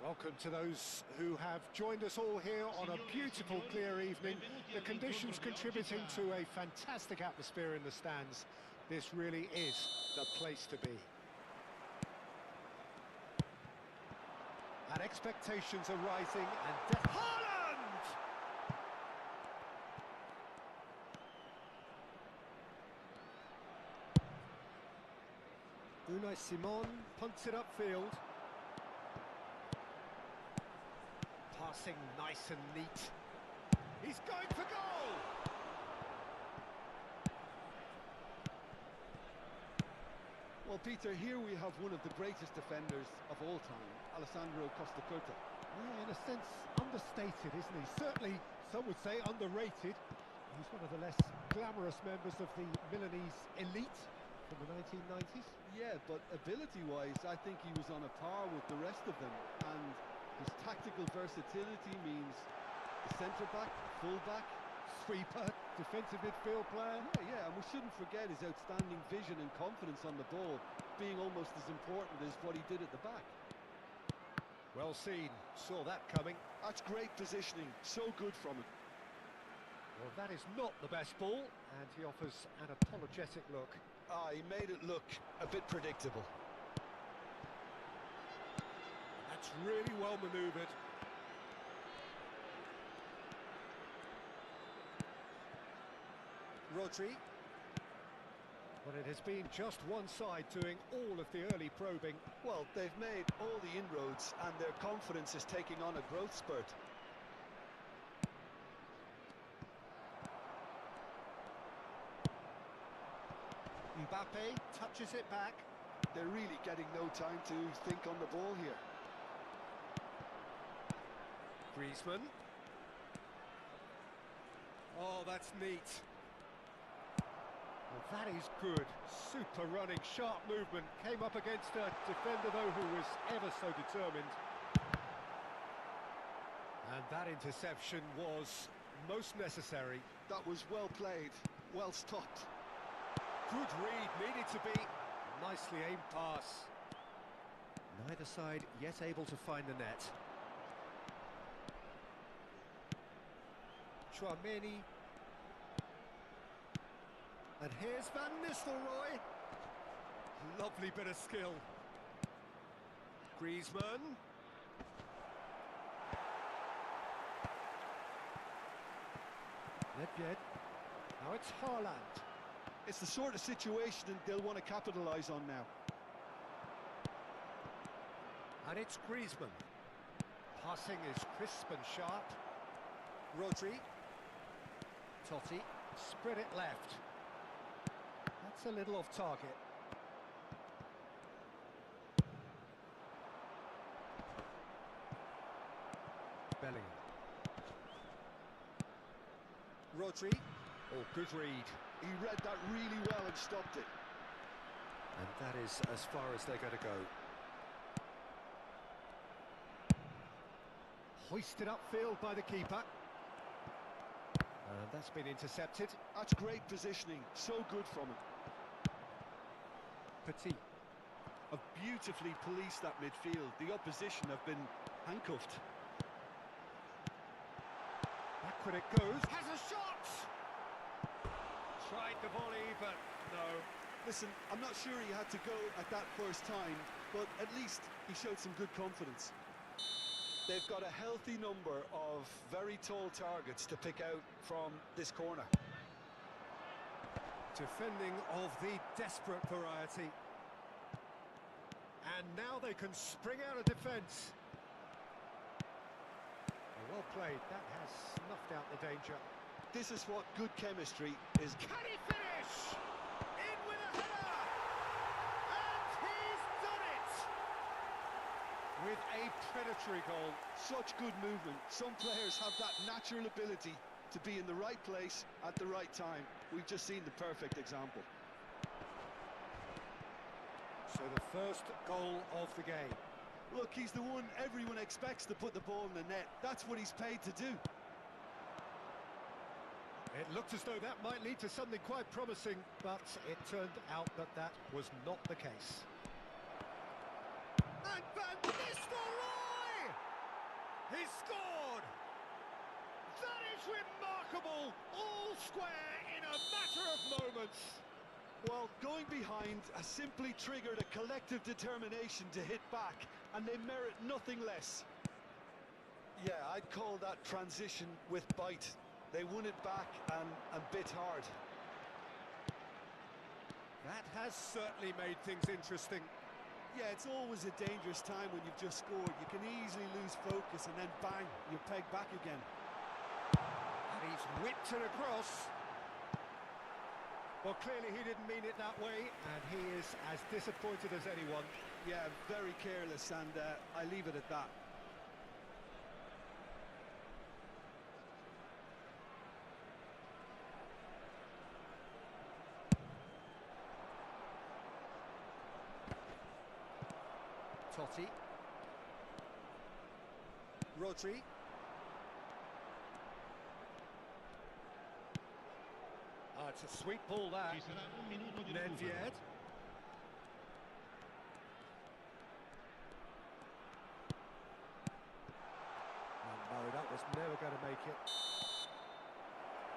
Welcome to those who have joined us all here on a beautiful, clear evening. The conditions contributing to a fantastic atmosphere in the stands. This really is the place to be. And expectations are rising, and Haaland! Unai Simon punts it upfield. Passing nice and neat. He's going for goal! Well, Peter, here we have one of the greatest defenders of all time, Alessandro Costa. Yeah, in a sense, understated, isn't he? Certainly, some would say underrated. He's one of the less glamorous members of the Milanese elite from the 1990s. Yeah, but ability-wise, I think he was on a par with the rest of them, and his tactical versatility means the centre-back, full-back, Sweeper, defensive midfield player. Yeah, and we shouldn't forget his outstanding vision and confidence on the ball, being almost as important as what he did at the back. Well seen, saw that coming. That's great positioning, so good from him. Well, that is not the best ball, and he offers an apologetic look. He made it look a bit predictable. That's really well manoeuvred. Rodri. But it has been just one side doing all of the early probing. Well, they've made all the inroads and their confidence is taking on a growth spurt. Mbappe touches it back. They're really getting no time to think on the ball here. Griezmann. Oh, that's neat. Well, that is good. Super running, sharp movement. Came up against a defender, though, who was ever so determined. And that interception was most necessary. That was well played, well stopped. Good read, needed to be. Nicely aimed pass. Neither side yet able to find the net. Tchouameni. And here's Van Nistelrooy. Lovely bit of skill. Griezmann. Nedved. Now it's Haaland. It's the sort of situation they'll want to capitalise on now. And it's Griezmann. Passing is crisp and sharp. Rodri. Totti. Spread it left. That's a little off target. Bellingham. Rodri. Oh, good read. He read that really well and stopped it. And that is as far as they're going to go. Hoisted upfield by the keeper. And that's been intercepted. That's great positioning, so good from him. Petit. Have beautifully policed that midfield. The opposition have been handcuffed. Backward it goes. Has a shot! Tried the volley, but no. Listen, I'm not sure he had to go at that first time, but at least he showed some good confidence. They've got a healthy number of very tall targets to pick out from this corner. Defending of the desperate variety. And now they can spring out of defence. Well played, that has snuffed out the danger. This is what good chemistry is. Can he finish? In with a header! And he's done it! With a predatory goal. Such good movement. Some players have that natural ability to be in the right place at the right time. We've just seen the perfect example. So the first goal of the game. Look, he's the one everyone expects to put the ball in the net. That's what he's paid to do. It looked as though that might lead to something quite promising, but it turned out that that was not the case. And Van Nistelrooy! He's scored! That is remarkable! All square in a matter of moments. Well, going behind has simply triggered a collective determination to hit back, and they merit nothing less. Yeah, I'd call that transition with bite. They won it back and bit hard. That has certainly made things interesting. Yeah, it's always a dangerous time when you've just scored. You can easily lose focus and then bang, you're pegged back again. And he's whipped it across. Well, clearly he didn't mean it that way, and he is as disappointed as anyone. Yeah, very careless, and I leave it at that. Totti. Rodri. It's a sweet ball, that. Nedved. No, that was never going to make it.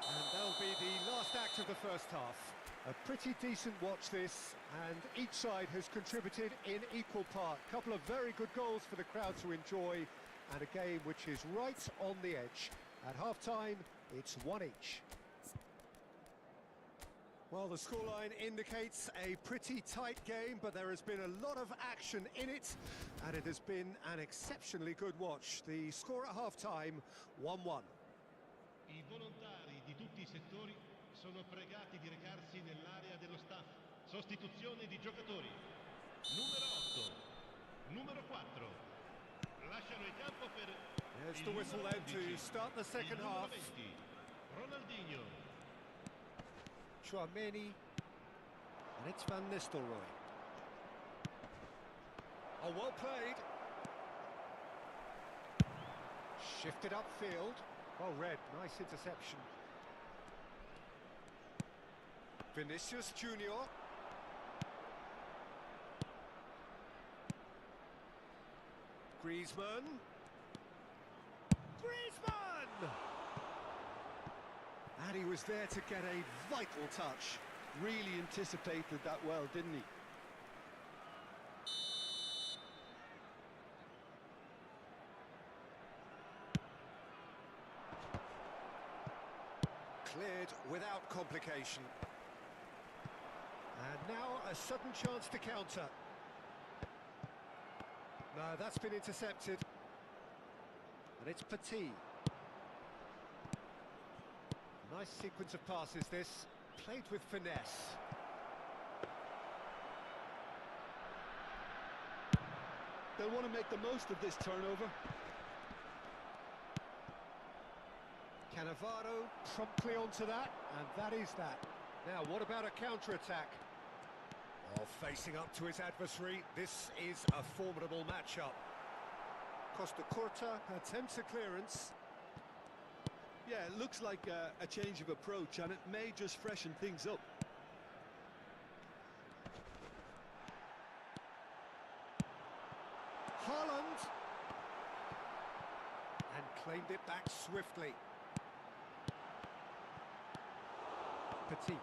And that'll be the last act of the first half. A pretty decent watch this, and each side has contributed in equal part. A couple of very good goals for the crowd to enjoy, and a game which is right on the edge. At half-time, it's 1 each. Well, the scoreline indicates a pretty tight game, but there has been a lot of action in it, and it has been an exceptionally good watch. The score at half-time, 1-1. I volontari di tutti I settori sono pregati di recarsi nell'area dello staff. Sostituzione di giocatori. Numero 8, numero 4. Lasciano il campo per There's the whistle then to start the second half. 20, Ronaldinho. Chouameni, and it's Van Nistelrooy. Oh, well played. Shifted upfield. Well read, nice interception. Vinicius Junior. Griezmann. Griezmann! And he was there to get a vital touch. Really anticipated that well, didn't he? Cleared without complication. And now a sudden chance to counter. No, that's been intercepted. And it's Petit. Nice sequence of passes this. Played with finesse. They'll want to make the most of this turnover. Cannavaro promptly onto that, and that is that. Now, what about a counter-attack? Oh, facing up to his adversary, this is a formidable matchup. Costa Curta attempts a clearance. Yeah, it looks like a change of approach, and it may just freshen things up. Haaland! And claimed it back swiftly. Petit.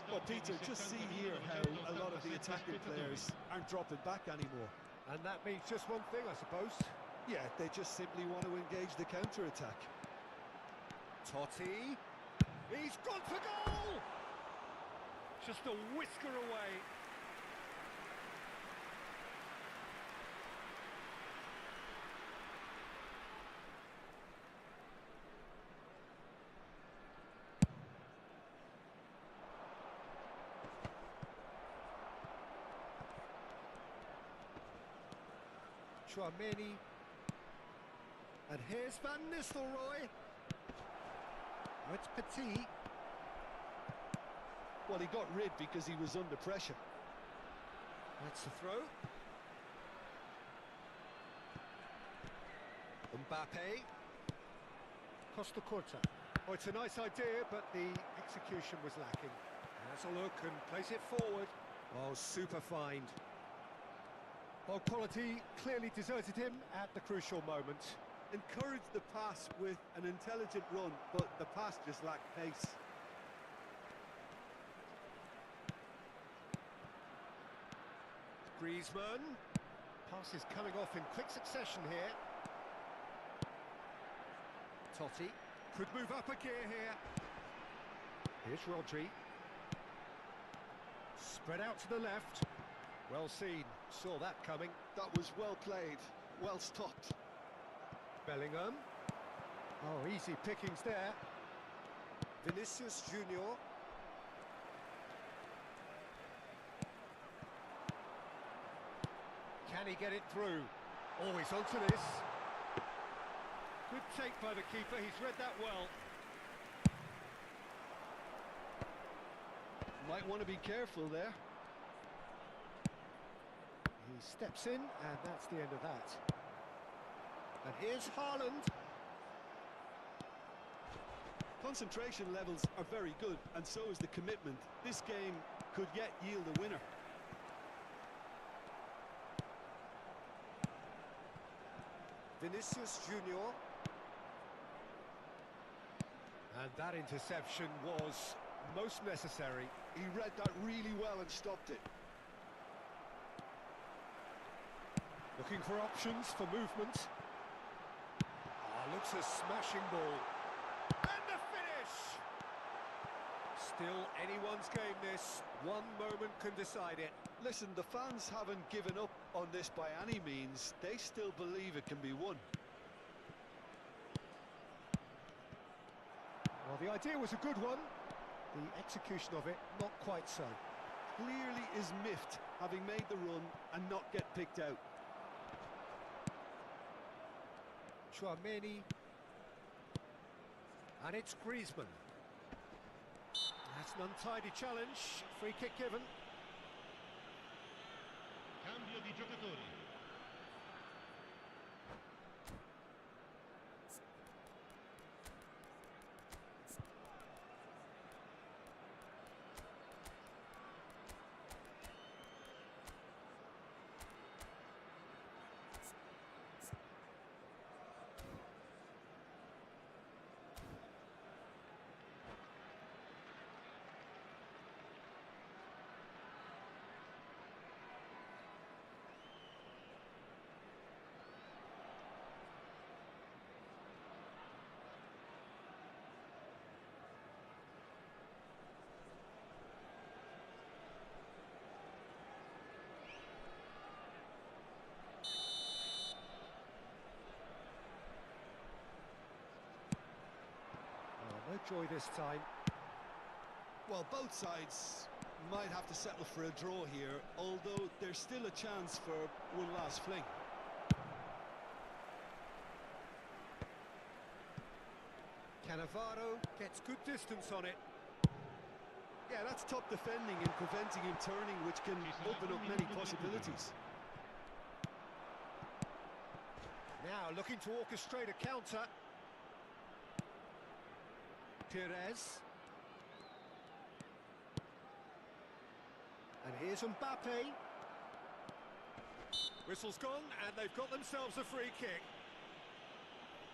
Well, Peter, just see here how a lot of the attacking players aren't dropping back anymore. And that means just one thing, I suppose. Yeah, they just simply want to engage the counter-attack. Totti. He's gone for goal! Just a whisker away. Chouameni. And here's Van Nistelrooy. Oh, it's Petit. Well, he got rid because he was under pressure. That's the throw. Mbappe. Costa Curta. Oh, it's a nice idea, but the execution was lacking. Has a look and plays it forward. Oh, super find. Well, quality clearly deserted him at the crucial moment. encouraged the pass with an intelligent run, but the pass just lacked pace. Griezmann. Pass is coming off in quick succession here. Totti could move up a gear here. Here's Rodri. Spread out to the left. Well seen, saw that coming. That was well played, well stopped. Bellingham. Oh, easy pickings there. Vinicius Junior. Can he get it through? Always onto this. Good take by the keeper, he's read that well. Might want to be careful there. He steps in, and that's the end of that. And here's Haaland. Concentration levels are very good, and so is the commitment. This game could yet yield a winner. Vinicius Junior. And that interception was most necessary. He read that really well and stopped it. Looking for options for movement. Looks a smashing ball. And the finish! Still anyone's game this. One moment can decide it. Listen, the fans haven't given up on this by any means. They still believe it can be won. Well, the idea was a good one. The execution of it, not quite so. Clearly is miffed, having made the run and not get picked out. Chouameni. And it's Griezmann. That's an untidy challenge. Free kick given. Cambio di giocatori. No joy this time. Well, both sides might have to settle for a draw here, although there's still a chance for one last fling. Cannavaro gets good distance on it. Yeah, that's top defending and preventing him turning, which can open up many possibilities. Now looking to orchestrate a counter. Perez. And here's Mbappe. Whistle's gone, and they've got themselves a free kick.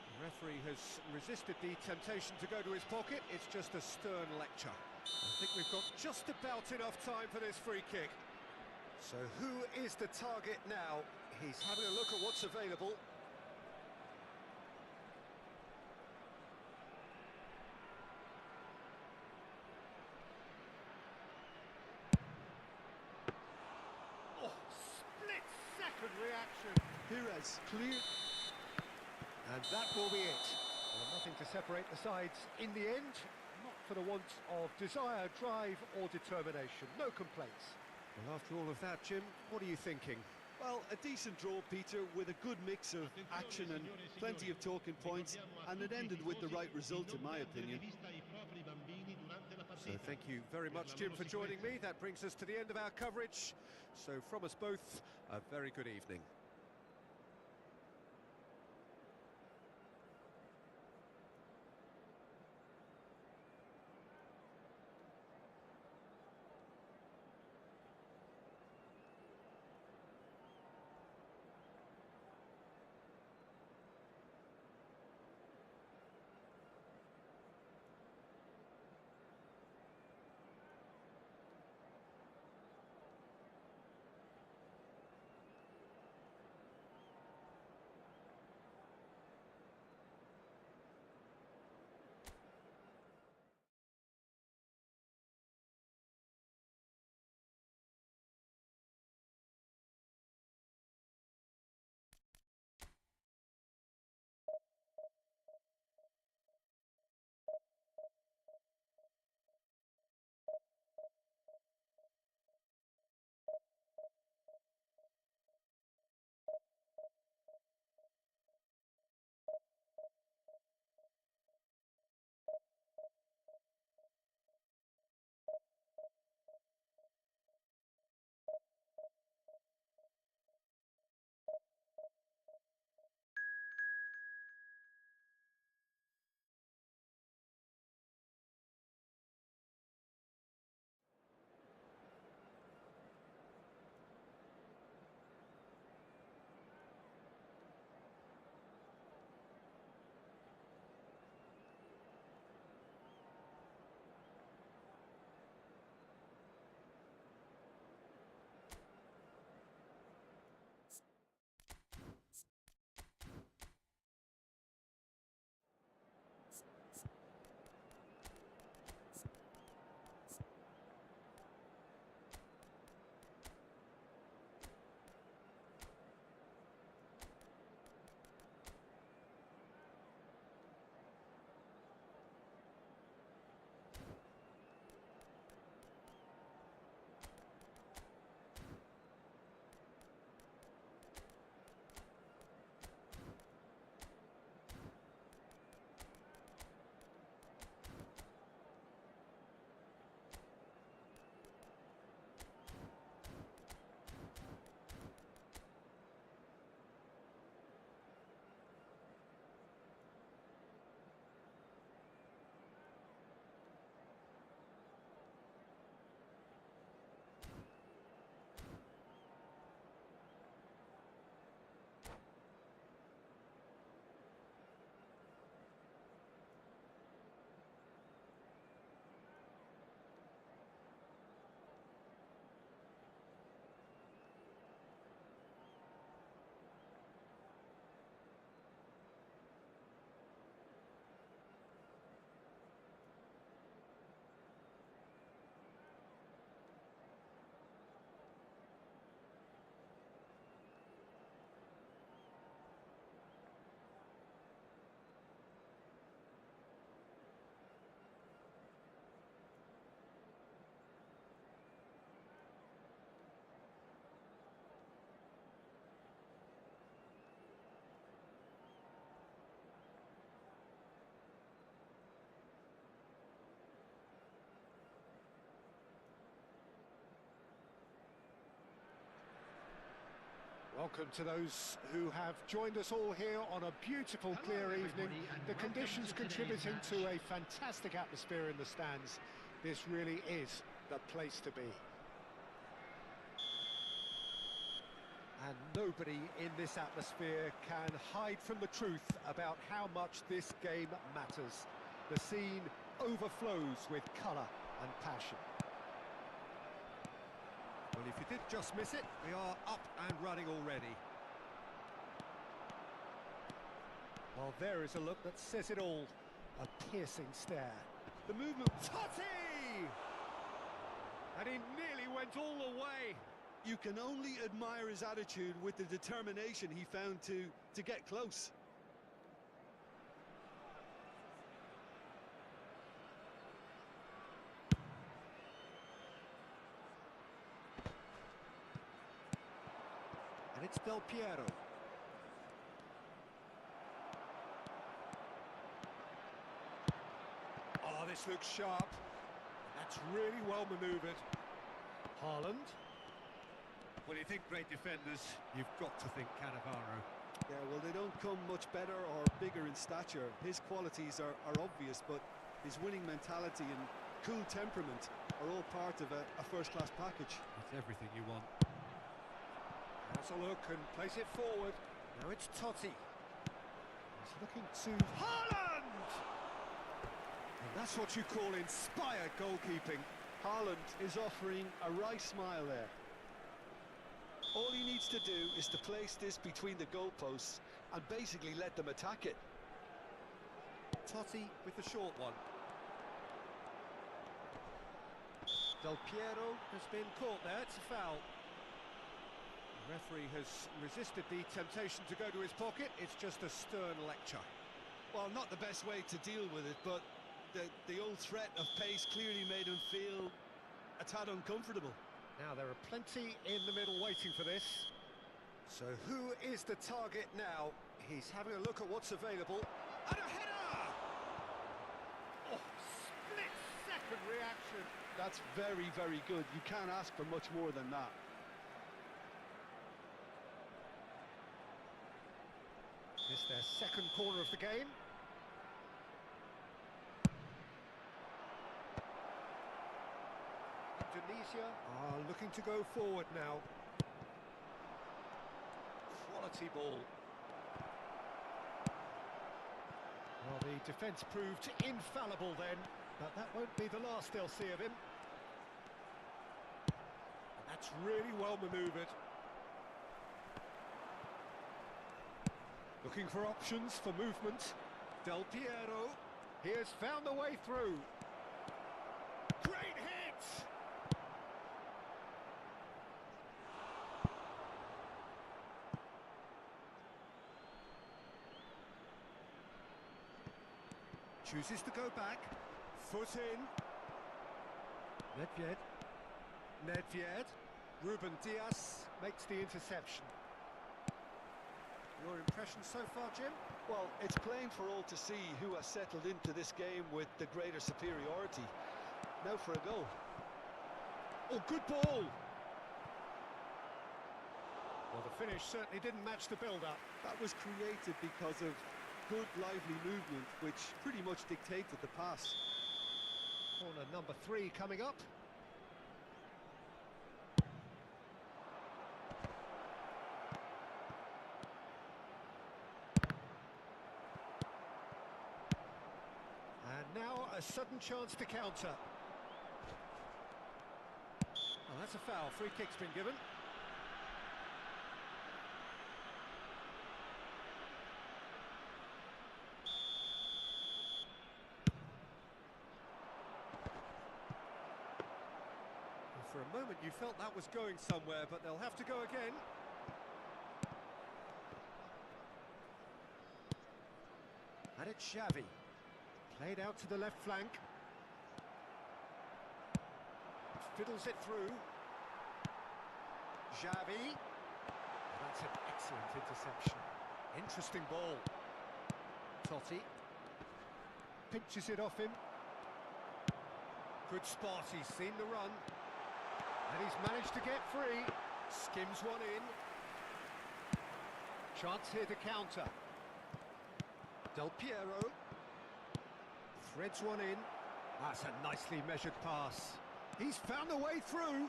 The referee has resisted the temptation to go to his pocket. It's just a stern lecture. I think we've got just about enough time for this free kick. So who is the target now? He's having a look at what's available. Reaction. Perez, clear. And that will be it. Well, nothing to separate the sides in the end. Not for the want of desire, drive or determination. No complaints. Well, after all of that, Jim, what are you thinking? Well, a decent draw, Peter, with a good mix of action and plenty of talking points, and it ended with the right result, in my opinion. So thank you very much, Jim, for joining me. That brings us to the end of our coverage. So from us both, a very good evening. Welcome to those who have joined us all here on a beautiful, clear evening. The conditions contributing to a fantastic atmosphere in the stands. This really is the place to be. And nobody in this atmosphere can hide from the truth about how much this game matters. The scene overflows with colour and passion. Well, if you did just miss it, we are up and running already. Well, there is a look that says it all. A piercing stare. The movement... Totti! And he nearly went all the way. You can only admire his attitude with the determination he found to get close. And it's Del Piero. Oh, this looks sharp. That's really well manoeuvred. Haaland. When you think great defenders, you've got to think Cannavaro. Yeah, well, they don't come much better or bigger in stature. His qualities are obvious, but his winning mentality and cool temperament are all part of a first-class package. It's everything you want. Has a look and plays it forward. Now it's Totti. He's looking to Haaland! And that's what you call inspired goalkeeping. Haaland is offering a wry smile there. All he needs to do is to place this between the goalposts and basically let them attack it. Totti with the short one. Del Piero has been caught there, it's a foul. The referee has resisted the temptation to go to his pocket, it's just a stern lecture. Well, not the best way to deal with it, but the old threat of pace clearly made him feel a tad uncomfortable. Now there are plenty in the middle waiting for this. So who is the target now? He's having a look at what's available. And a header! Oh, split-second reaction. That's very, very good. You can't ask for much more than that. It's their second corner of the game. Indonesia are looking to go forward now. Quality ball. Well, the defence proved infallible then, but that won't be the last they'll see of him. And that's really well manoeuvred. Looking for options for movement. Del Piero. He has found the way through. Great hit! Chooses to go back. Foot in. Nedved. Ruben Diaz makes the interception. Your impression so far, Jim? Well, it's plain for all to see who has settled into this game with the greater superiority. Now for a goal. Oh, good ball! Well, the finish certainly didn't match the build-up. That was created because of good, lively movement, which pretty much dictated the pass. Corner number 3 coming up. And now a sudden chance to counter. Oh, that's a foul. Free kick's been given. For a moment you felt that was going somewhere, but they'll have to go again. And it's Xavi. Played out to the left flank. Fiddles it through. Xavi. That's an excellent interception. Interesting ball. Totti. Pinches it off him. Good spot, he's seen the run. And he's managed to get free. Skims one in. Chance here to counter. Del Piero. Threads one in. That's a nicely measured pass. He's found a way through.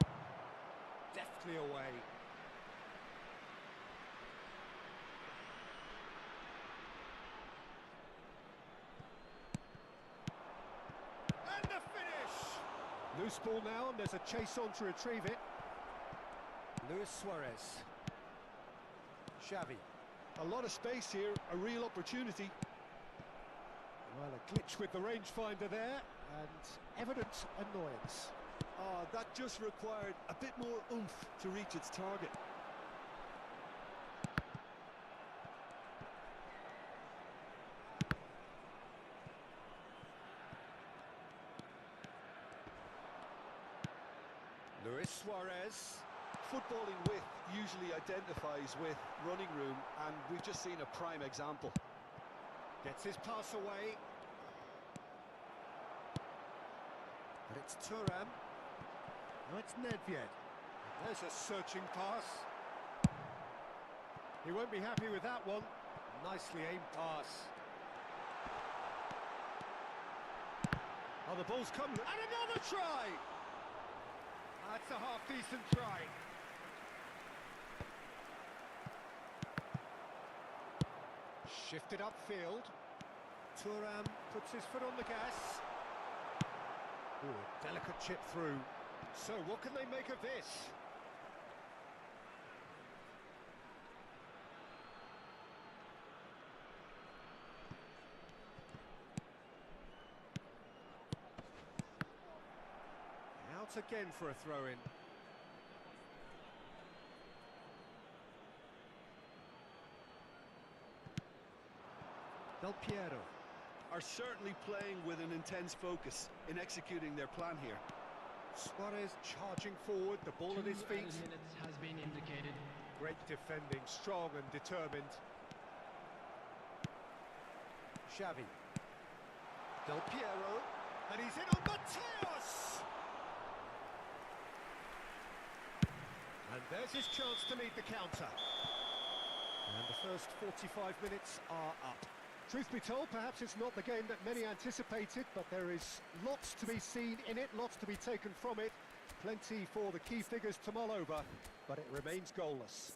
Deftly away. And the finish! Loose ball now, and there's a chase on to retrieve it. Luis Suarez. Xavi. A lot of space here, a real opportunity. Well, a glitch with the rangefinder there, and evident annoyance. That just required a bit more oomph to reach its target. Luis Suarez. Footballing width usually identifies with running room, and we've just seen a prime example. Gets his pass away. But it's Thuram. No, it's Nedved. There's a searching pass. He won't be happy with that one. Nicely aimed pass. Oh, the ball's come. And another try! That's a half-decent try. Shifted upfield. Thuram puts his foot on the gas. Ooh, a delicate chip through. So what can they make of this? Out again for a throw-in. Del Piero are certainly playing with an intense focus in executing their plan here. Suarez charging forward, the ball at his feet. 2 minutes has been indicated. Great defending, strong and determined. Xavi. Del Piero. And he's in on Mateos! And there's his chance to lead the counter. And the first 45 minutes are up. Truth be told, perhaps it's not the game that many anticipated, but there is lots to be seen in it, lots to be taken from it. Plenty for the key figures to mull over, but it remains goalless.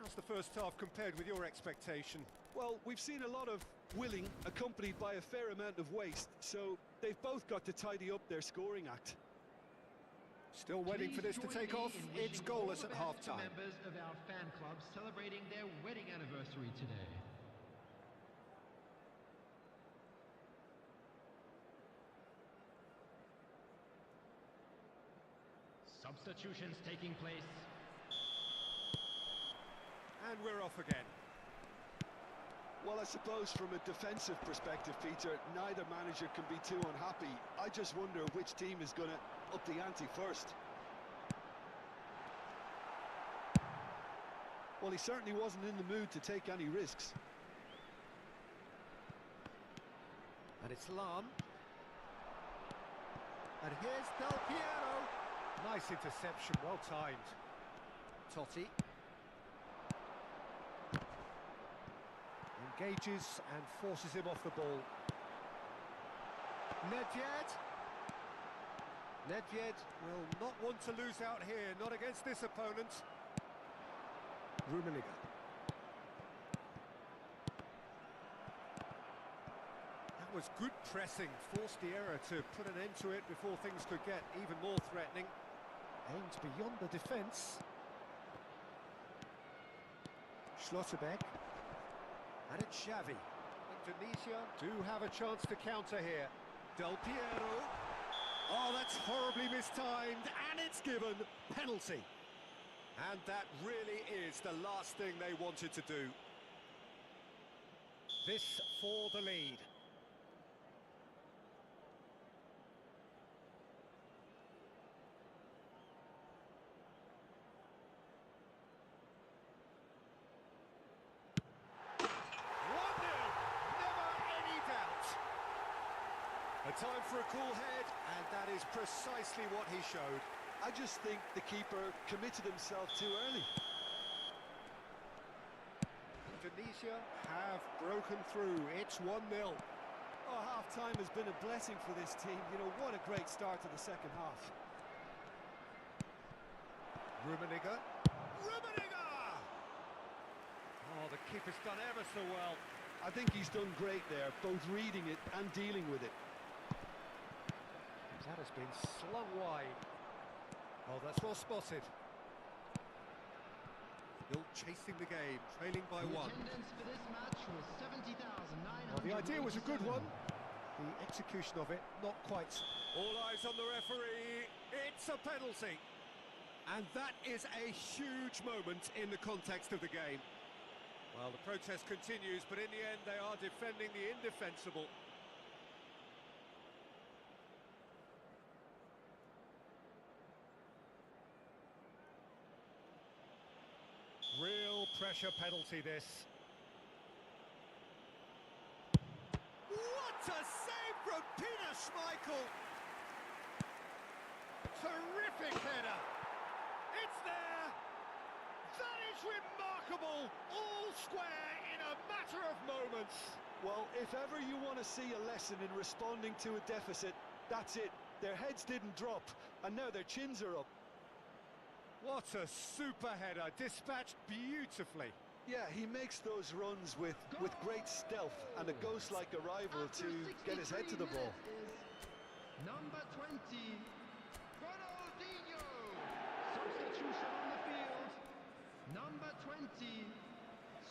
How's the first half compared with your expectation? Well, we've seen a lot of willing accompanied by a fair amount of waste, so they've both got to tidy up their scoring act. Still waiting for this to take off. It's goalless at half-time. Members of our fan club celebrating their wedding anniversary today. Substitutions taking place. And we're off again. Well, I suppose from a defensive perspective, Peter, neither manager can be too unhappy. I just wonder which team is going to up the ante first. Well, he certainly wasn't in the mood to take any risks. And it's Lam. And here's Del Piero. Nice interception, well timed. Totti. Engages and forces him off the ball. Nedved. Nedved will not want to lose out here, not against this opponent. Rummenigge. That was good pressing, forced the error to put an end to it before things could get even more threatening. Aimed beyond the defence. Schlotterbeck. And it's Xavi. Indonesia do have a chance to counter here. Del Piero. Oh, that's horribly mistimed, and it's given. Penalty. And that really is the last thing they wanted to do. This for the lead. A time for a cool head, and that is precisely what he showed. I just think the keeper committed himself too early. Tunisia have broken through. It's 1-0. Oh, half-time has been a blessing for this team. You know, what a great start to the second half. Rummenigge. Rummenigge! Oh, the keeper's done ever so well. I think he's done great there, both reading it and dealing with it. That has been slung wide. Oh, that's well spotted. Still chasing the game, trailing by The one. attendance for this match was 70,987. Well, the idea was a good one. The execution of it, not quite. All eyes on the referee. It's a penalty. And that is a huge moment in the context of the game. Well, the protest continues, but in the end, they are defending the indefensible. Real pressure penalty, this. What a save from Peter Schmeichel! Terrific header! It's there! That is remarkable! All square in a matter of moments. Well, if ever you want to see a lesson in responding to a deficit, that's it. Their heads didn't drop, and now their chins are up. What a super header, dispatched beautifully. Yeah, he makes those runs with great stealth and a ghost-like arrival to get his head to the ball. Number 20, Ronaldinho. Substitution on the field. Number 20,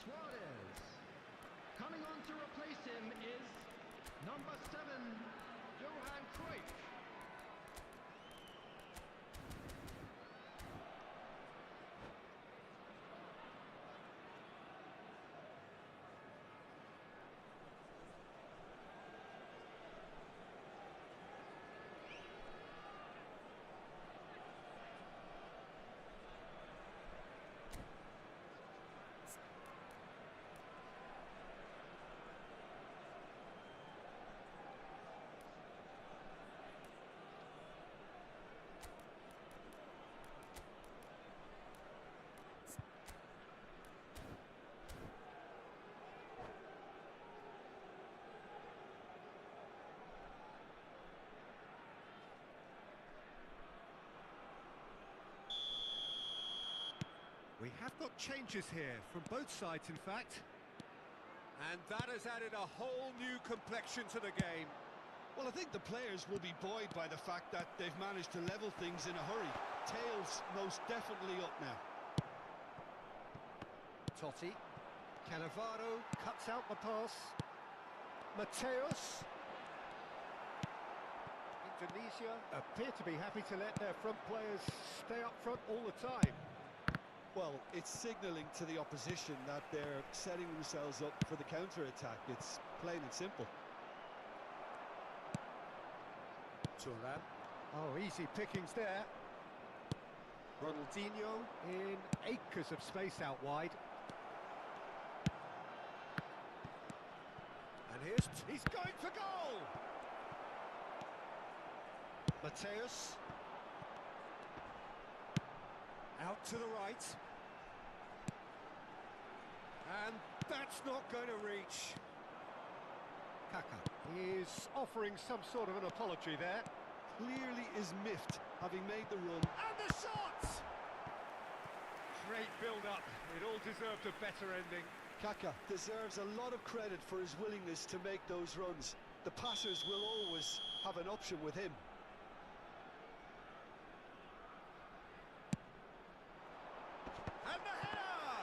Suarez. Coming on to replace him is number 7, Johan Cruyff. We have got changes here, from both sides in fact. And that has added a whole new complexion to the game. Well, I think the players will be buoyed by the fact that they've managed to level things in a hurry. Tails most definitely up now. Totti. Cannavaro cuts out the pass. Mateus. Indonesia appear to be happy to let their front players stay up front all the time. Well, it's signalling to the opposition that they're setting themselves up for the counter-attack. It's plain and simple. Thuram. Oh, easy pickings there. Ronaldinho in acres of space out wide. And he's going for goal! Mateus. Out to the right. And that's not going to reach. Kaka is offering some sort of an apology there. Clearly is miffed, having made the run. And the shot! Great build-up. It all deserved a better ending. Kaka deserves a lot of credit for his willingness to make those runs. The passers will always have an option with him. And the header!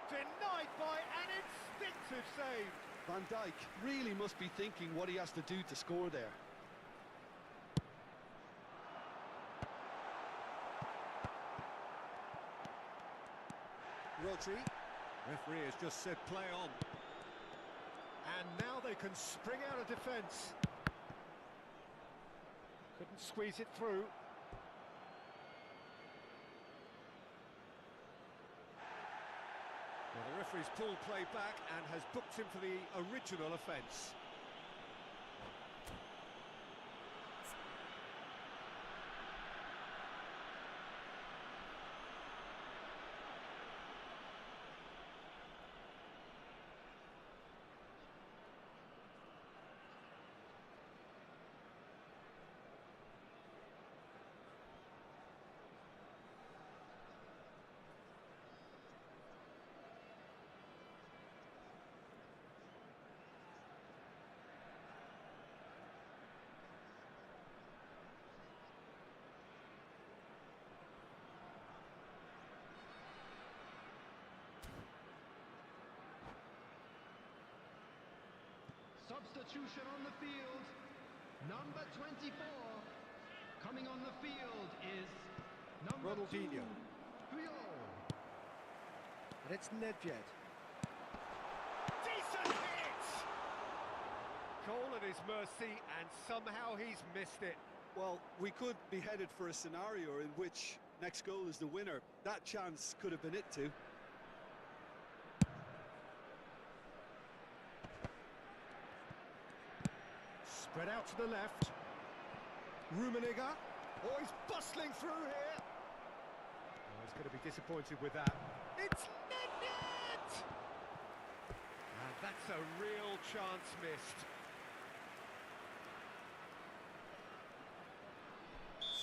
Denied by an instinctive save. Van Dijk really must be thinking what he has to do to score there. Rodri. Referee has just said play on. And now they can spring out of defence. Couldn't squeeze it through. Well, the referee's pulled play back and has booked him for the original offence. Substitution on the field. Number 24. Coming on the field is number Ronaldinho. 2, Puyol. And it's Nedved. Decent hit! Cole at his mercy, and somehow he's missed it. Well, we could be headed for a scenario in which next goal is the winner. That chance could have been it too. Spread out to the left. Rummenigge. Oh, he's bustling through here. Oh, he's going to be disappointed with that. It's Nedved! And that's a real chance missed.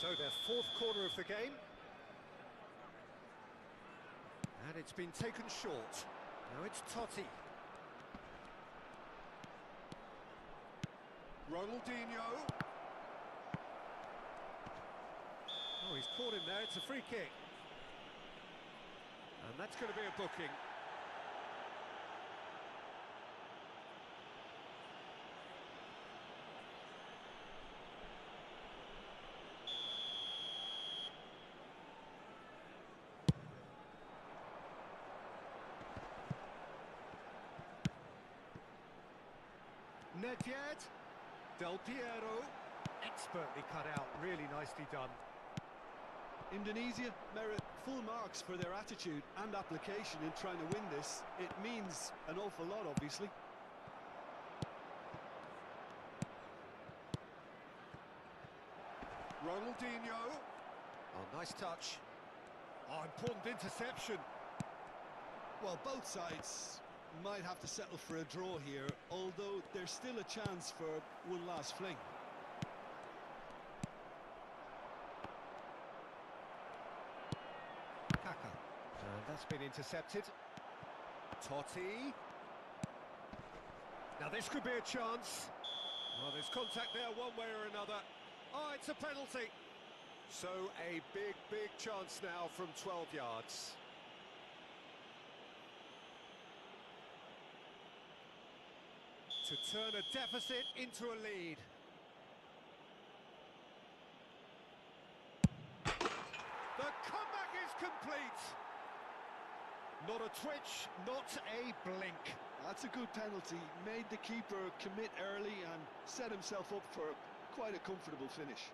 So their fourth corner of the game. And it's been taken short. Now it's Totti. Ronaldinho. Oh, he's caught him there. It's a free kick. And that's going to be a booking. Nedved. Del Piero. Expertly cut out. Really nicely done. Indonesia merit full marks for their attitude and application in trying to win this. It means an awful lot, obviously. Ronaldinho. Oh, nice touch. Oh, important interception. Well, both sides might have to settle for a draw here, although there's still a chance for one last fling. Kaka. And that's been intercepted. Totti. Now this could be a chance. Well, there's contact there one way or another. Oh, it's a penalty. So a big chance now from 12 yards. To turn a deficit into a lead. The comeback is complete. Not a twitch, not a blink. That's a good penalty. Made the keeper commit early and set himself up for quite a comfortable finish.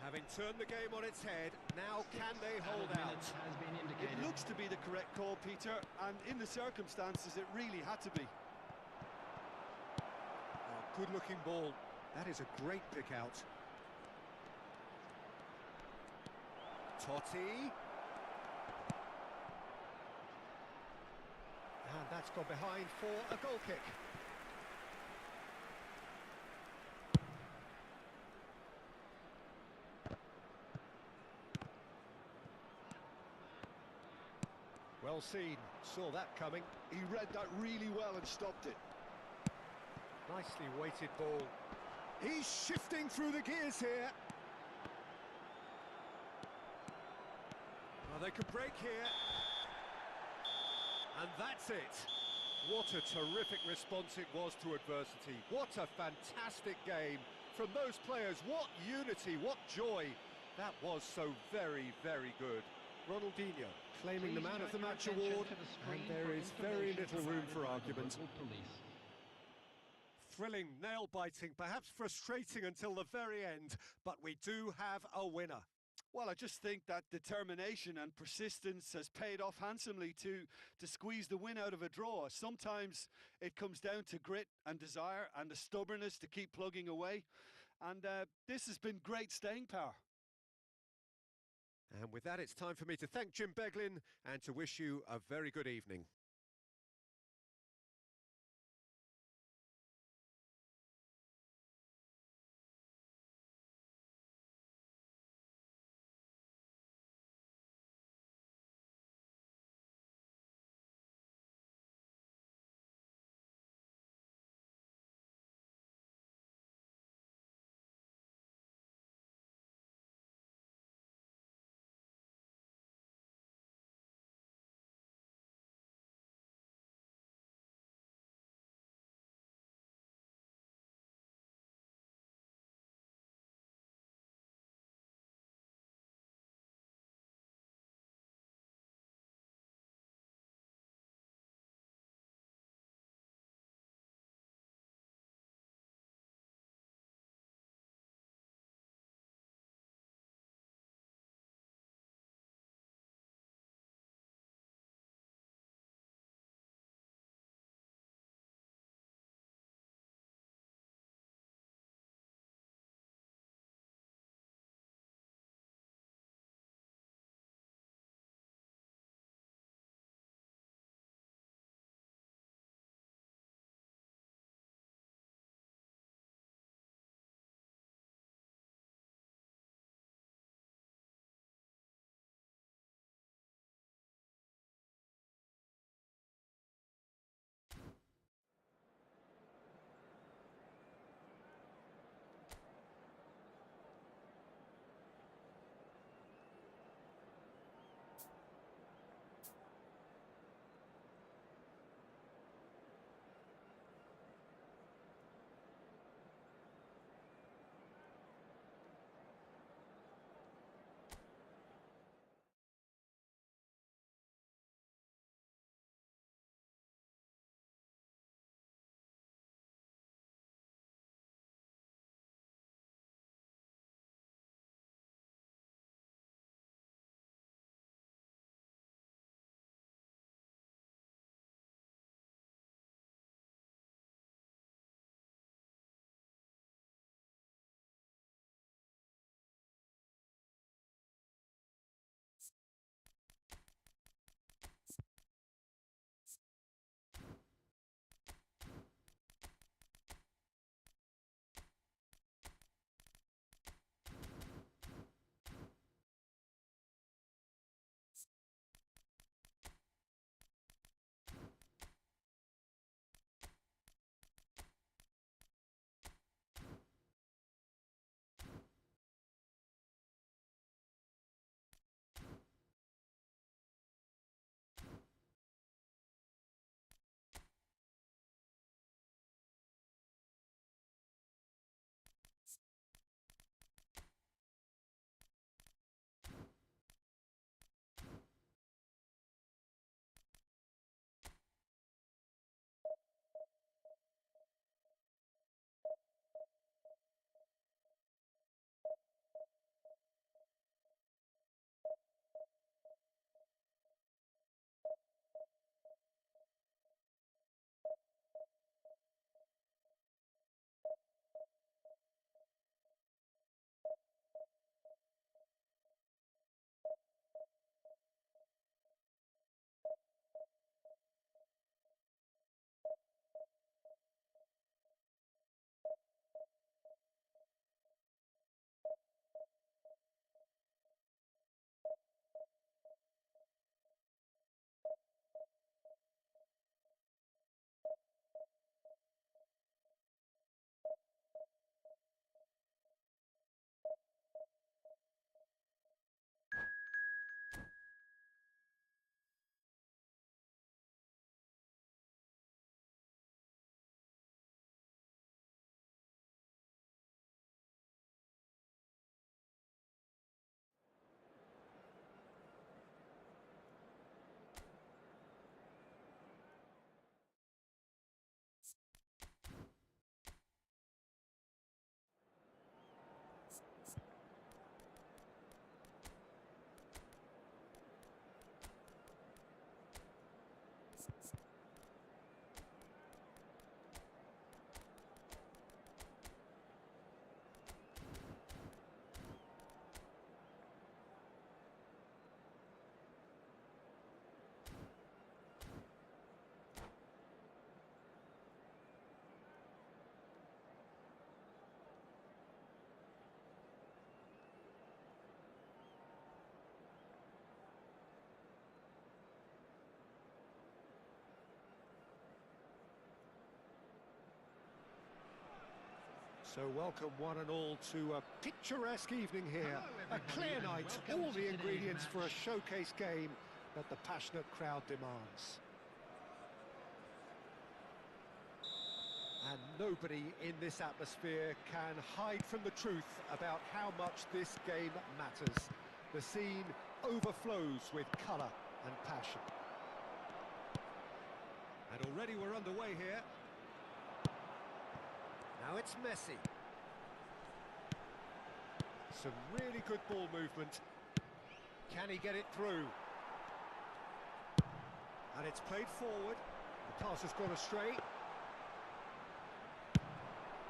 Having turned the game on its head, now can they hold out? Has been indicated. It looks to be the correct call, Peter, and in the circumstances it really had to be. Oh, good-looking ball. That is a great pick out. Totti. And that's gone behind for a goal kick. Well seen, saw that coming. He read that really well and stopped it. Nicely weighted ball. He's shifting through the gears here. Well, they could break here. And that's it. What a terrific response it was to adversity. What a fantastic game from those players. What unity, what joy. That was so very good. Ronaldinho claiming the Man of the Match award, and there is very little room for argument. Thrilling, nail-biting, perhaps frustrating until the very end, but we do have a winner. Well, I just think that determination and persistence has paid off handsomely to squeeze the win out of a draw. Sometimes it comes down to grit and desire and the stubbornness to keep plugging away. And this has been great staying power. And with that, it's time for me to thank Jim Beglin and to wish you a very good evening. So welcome one and all to a picturesque evening here. A clear night, all the ingredients for a showcase game that the passionate crowd demands. And nobody in this atmosphere can hide from the truth about how much this game matters. The scene overflows with colour and passion. And already we're underway here. Now it's Messi. Some really good ball movement. Can he get it through? And it's played forward. The pass has gone astray.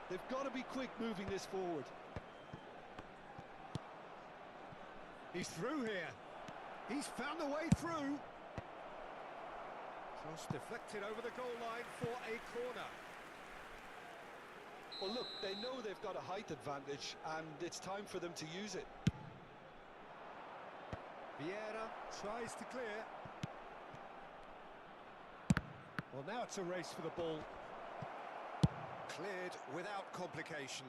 They've got to be quick moving this forward. He's through here. He's found a way through. Cross deflected over the goal line for a corner. Well, look, they know they've got a height advantage, and it's time for them to use it. Vieira tries to clear. Well, now it's a race for the ball. Cleared without complication.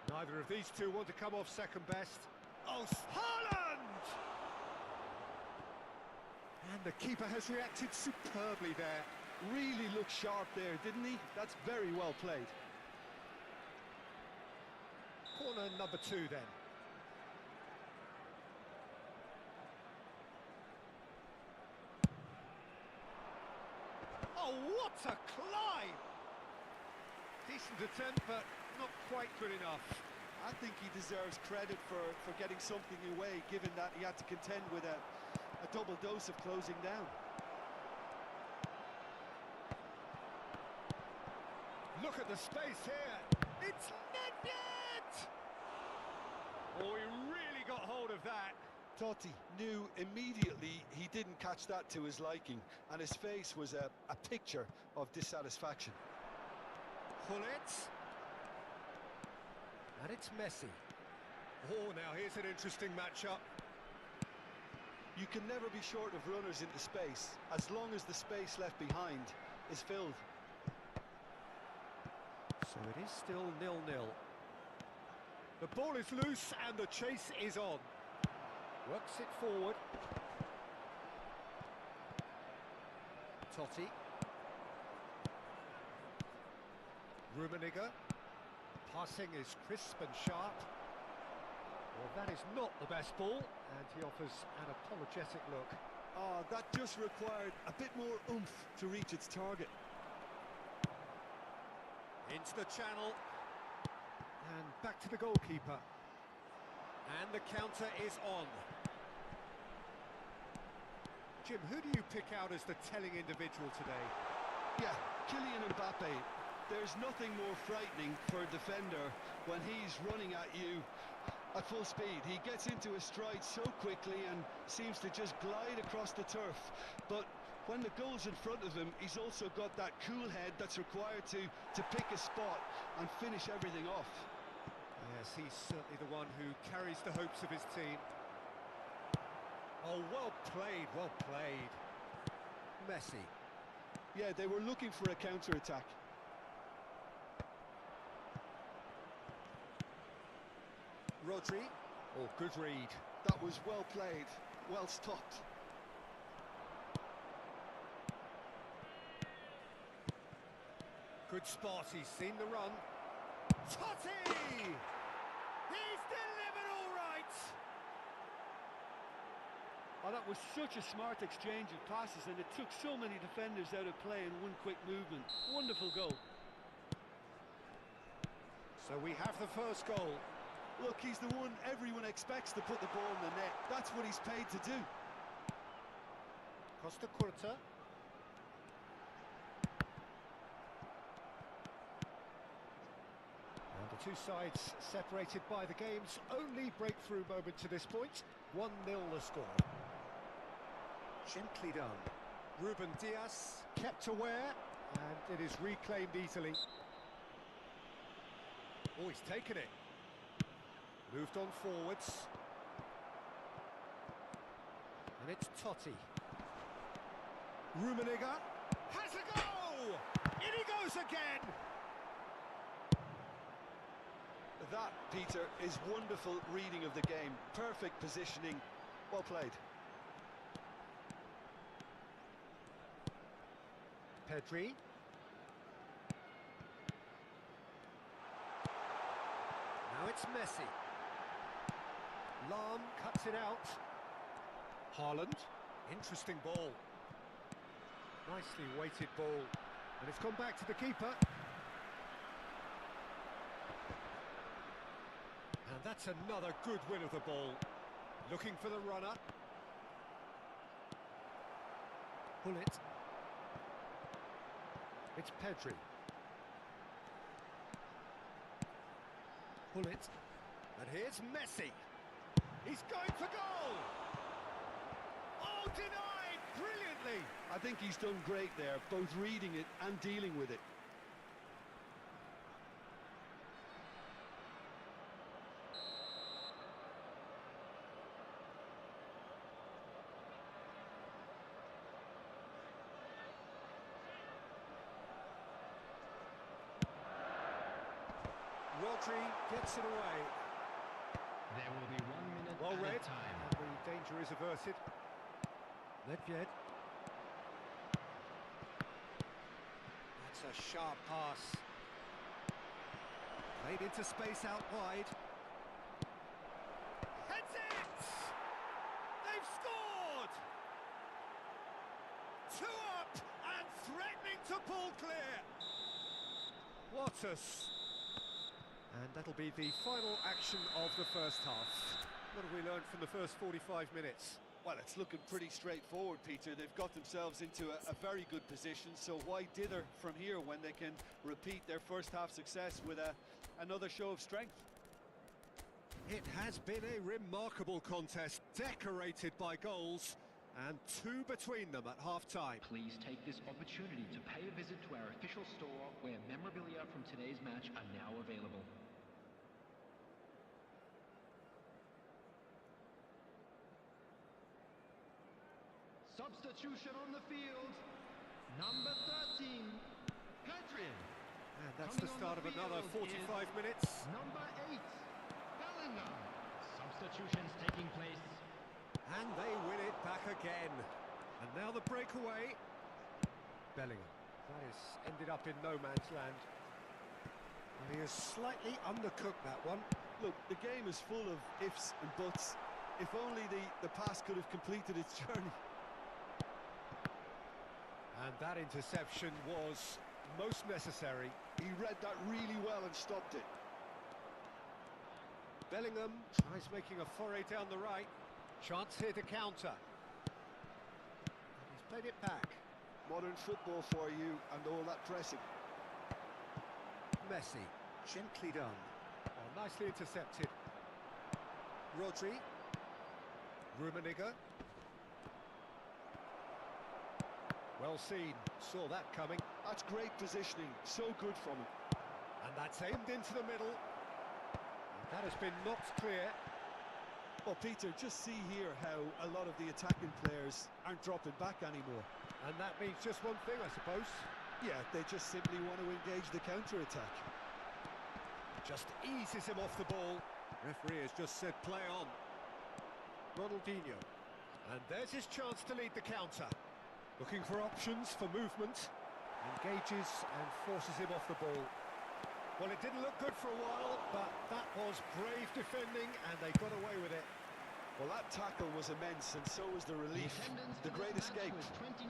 Neither of these two want to come off second best. Oh, Haaland! And the keeper has reacted superbly there. Really looked sharp there, didn't he? That's very well played. Corner number 2 then. Oh, what a climb! Decent attempt, but not quite good enough. I think he deserves credit for getting something away, given that he had to contend with a double dose of closing down. Look at the space here. It's Nedved! Oh, he really got hold of that. Totti knew immediately he didn't catch that to his liking, and his face was a picture of dissatisfaction. Gullit. And it's Messi. Oh, now here's an interesting matchup. You can never be short of runners into space, as long as the space left behind is filled. So it is still 0-0. The ball is loose and the chase is on. Works it forward. Totti. Rummenigge. Passing is crisp and sharp. Well, that is not the best ball, and he offers an apologetic look. Oh, that just required a bit more oomph to reach its target. Into the channel. And back to the goalkeeper. And the counter is on. Jim, who do you pick out as the telling individual today? Yeah, Kylian Mbappe. There's nothing more frightening for a defender when he's running at you at full speed. He gets into a stride so quickly and seems to just glide across the turf. But when the goal's in front of him, he's also got that cool head that's required to pick a spot and finish everything off. Yes, he's certainly the one who carries the hopes of his team. Oh, well played, well played. Messi. Yeah, they were looking for a counter-attack. Rodri. Oh, good read. That was well played, well stopped. Good spot, he's seen the run. Totti! He's delivered all right! Oh, that was such a smart exchange of passes, and it took so many defenders out of play in one quick movement. Wonderful goal. So we have the first goal. Look, he's the one everyone expects to put the ball in the net. That's what he's paid to do. Costa Curta. And the two sides separated by the game's only breakthrough moment to this point. 1-0 the score. Gently done. Ruben Dias kept aware, and it is reclaimed easily. Oh, he's taken it. Moved on forwards. And it's Totti. Rummenigge has a goal! In he goes again! That, Peter, is wonderful reading of the game. Perfect positioning. Well played. Pedri. Now it's Messi. Lahm cuts it out. Haaland. Interesting ball. Nicely weighted ball. And it's gone back to the keeper. And that's another good win of the ball. Looking for the runner. Pull it. It's Pedri. Pull it. And here's Messi. He's going for goal! Oh, denied! Brilliantly! I think he's done great there, both reading it and dealing with it. Rodri gets it away. There will be 1 minute Well at read. a time. And the danger is averted. Ledved. That's a sharp pass. Played into space out wide. Heads it! They've scored! 2 up and threatening to pull clear. What a... And that'll be the final action of the first half. What have we learned from the first 45 minutes? Well, it's looking pretty straightforward, Peter. They've got themselves into a very good position, so why dither from here when they can repeat their first half success with another show of strength? It has been a remarkable contest, decorated by goals, and 2 between them at half-time. Please take this opportunity to pay a visit to our official store where memorabilia from today's match are now available. Substitution on the field. Number 13, Pedri. And that's the start of another 45 minutes. Number 8, Bellingham. Substitutions taking place. And they win it back again. And now the breakaway. Bellingham. That has ended up in no man's land. And he has slightly undercooked that one. Look, the game is full of ifs and buts. If only the pass could have completed its journey. And that interception was most necessary. He read that really well and stopped it. Bellingham tries making a foray down the right. Chance here to counter. And he's played it back. Modern football for you and all that pressing. Messi, gently done. Oh, nicely intercepted. Rodri. Rummenigge. Well seen, saw that coming. That's great positioning, so good from him. And that's aimed into the middle. And that has been knocked clear. Well, Peter, just see here how a lot of the attacking players aren't dropping back anymore. And that means just one thing, I suppose. Yeah, they just simply want to engage the counter-attack. Just eases him off the ball. Referee has just said play on. Ronaldinho. And there's his chance to lead the counter. Looking for options for movement. Engages and forces him off the ball. Well, it didn't look good for a while, but that was brave defending and they got away with it. Well, that tackle was immense, and so was the relief. The great escape. 29,950.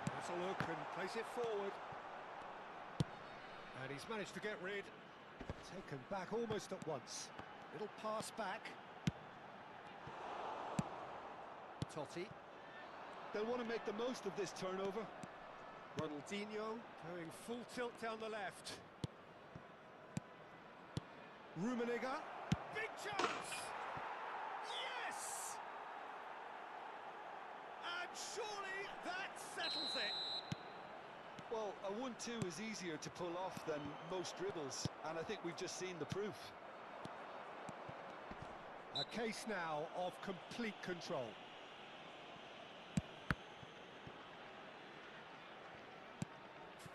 That's a look and plays it forward. And he's managed to get rid. Taken back almost at once. Little pass back. Totti. They'll want to make the most of this turnover. Ronaldinho going full tilt down the left. Rummenigge. Big chance! Yes! And surely that settles it. Well, a 1-2 is easier to pull off than most dribbles, and I think we've just seen the proof. A case now of complete control.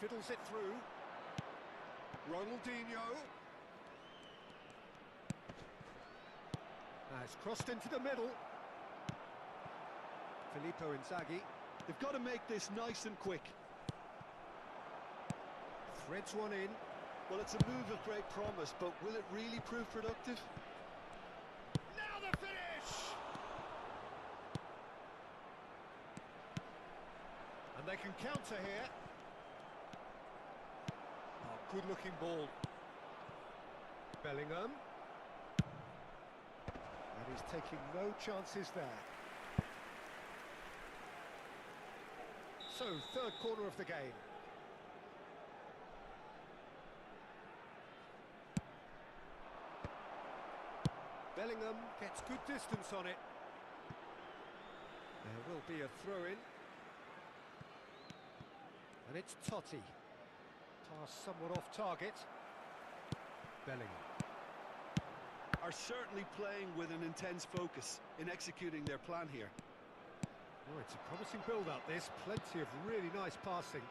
fiddles it through. Ronaldinho. Now it's crossed into the middle. Filippo Inzaghi. They've got to make this nice and quick. Threads one in. Well, it's a move of great promise, but will it really prove productive? Now the finish! And they can counter here. Oh, good-looking ball. Bellingham. And he's taking no chances there. So, third corner of the game. Bellingham gets good distance on it. There will be a throw-in. And it's Totti. Pass somewhat off target. Bellingham. Are certainly playing with an intense focus in executing their plan here. Oh, it's a promising build-up, this. Plenty of really nice passing.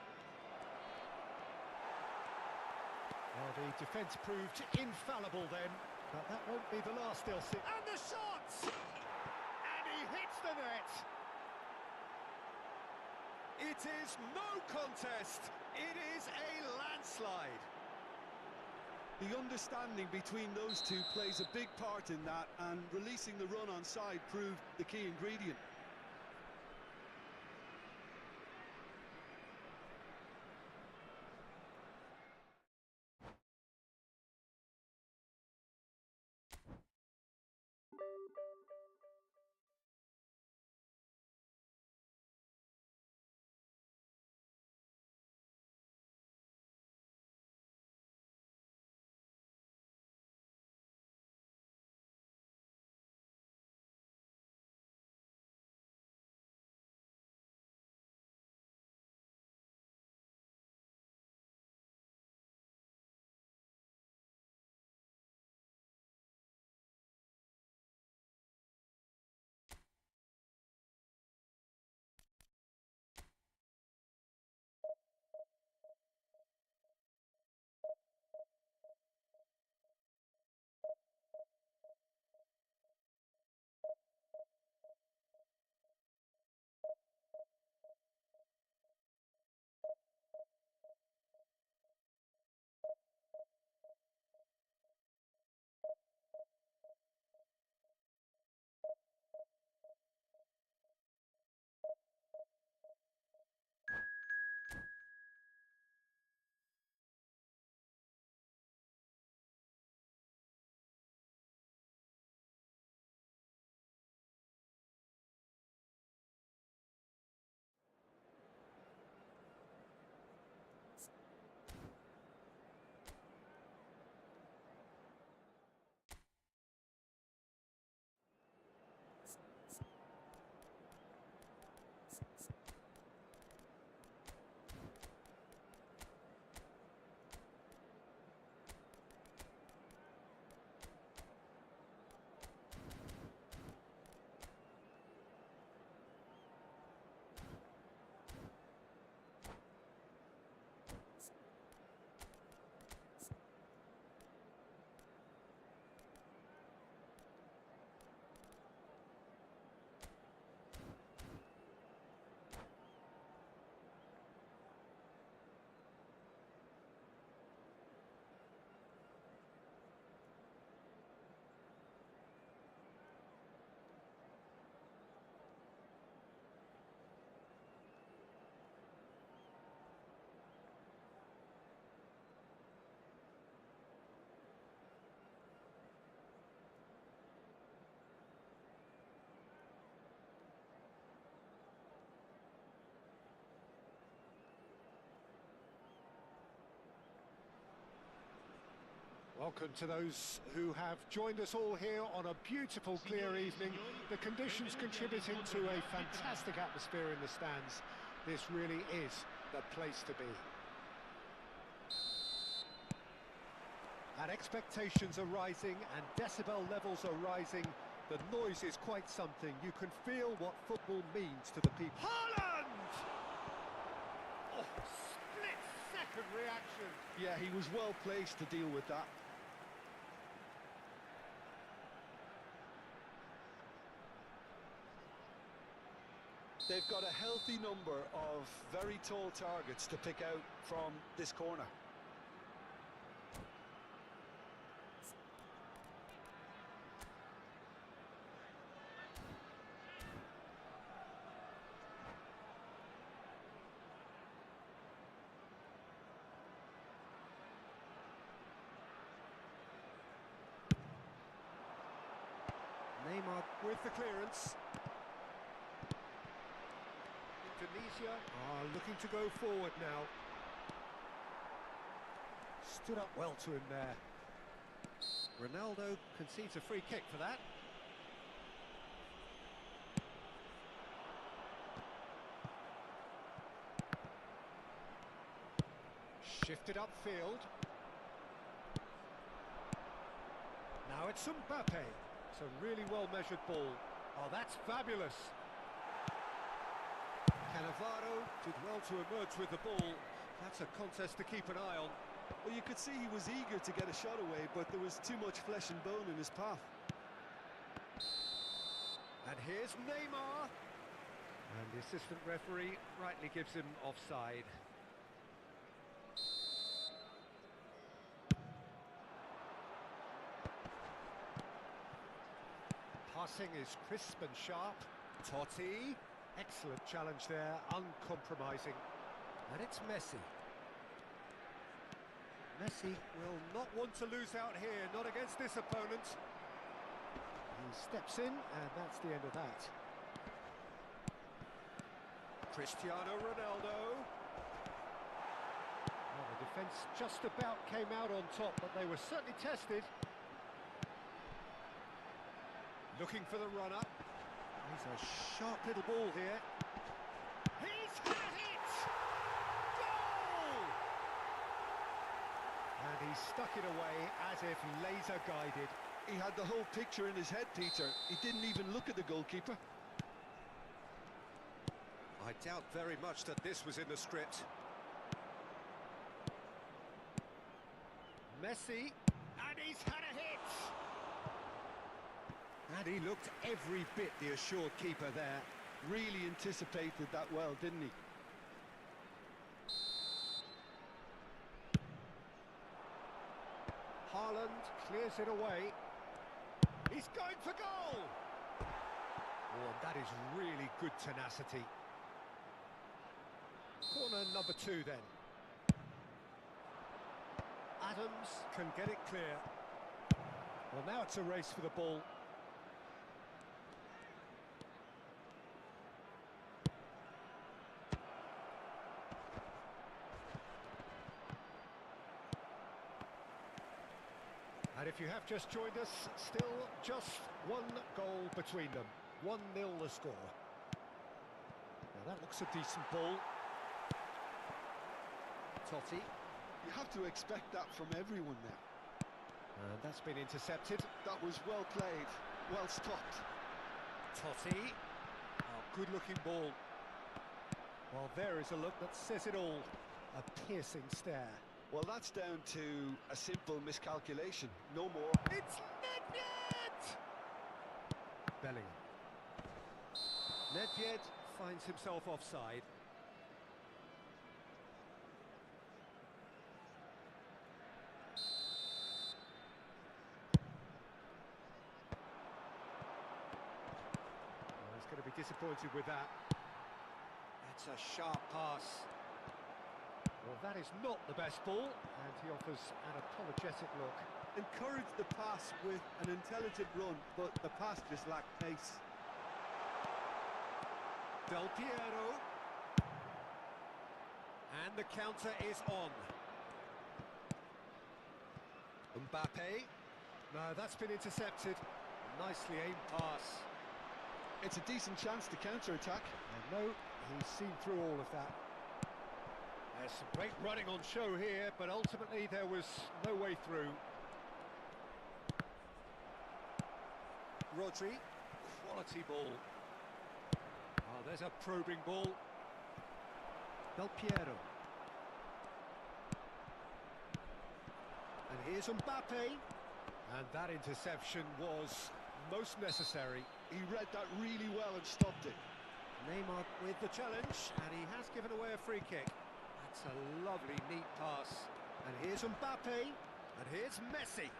Well, the defence proved infallible then, but that won't be the last they'll see. And the shots! And he hits the net! It is no contest. It is a landslide. The understanding between those two plays a big part in that, and releasing the run on side proved the key ingredient. Welcome to those who have joined us all here on a beautiful, clear evening. The conditions contributing to a fantastic atmosphere in the stands. This really is the place to be. And expectations are rising and decibel levels are rising. The noise is quite something. You can feel what football means to the people. Haaland! Oh, split reaction. Yeah, he was well placed to deal with that. They've got a healthy number of very tall targets to pick out from this corner. Neymar with the clearance. Indonesia are looking to go forward now. Stood up well to him there. Ronaldo concedes a free kick for that. Shifted upfield. Now it's Mbappe. It's a really well-measured ball. Oh, that's fabulous. Cannavaro did well to emerge with the ball. That's a contest to keep an eye on. Well, you could see he was eager to get a shot away, but there was too much flesh and bone in his path. And here's Neymar. And the assistant referee rightly gives him offside. Passing is crisp and sharp. Totti. Excellent challenge there, uncompromising. And it's Messi. Messi will not want to lose out here, not against this opponent. He steps in, and that's the end of that. Cristiano Ronaldo. Well, the defence just about came out on top, but they were certainly tested. Looking for the runner. He's a sharp little ball here. He's had it! Goal! And he stuck it away as if laser guided. He had the whole picture in his head, Peter. He didn't even look at the goalkeeper. I doubt very much that this was in the script. Messi, and he's had a hit! And he looked every bit the assured keeper there. Really anticipated that well, didn't he? Haaland clears it away. He's going for goal! Oh, that is really good tenacity. Corner number 2 then. Adams can get it clear. Well, now it's a race for the ball. And if you have just joined us, still just one goal between them. 1-0 the score. Now that looks a decent ball. Totti. You have to expect that from everyone now. And that's been intercepted. That was well played, well stopped. Totti. Oh, good-looking ball. Well, there is a look that says it all. A piercing stare. Well, that's down to a simple miscalculation, no more. It's Nedved! Bellingham. Nedved finds himself offside. Well, he's going to be disappointed with that. It's a sharp pass. Well, that is not the best ball, and he offers an apologetic look. Encouraged the pass with an intelligent run, but the pass just lacked pace. Del Piero. And the counter is on. Mbappe. No, that's been intercepted. Nicely aimed pass. It's a decent chance to counter-attack. And no, he's seen through all of that. There's some great running on show here, but ultimately there was no way through. Rodri, quality ball. Oh, there's a probing ball. Del Piero. Here's Mbappe. And that interception was most necessary. He read that really well and stopped it. Neymar with the challenge, and he has given away a free kick. That's a lovely, neat pass. And here's Mbappe, and here's Messi.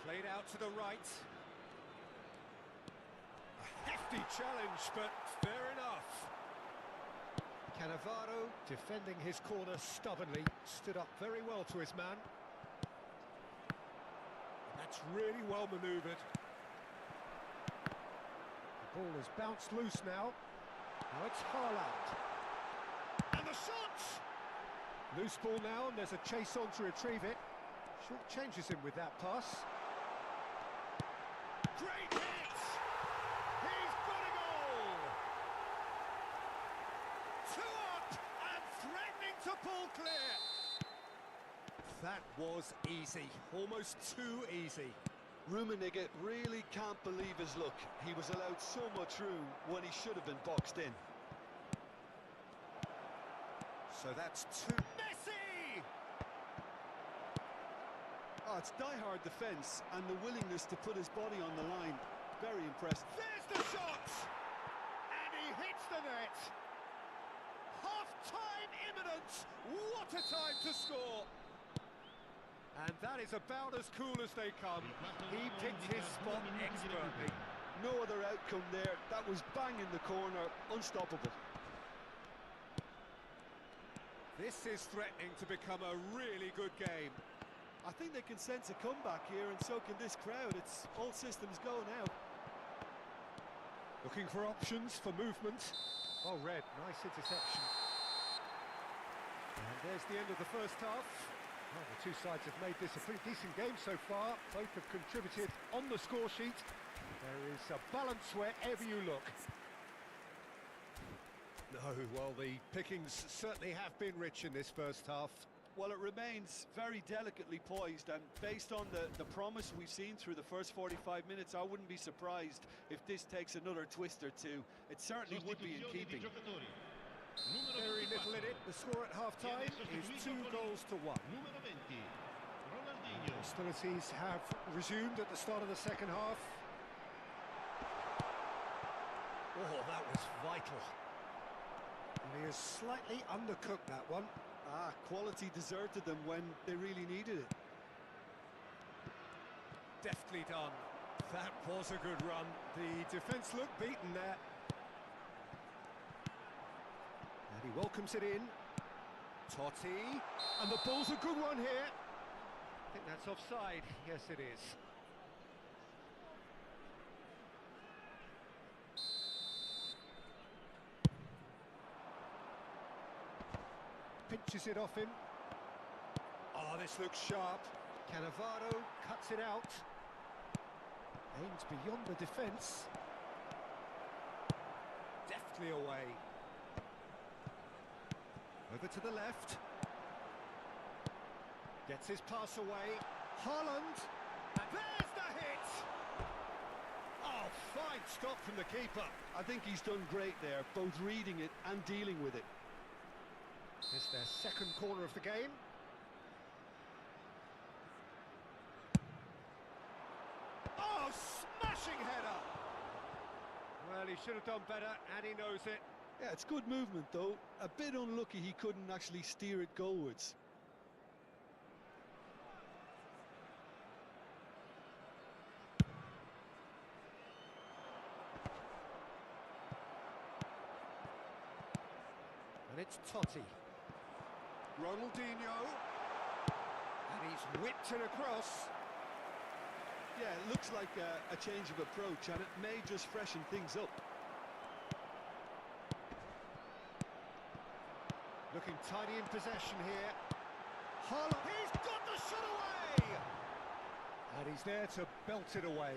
Played out to the right. A hefty challenge, but fair enough. Cannavaro, defending his corner stubbornly, stood up very well to his man. That's really well manoeuvred. The ball has bounced loose now. Now it's Haaland. And the shot! Loose ball now, and there's a chase on to retrieve it. Short changes him with that pass. Great hit! He's got a goal! 2 up and threatening to pull clear. That was easy, almost too easy. Rummenigge really can't believe his luck. He was allowed so much room when he should have been boxed in. So that's 2. Messi! Oh, it's die-hard defence and the willingness to put his body on the line. Very impressive. There's the shot! And he hits the net! Half-time imminent! What a time to score! And that is about as cool as they come. He picked his spot expertly. No other outcome there. That was bang in the corner, unstoppable. This is threatening to become a really good game. I think they can sense a comeback here, and so can this crowd. It's all systems go now. Looking for options for movement. Oh, Red, nice interception. And there's the end of the first half. Well, the two sides have made this a pretty decent game so far. Both have contributed on the score sheet. There is a balance wherever you look. No, well, the pickings certainly have been rich in this first half. Well, it remains very delicately poised, and based on the promise we've seen through the first 45 minutes, I wouldn't be surprised if this takes another twist or two. It certainly would be in keeping. Very little in it. The score at half-time is 2-1. Hostilities have resumed at the start of the second half. Oh, that was vital. And he has slightly undercooked that one. Quality deserted them when they really needed it. Deftly done. That was a good run. The defence looked beaten there. And he welcomes it in. Totti. And the ball's a good one here. I think that's offside. Yes, it is. Pinches it off him. Oh, this looks sharp. Cannavaro cuts it out. Aims beyond the defence. Deftly away. Over to the left. Gets his pass away. Haaland. And there's the hit! Oh, fine stop from the keeper. I think he's done great there, both reading it and dealing with it. It's their second corner of the game. Oh, smashing header! Well, he should have done better, and he knows it. Yeah, it's good movement, though. A bit unlucky he couldn't actually steer it goalwards. And it's Totti. Ronaldinho. And he's whipped it across. Yeah, it looks like a change of approach, and it may just freshen things up. Looking tidy in possession here. Haaland, he's got the shot away! And he's there to belt it away.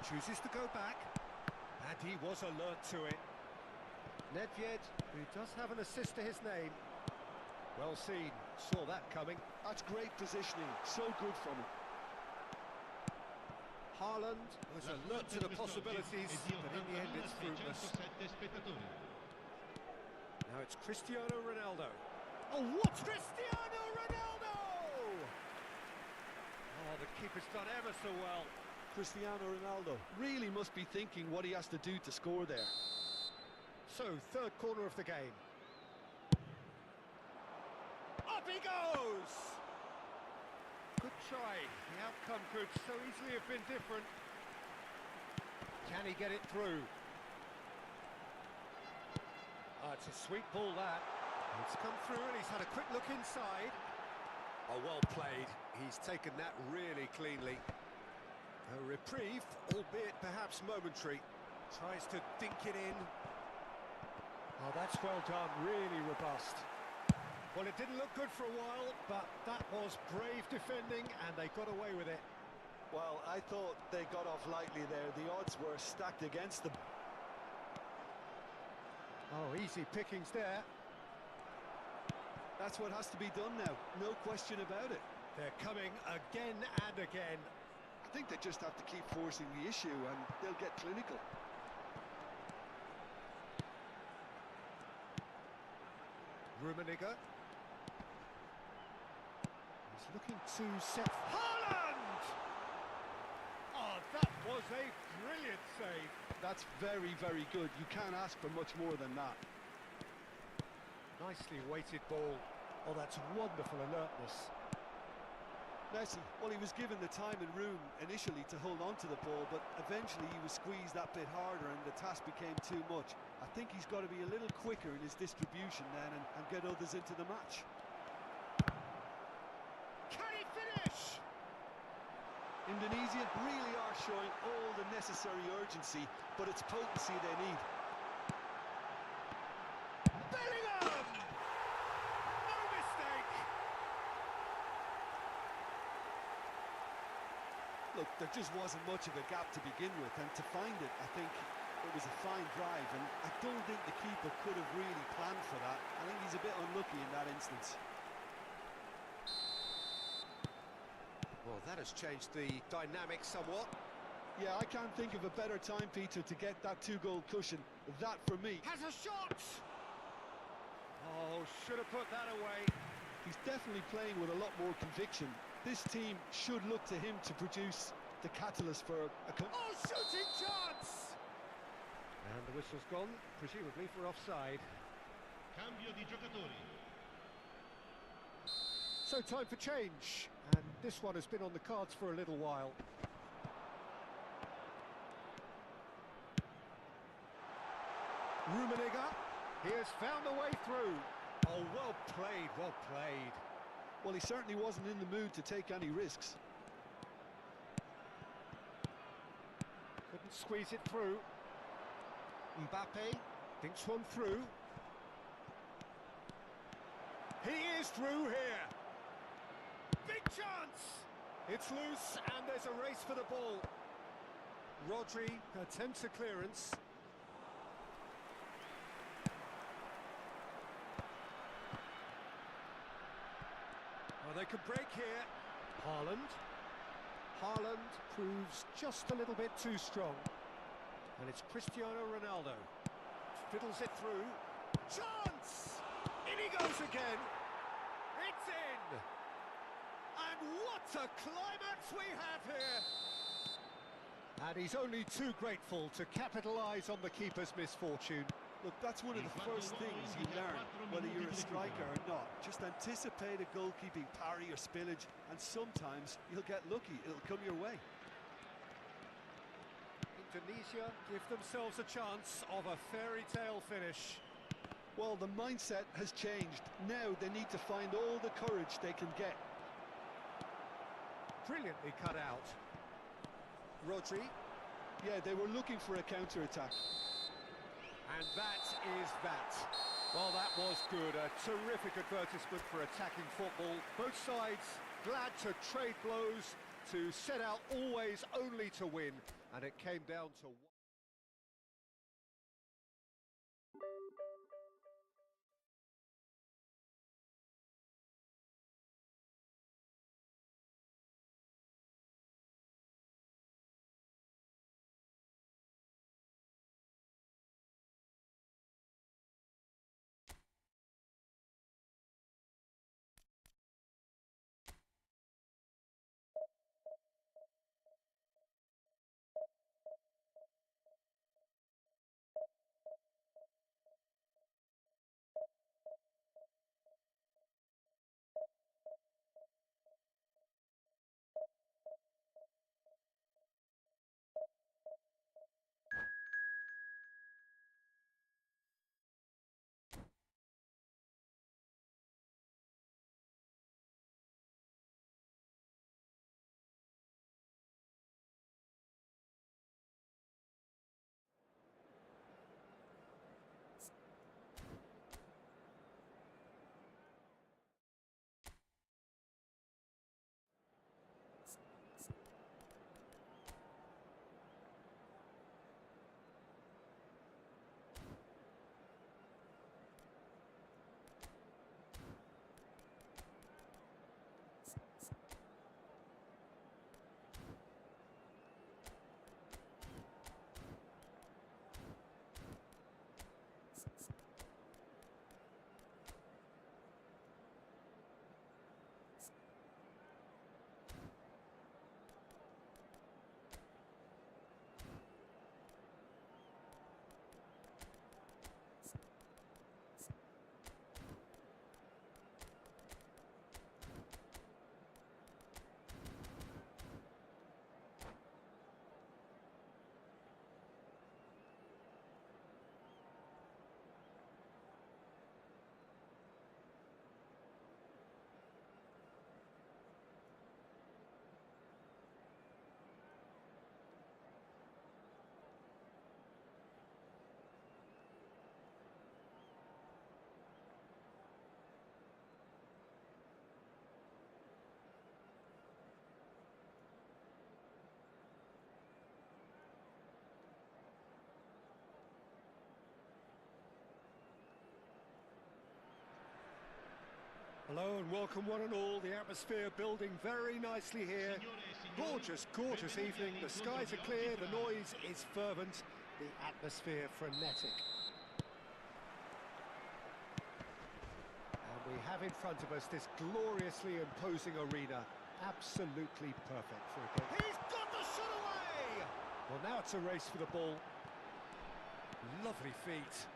Chooses to go back. And he was alert to it. Nedved, who does have an assist to his name. Well seen, saw that coming. That's great positioning, so good from him. Haaland was alert to the possibilities, but in the end it's fruitless. Now it's Cristiano Ronaldo. Oh, what? Cristiano Ronaldo! Oh, the keeper's done ever so well. Cristiano Ronaldo really must be thinking what he has to do to score there. So, third corner of the game. Up he goes! Good try. The outcome could so easily have been different. Can he get it through? It's a sweet ball, that. It's come through and he's had a quick look inside. Oh, well played. He's taken that really cleanly. A reprieve, albeit perhaps momentary. Tries to dink it in. Oh, that's well done. Really robust. Well, it didn't look good for a while, but that was brave defending and they got away with it. Well, I thought they got off lightly there. The odds were stacked against them. Oh, easy pickings there. That's what has to be done now, no question about it. They're coming again and again. I think they just have to keep forcing the issue and they'll get clinical. Rummenigge. He's looking to set... Haaland! Oh, that was a brilliant save. That's very, very good. You can't ask for much more than that. Nicely weighted ball. Oh, that's wonderful alertness. Messi, well, he was given the time and room initially to hold on to the ball, but eventually he was squeezed that bit harder and the task became too much. I think he's got to be a little quicker in his distribution then and get others into the match. Can he finish? Indonesia really are showing all the necessary urgency, but it's potency they need. Bellingham! No mistake! Look, there just wasn't much of a gap to begin with, and to find it, I think it was a fine drive, and I don't think the keeper could have really planned for that. I think he's a bit unlucky in that instance. Well, that has changed the dynamic somewhat. Yeah, I can't think of a better time, Peter, to get that two-goal cushion. That, for me... Has a shot! Oh, should have put that away. He's definitely playing with a lot more conviction. This team should look to him to produce the catalyst for a... Oh, shooting chance! And the whistle's gone, presumably for offside. Cambio di giocatori. So time for change, and this one has been on the cards for a little while. Rummenigge, he has found a way through. Oh, well played, well played. Well, he certainly wasn't in the mood to take any risks. Couldn't squeeze it through. Mbappe thinks one through. He is through here. Big chance! It's loose and there's a race for the ball. Rodri attempts a clearance. Well, they could break here. Haaland. Haaland proves just a little bit too strong. And it's Cristiano Ronaldo. Fiddles it through. Chance! In he goes again. It's in! And what a climax we have here! And he's only too grateful to capitalise on the keeper's misfortune. Look, that's one of the first things you learn, whether you're a striker or not. Just anticipate a goalkeeping parry or spillage, and sometimes you'll get lucky. It'll come your way. Indonesia give themselves a chance of a fairy tale finish. Well, the mindset has changed. Now they need to find all the courage they can get. Brilliantly cut out. Rodri. Yeah, they were looking for a counter-attack. And that is that. Well, that was good. A terrific advertisement for attacking football. Both sides glad to trade blows, to set out always only to win. And it came down to... Hello and welcome one and all. The atmosphere building very nicely here. Gorgeous, gorgeous evening. The skies are clear, the noise is fervent, the atmosphere frenetic. And we have in front of us this gloriously imposing arena. Absolutely perfect for a game. He's got the shot away! Well, now it's a race for the ball. Lovely feet.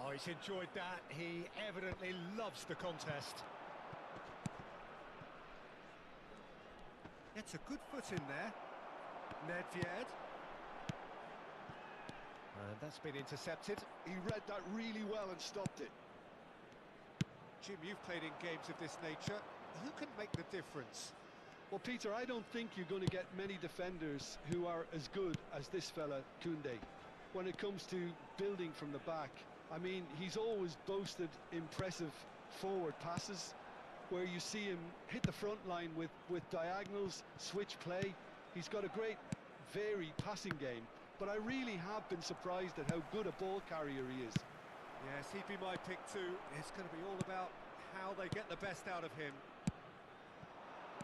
Oh, he's enjoyed that. He evidently loves the contest. Gets a good foot in there. Nedved. And that's been intercepted. He read that really well and stopped it. Jim, you've played in games of this nature. Who can make the difference? Well, Peter, I don't think you're going to get many defenders who are as good as this fella, Koundé. When it comes to building from the back, I mean, he's always boasted impressive forward passes where you see him hit the front line with diagonals, switch play. He's got a great, varied passing game, but I really have been surprised at how good a ball carrier he is. Yes, he'd be my pick too. It's going to be all about how they get the best out of him.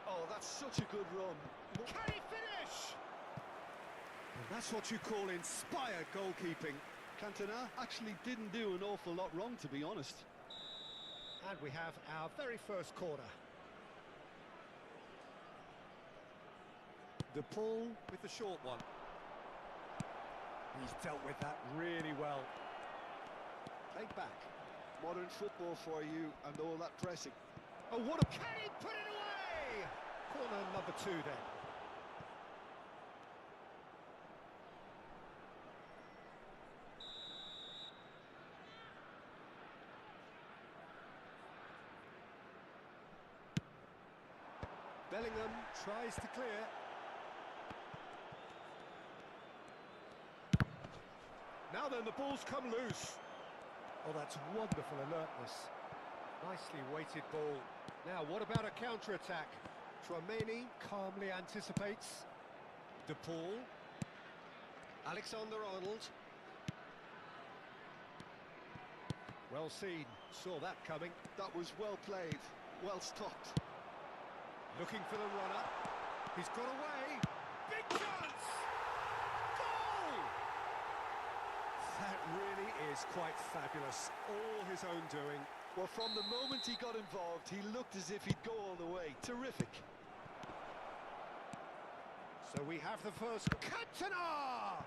Oh, that's such a good run. Can he finish? And that's what you call inspired goalkeeping. Cantona actually didn't do an awful lot wrong, to be honest. And we have our very first corner. De Paul with the short one. He's dealt with that really well. Played back. Modern football for you and all that pressing. Oh, what a... Can he put it away? Corner number 2 then. Bellingham tries to clear. Now then, the ball's come loose. Oh, that's wonderful alertness. Nicely weighted ball. Now, what about a counter-attack? Tchouaméni calmly anticipates. De Paul. Alexander-Arnold. Well seen. Saw that coming. That was well played, well stopped. Looking for the runner. He's got away. Big chance! Goal! That really is quite fabulous. All his own doing. Well, from the moment he got involved, he looked as if he'd go all the way. Terrific. So we have the first. Cantona!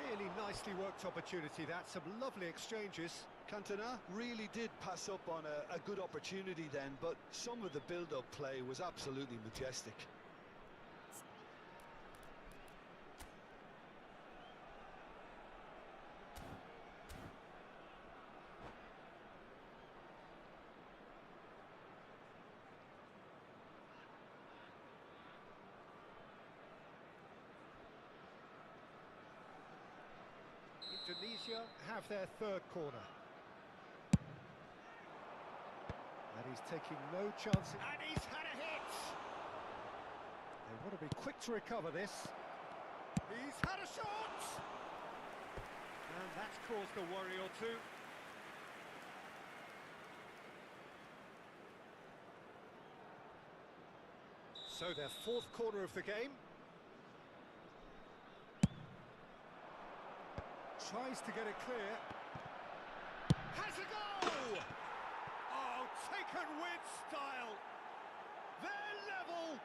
Really nicely worked opportunity. That's some lovely exchanges. Cantona really did pass up on a good opportunity then, but some of the build-up play was absolutely majestic. Indonesia have their third corner. And he's taking no chances. And he's had a hit! They want to be quick to recover this. He's had a shot! And that's caused a worry or two. So their fourth corner of the game. Tries to get it clear. Has a go! Oh, taken with style. They're level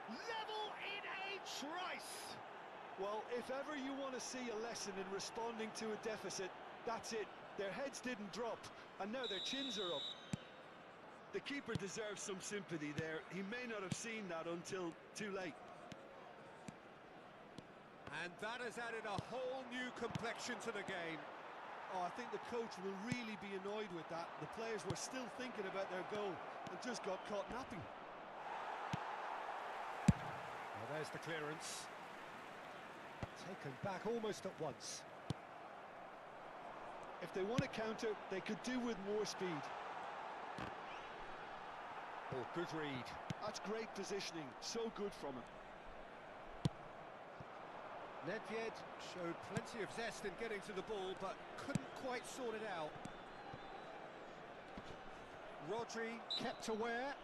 in a trice. Well, if ever you want to see a lesson in responding to a deficit, that's it. Their heads didn't drop, and now their chins are up. The keeper deserves some sympathy there. He may not have seen that until too late. And that has added a whole new complexion to the game. Oh, I think the coach will really be annoyed with that. The players were still thinking about their goal and just got caught napping. Well, there's the clearance. Taken back almost at once. If they want to counter, they could do with more speed. Oh, good read. That's great positioning. So good from him. Nedved showed plenty of zest in getting to the ball, but couldn't quite sort it out. Rodri kept aware,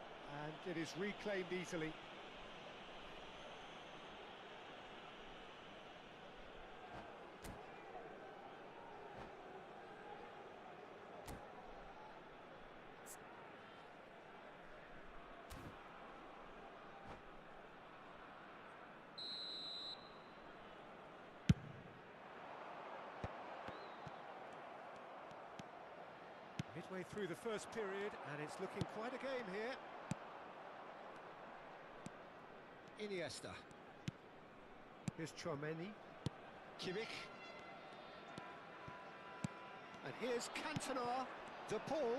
and it is reclaimed easily. Midway through the first period, and it's looking quite a game here. Iniesta. Here's Chouameni. Kimmich. And here's Cantona. De Paul.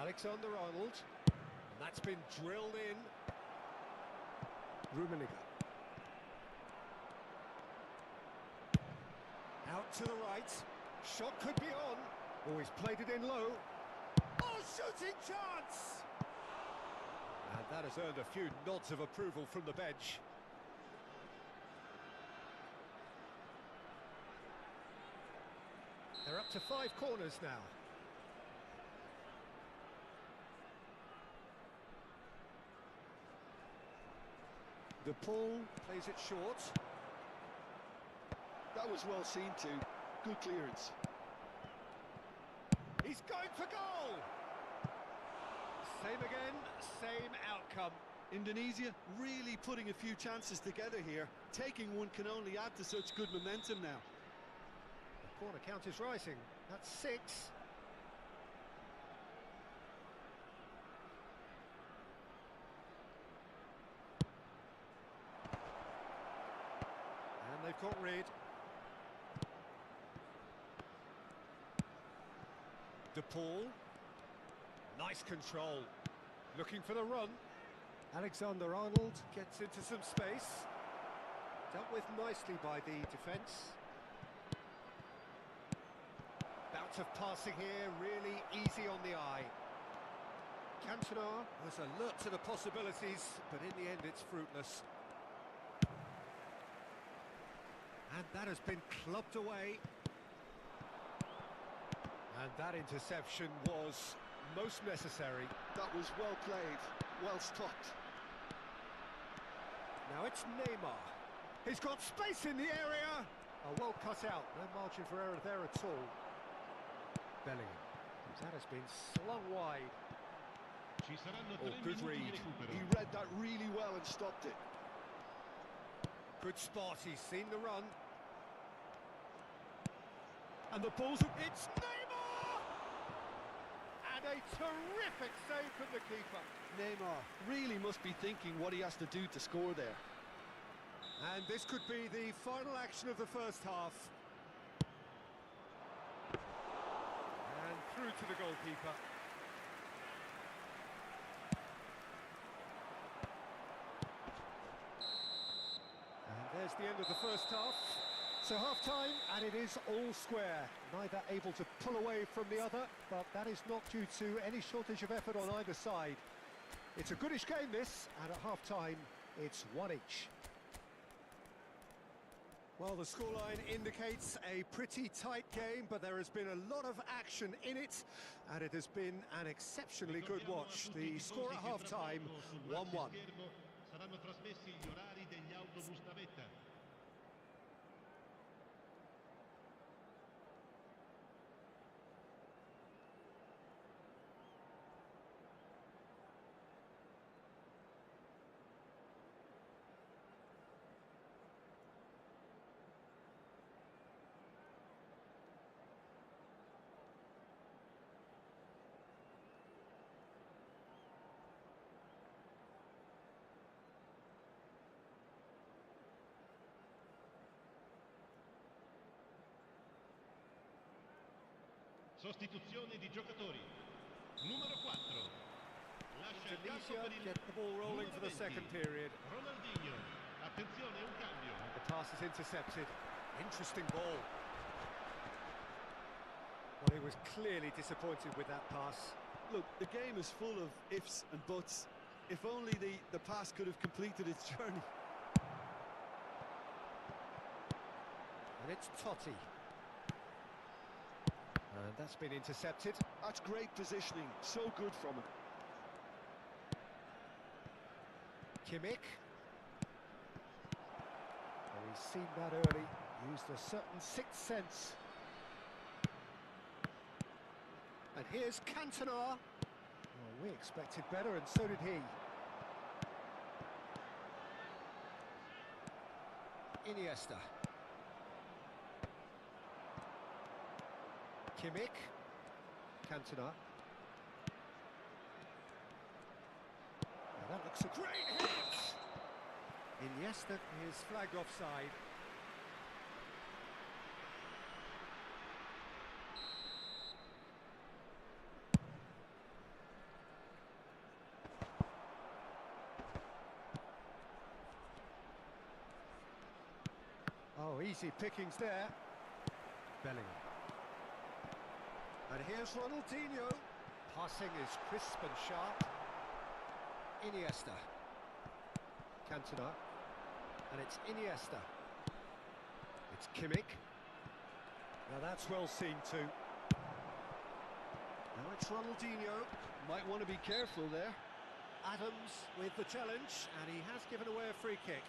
Alexander-Arnold. And that's been drilled in. Rummenigge. Out to the right. Shot could be on. Oh, he's played it in low. Oh, shooting chance! And that has earned a few nods of approval from the bench. They're up to 5 corners now. De Paul plays it short. That was well seen too. Good clearance. He's going for goal! Same again, same outcome. Indonesia really putting a few chances together here. Taking one can only add to such good momentum now. The corner count is rising. That's 6. And they've got rid. De Paul. Nice control. Looking for the run. Alexander-Arnold gets into some space. Dealt with nicely by the defence. Bout of passing here, really easy on the eye. Cantona was alert to the possibilities, but in the end it's fruitless. And that has been clubbed away. And that interception was most necessary. That was well played, well stopped. Now it's Neymar. He's got space in the area. Oh, well cut out. No margin for error there at all. Bellingham. That has been slung wide. Ci saranno Oh, 3 good minuti read. di recupero. He read that really well and stopped it. Good spot. He's seen the run. And the ball's... It's Neymar! And a terrific save from the keeper. Neymar really must be thinking what he has to do to score there. And this could be the final action of the first half. And through to the goalkeeper. And there's the end of the first half. So half-time, and it is all square. Neither able to pull away from the other, but that is not due to any shortage of effort on either side. It's a goodish game, this, and at half-time, it's 1 each. Well, the scoreline indicates a pretty tight game, but there has been a lot of action in it, and it has been an exceptionally good watch. The score at half-time, 1-1. Saranno trasmessi gli orari degli autobus navetta. Sostituzione di giocatori. Numero 4. Lascia il campo Tunisia per il get the ball rolling for the second period. Ronaldinho. Attenzione, un cambio. And the pass is intercepted. Interesting ball. Well, he was clearly disappointed with that pass. Look, the game is full of ifs and buts. If only the pass could have completed its journey. And it's Totti. And that's been intercepted. That's great positioning, so good from him. Kimmich. Oh, he's seen that early, used a certain sixth sense. And here's Cantona. Well, we expected better, and so did he. Iniesta. Kimmich. Cantona. Now that looks a great hit! Iniesta is flagged offside. Oh, easy pickings there. Bellingham. And here's Ronaldinho. Passing is crisp and sharp. Iniesta. Cantona. And it's Iniesta. It's Kimmich. Now that's well seen too. Now it's Ronaldinho. Might want to be careful there. Adams with the challenge, and he has given away a free kick.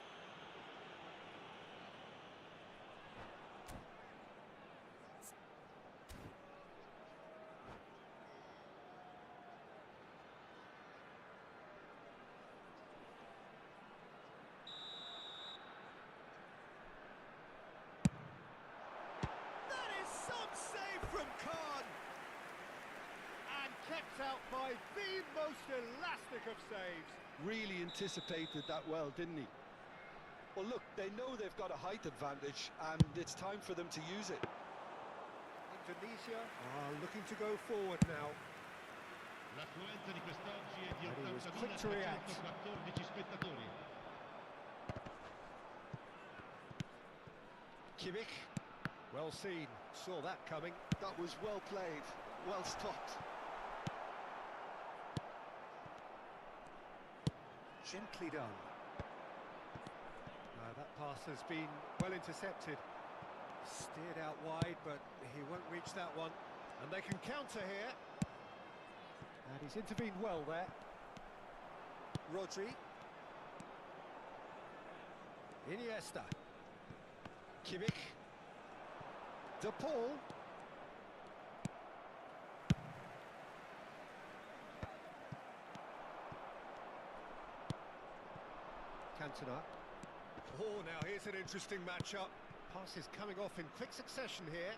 Kept out by the most elastic of saves. Really anticipated that well, didn't he? Well, look, they know they've got a height advantage, and it's time for them to use it. Indonesia are looking to go forward now. L'affluenza di quest'oggi è di And he was quick to react. 82.14 spettatori. Kimmich, well seen, saw that coming. That was well played, well stopped. Gently done. That pass has been well intercepted. Steered out wide, but he won't reach that one. And they can counter here. And he's intervened well there. Rodri. Iniesta. Kimmich. De Paul. Cantona. Oh, now here's an interesting matchup. Passes coming off in quick succession here.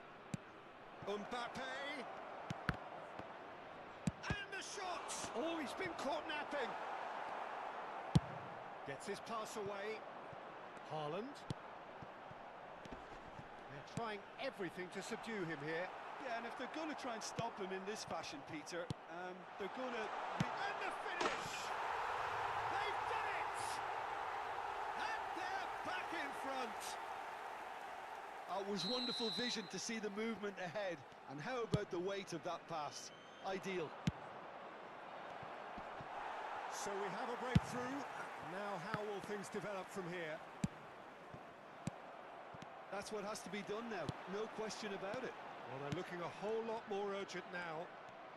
Mbappe. And the shot! Oh, he's been caught napping. Gets his pass away. Haaland. They're trying everything to subdue him here. Yeah, and if they're going to try and stop him in this fashion, Peter, they're going to... And the finish! They've done it! And they're back in front. It was wonderful vision to see the movement ahead. And how about the weight of that pass? Ideal. So we have a breakthrough. Now how will things develop from here? That's what has to be done now, no question about it. Well, they're looking a whole lot more urgent now.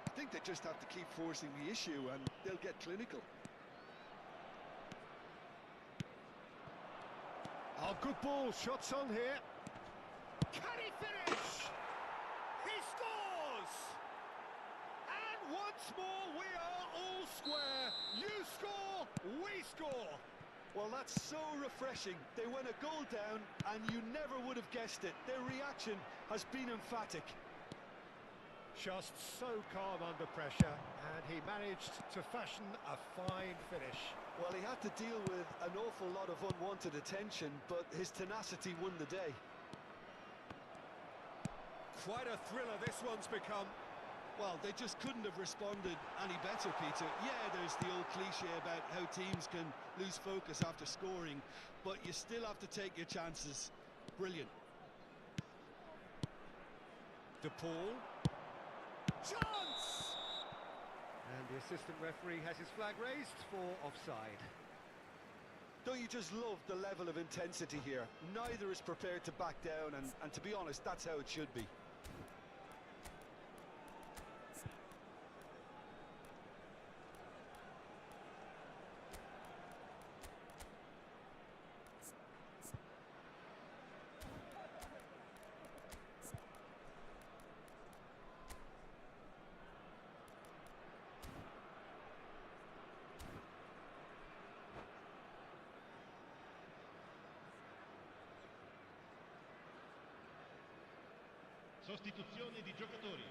I think they just have to keep forcing the issue and they'll get clinical. Oh, good ball, shots on here. Can he finish? He scores! And once more we are all square. You score, we score. Well, that's so refreshing. They went a goal down and you never would have guessed it. Their reaction has been emphatic. Just so calm under pressure, and he managed to fashion a fine finish. Well, he had to deal with an awful lot of unwanted attention, but his tenacity won the day. Quite a thriller this one's become. Well, they just couldn't have responded any better, Peter. Yeah, there's the old cliche about how teams can lose focus after scoring, but you still have to take your chances. Brilliant. De Paul. Chance! And the assistant referee has his flag raised for offside. Don't you just love the level of intensity here? Neither is prepared to back down, and to be honest, that's how it should be. Sostituzione di giocatori.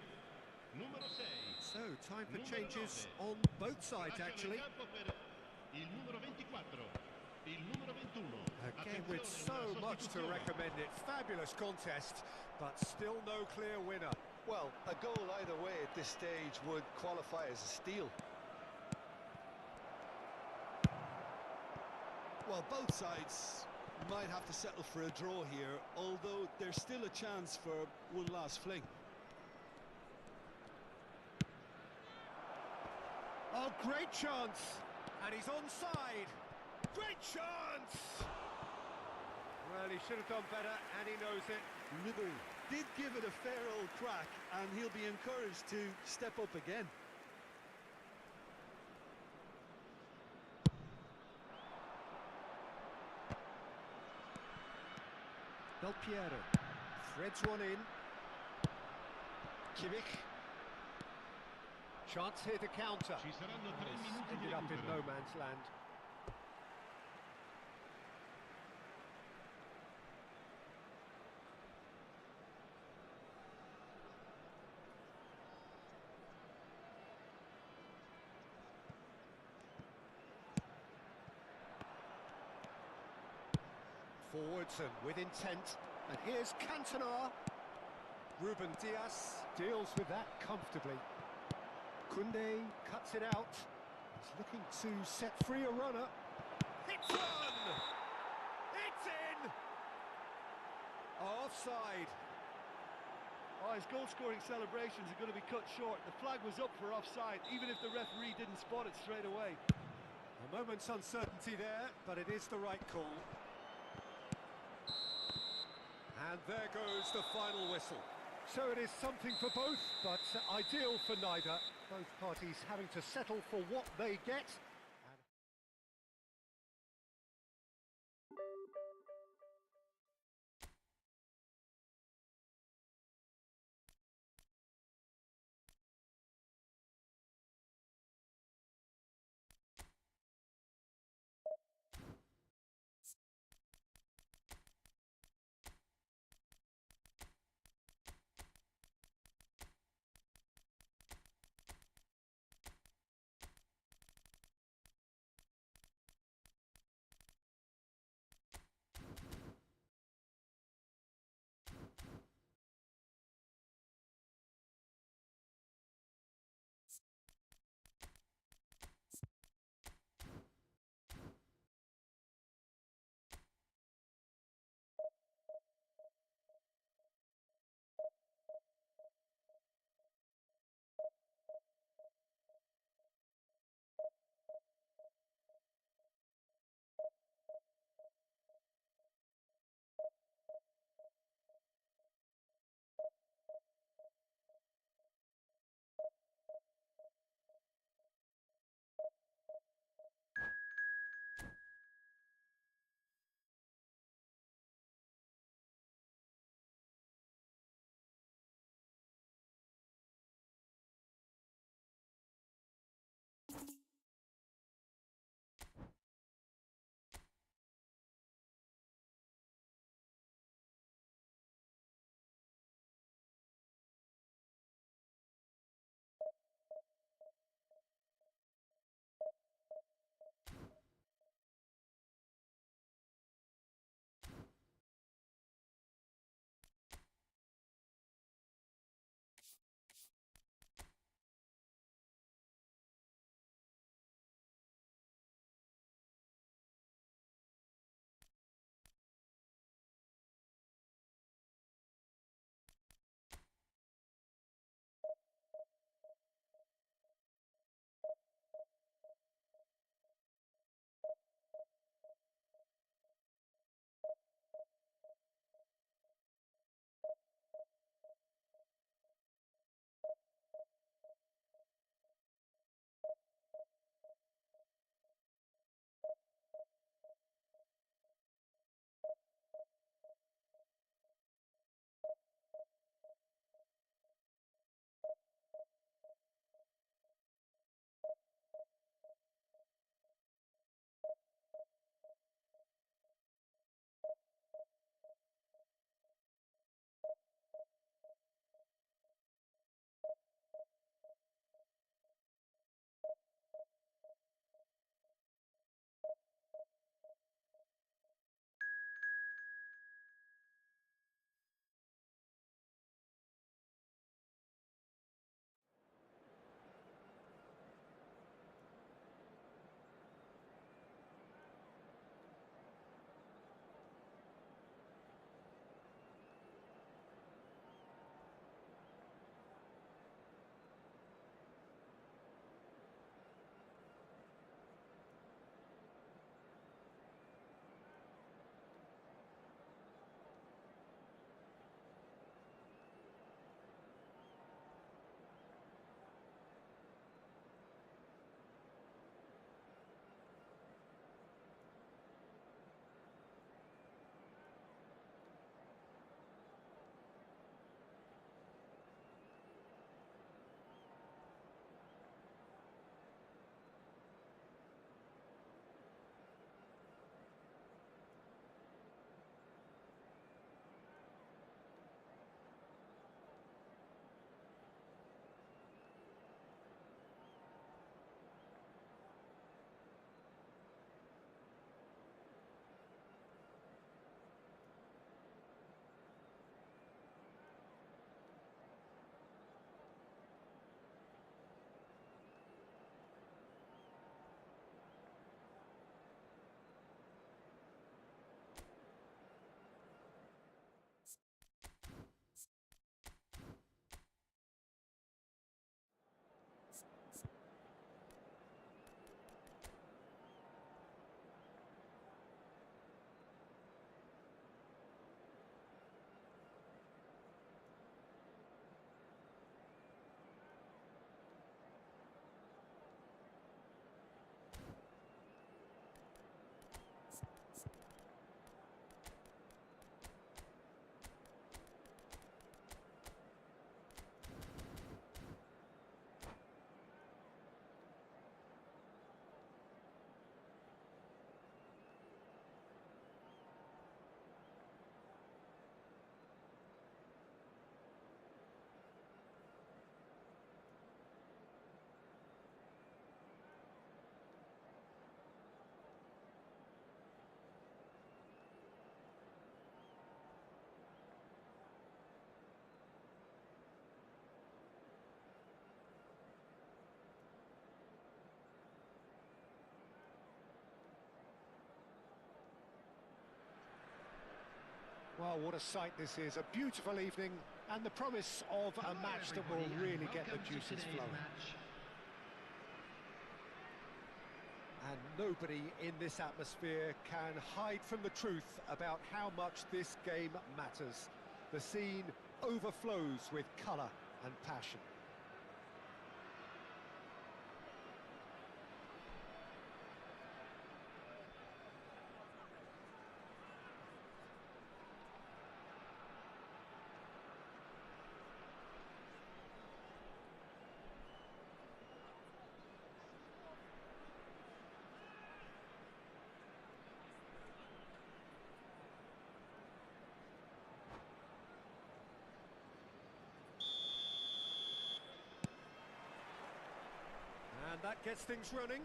Numero 6. So, time for Numero changes 9. on both sides, Lasciano actually. il campo per il numero 24, il numero 21. Again, with so Attenzione, una Much to sostituzione. recommend it. Fabulous contest, but still no clear winner. Well, a goal either way at this stage would qualify as a steal. Well, both sides might have to settle for a draw here, although there's still a chance for one last fling. Oh, great chance! And he's onside! Great chance! Well, he should have done better, and he knows it. Ribéry did give it a fair old crack, and he'll be encouraged to step up again. Del Piero threads one in. Kimmich. Chance here to counter. Ci saranno 3 minuti di Ended up in recupero. no man's land. Forwards and with intent. And here's Cantona. Ruben Diaz deals with that comfortably. Koundé cuts it out. He's looking to set free a runner. Hits one! It's in! Offside. Oh, his goal-scoring celebrations are going to be cut short. The flag was up for offside, even if the referee didn't spot it straight away. A moment's uncertainty there, but it is the right call. And there goes the final whistle. So it is something for both, but ideal for neither. Both parties having to settle for what they get. Oh, what a sight this is. A beautiful evening and the promise of a match that will really get the juices flowing. And nobody in this atmosphere can hide from the truth about how much this game matters. The scene overflows with colour and passion. And that gets things running.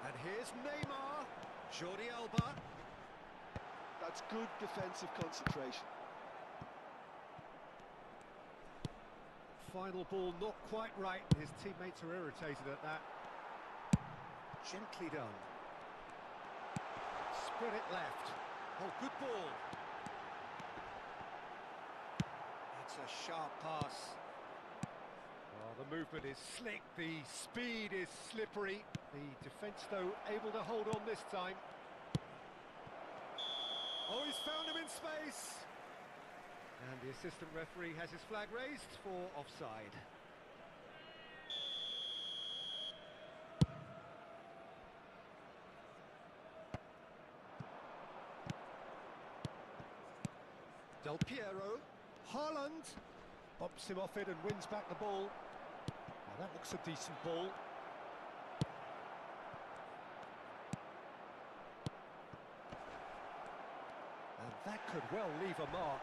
And here's Neymar. Jordi Alba. That's good defensive concentration. Final ball not quite right. His teammates are irritated at that. Gently done. Spread it left. Oh, good ball. It's a sharp pass. Oh, the movement is slick, the speed is slippery. The defence, though, able to hold on this time. Oh, he's found him in space. And the assistant referee has his flag raised for offside. Del Piero. Haaland bumps him off it and wins back the ball. Now that looks a decent ball. And that could well leave a mark.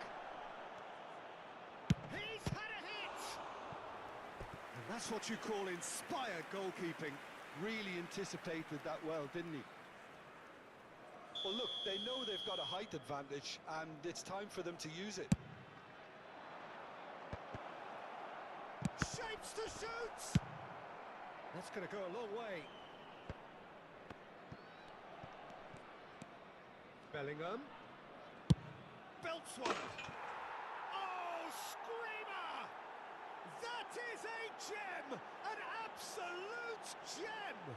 He's had a hit! And that's what you call inspired goalkeeping. Really anticipated that well, didn't he? Well, look, they know they've got a height advantage, and it's time for them to use it. Shapes to shoot! That's going to go a long way. Bellingham. Belts one. Oh, screamer! That is a gem! An absolute gem!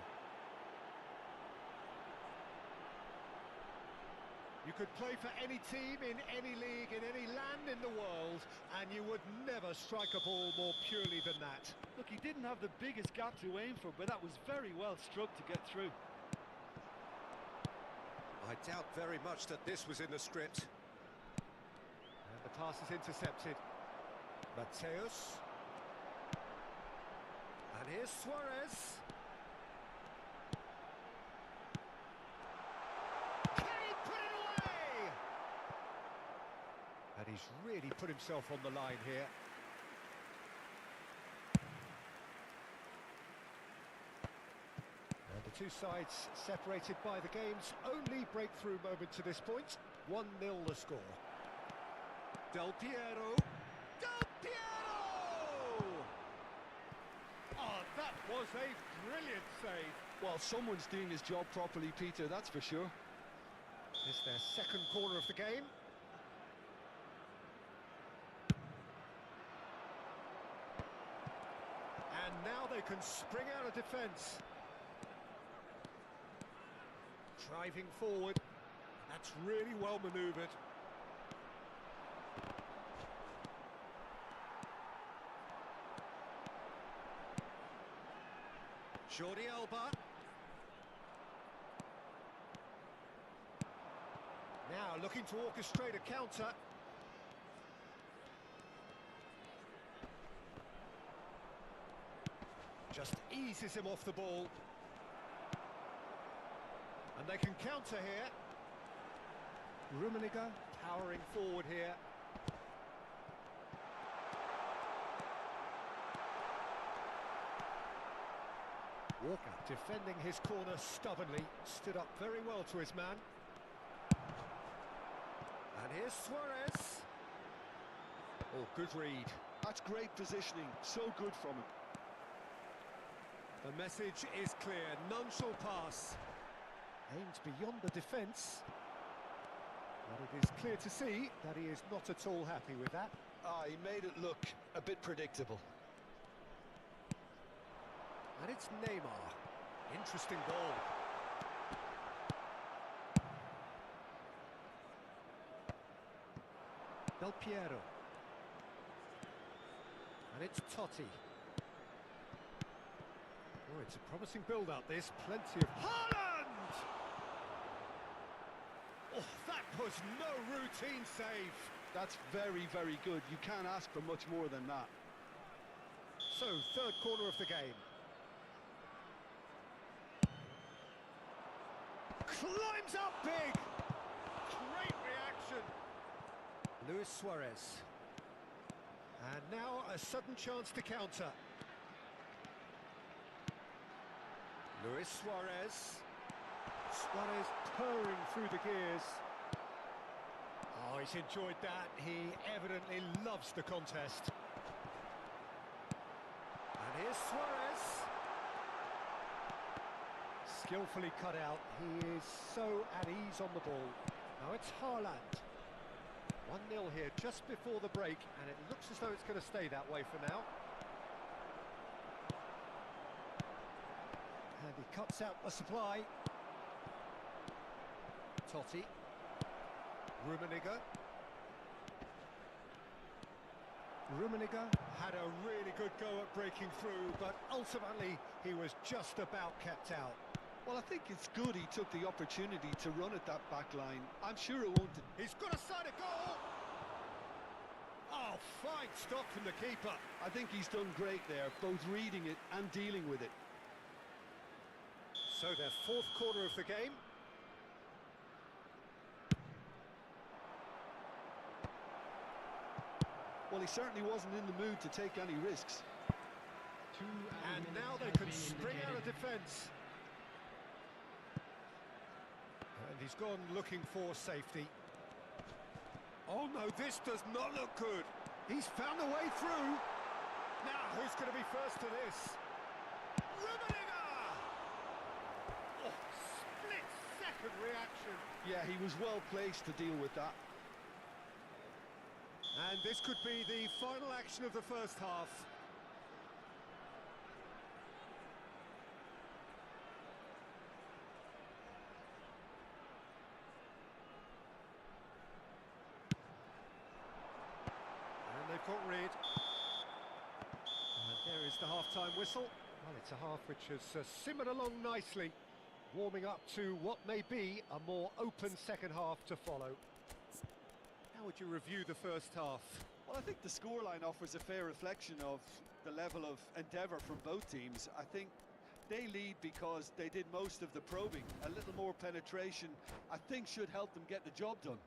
You could play for any team in any league, in any land in the world, and you would never strike a ball more purely than that. Look, he didn't have the biggest gap to aim for, but that was very well struck to get through. I doubt very much that this was in the script. And the pass is intercepted. Mateus. And here's Suarez. And he's really put himself on the line here. And the two sides separated by the game's only breakthrough moment to this point. 1-0 the score. Del Piero. Del Piero! Oh, that was a brilliant save. Well, someone's doing his job properly, Peter, that's for sure. It's their second corner of the game. And now they can spring out of defence. Driving forward. That's really well manoeuvred. Jordi Alba. Now looking to orchestrate a counter. Just eases him off the ball. And they can counter here. Rummenigge powering forward here. Walker defending his corner stubbornly, stood up very well to his man. And here's Suarez. Oh, good read. That's great positioning, so good from him. The message is clear, none shall pass. Aimed beyond the defence. But it is clear to see that he is not at all happy with that. He made it look a bit predictable. And it's Neymar. Interesting ball. Del Piero. And it's Totti. Oh, it's a promising build-up, this. Plenty of... Haaland! Oh, that was no routine save. That's very, very good. You can't ask for much more than that. So, third corner of the game. Climbs up big! Great reaction! Luis Suarez. And now a sudden chance to counter. Luis Suarez. Suarez purring through the gears. Oh, he's enjoyed that. He evidently loves the contest. And here's Suarez. Skillfully cut out. He is so at ease on the ball. Now it's Haaland. 1-0 here just before the break, and it looks as though it's going to stay that way for now. And he cuts out the supply. Totti. Rummenigge. Rummenigge had a really good go at breaking through, but ultimately he was just about kept out. Well, I think it's good he took the opportunity to run at that back line. I'm sure it won't... He's got a side of goal! Oh, fine stop from the keeper. I think he's done great there, both reading it and dealing with it. So their fourth corner of the game. Well, he certainly wasn't in the mood to take any risks. And now they can spring out of defence. And he's gone looking for safety. Oh no, this does not look good. He's found a way through. Now, who's going to be first to this? Rummenigge! Oh, split-second reaction. Yeah, he was well placed to deal with that. And this could be the final action of the first half. And they've got rid. And there is the half-time whistle. Well, it's a half which has simmered along nicely, warming up to what may be a more open second half to follow. How would you review the first half? Well, I think the scoreline offers a fair reflection of the level of endeavour from both teams. I think they lead because they did most of the probing. A little more penetration, I think, should help them get the job done.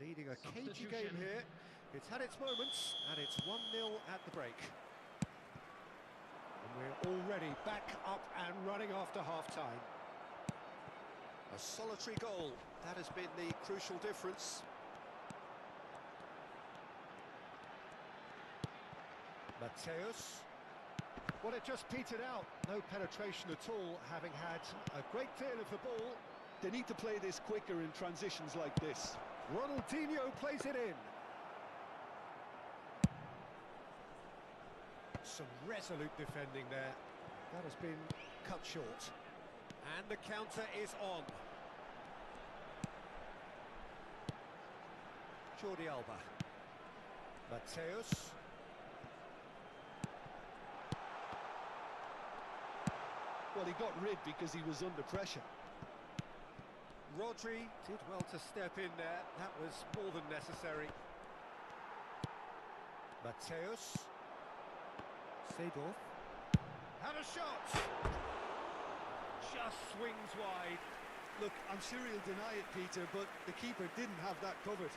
Leading a cagey game here. It's had its moments, and it's 1-0 at the break. And we're already back up and running after half-time. A solitary goal. That has been the crucial difference. Mateus. Well, it just petered out. No penetration at all, having had a great deal of the ball. They need to play this quicker in transitions like this. Ronaldinho plays it in. Some resolute defending there. That has been cut short. And the counter is on. Jordi Alba. Mateus. Well, he got rid because he was under pressure. Rodri did well to step in there. That was more than necessary. Mateus. Seedorf. Had a shot! Just swings wide. Look, I'm sure he'll deny it, Peter, but the keeper didn't have that covered.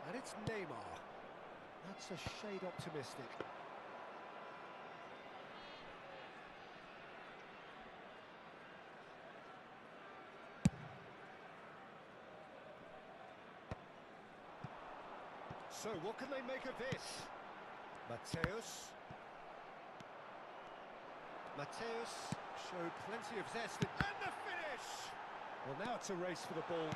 And it's Neymar. That's a shade optimistic. So what can they make of this? Mateus showed plenty of zest, and the finish! Well, now it's a race for the ball.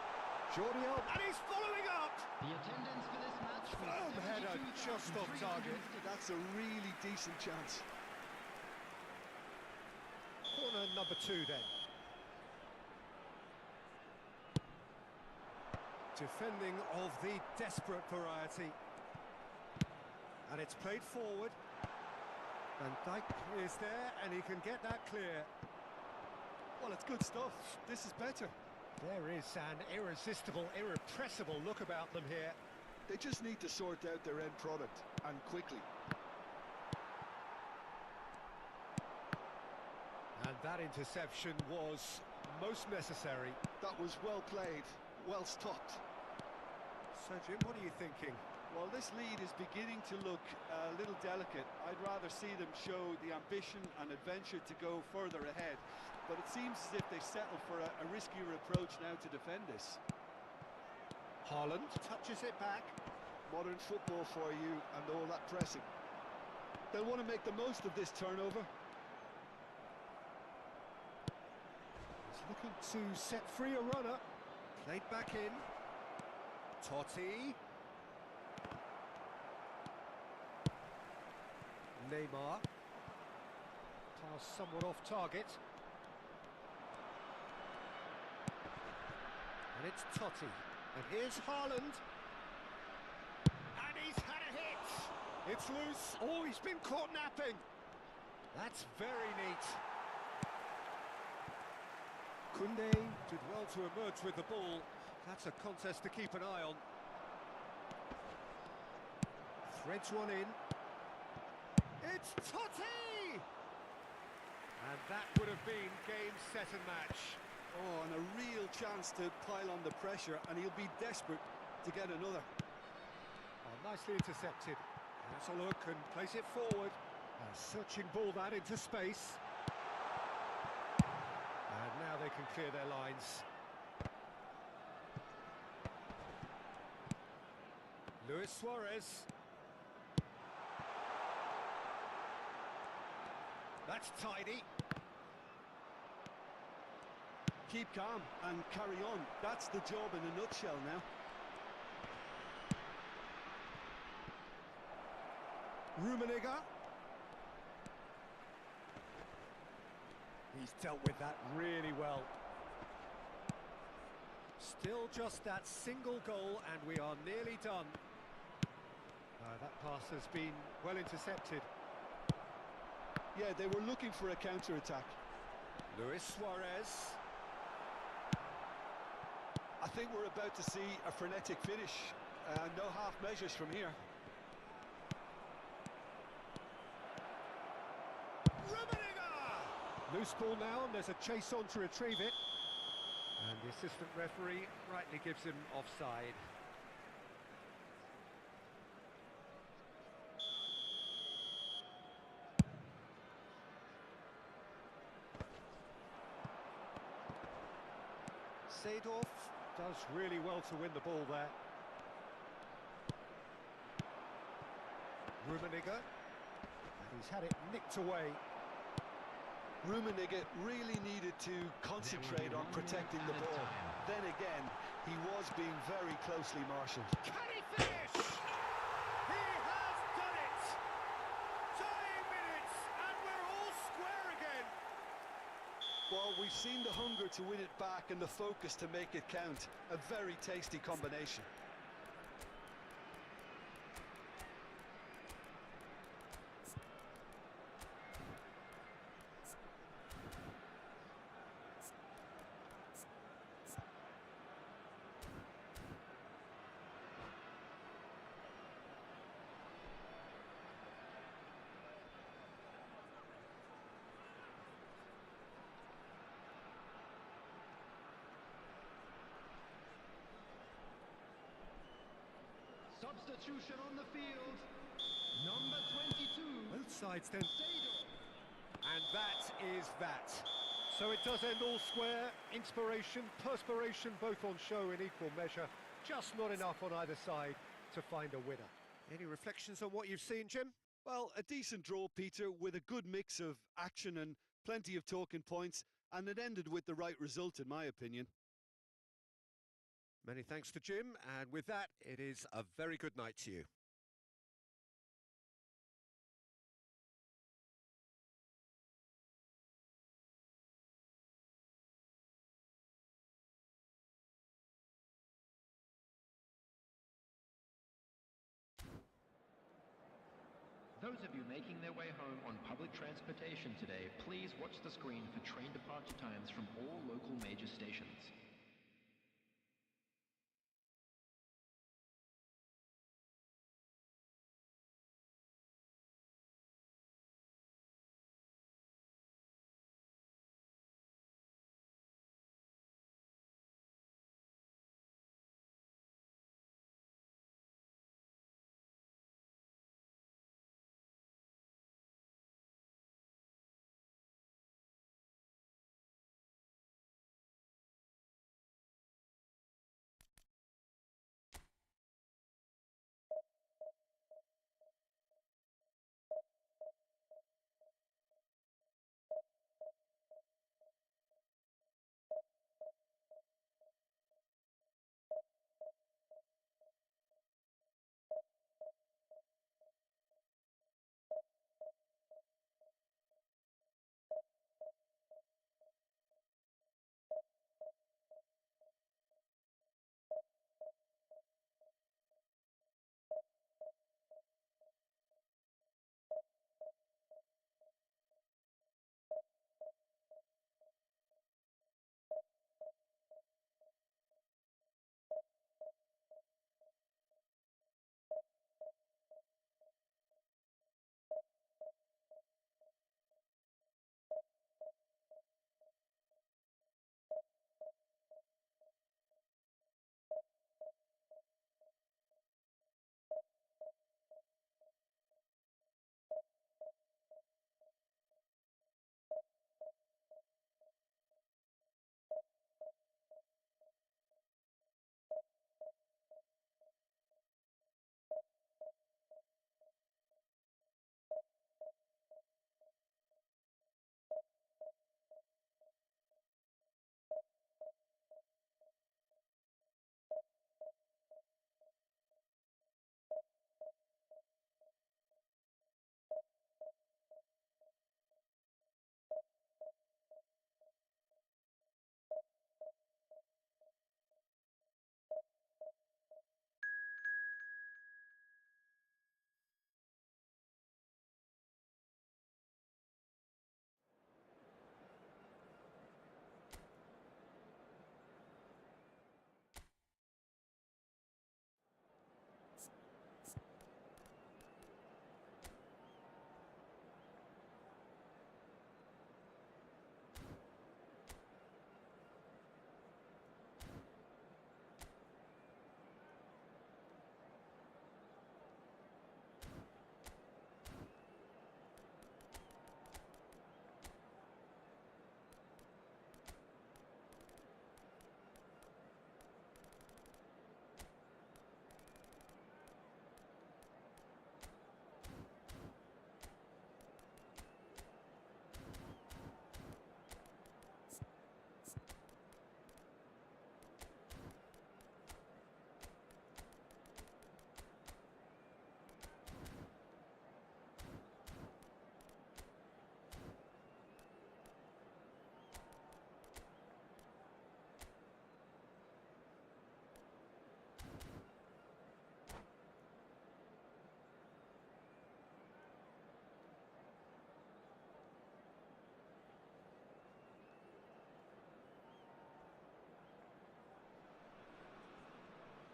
Jordi Alba, and he's following up! The attendance for this match was Firm header, just off target. 72,306. That's a really decent chance. Corner number 2 then. Defending of the desperate variety. And it's played forward. Van Dijk is there, and he can get that clear. Well, it's good stuff. This is better. There is an irresistible, irrepressible look about them here. They just need to sort out their end product, and quickly. And that interception was most necessary. That was well played, well stopped. So, Jim, what are you thinking? Well, this lead is beginning to look a little delicate. I'd rather see them show the ambition and adventure to go further ahead. But it seems as if they settle for a riskier approach now to defend this. Haaland touches it back. Modern football for you and all that pressing. They'll want to make the most of this turnover. He's looking to set free a runner. Played back in. Totti. Neymar. Pass somewhat off target. And it's Totti. And here's Haaland. And he's had a hit. It's loose. Oh, he's been caught napping. That's very neat. Koundé did well to emerge with the ball. That's a contest to keep an eye on. Threads one in. It's Totti! And that would have been game, set and match. Oh, and a real chance to pile on the pressure, and he'll be desperate to get another. Oh, nicely intercepted. Has a look and place it forward. A searching ball that into space. And now they can clear their lines. Luis Suarez. That's tidy. Keep calm and carry on. That's the job in a nutshell now. Rummenigge. He's dealt with that really well. Still just that single goal and we are nearly done. That pass has been well intercepted. Yeah, they were looking for a counter-attack. Luis Suarez. I think we're about to see a frenetic finish. No half measures from here. Rummenigge! Loose ball now, and there's a chase on to retrieve it. And the assistant referee rightly gives him offside. Seedorf does really well to win the ball there. Rummenigge, and he's had it nicked away. Rummenigge really needed to concentrate on protecting the ball. Then again, he was being very closely marshalled. Can he finish? He has done it! Dying minutes, and we're all square again. Well, we've seen the hunger to win it back and the focus to make it count. A very tasty combination. Substitution on the field. Number 22. Both sides then. Seedorf. And that is that. So it does end all square. Inspiration, perspiration, both on show in equal measure. Just not enough on either side. to find a winner. Any reflections on what you've seen, Jim? Well, a decent draw, Peter, with a good mix of action and plenty of talking points, and it ended with the right result, in my opinion. Many thanks to Jim, and with that, it is a very good night to you. Those of you making their way home on public transportation today, please watch the screen for train departure times from all local major stations.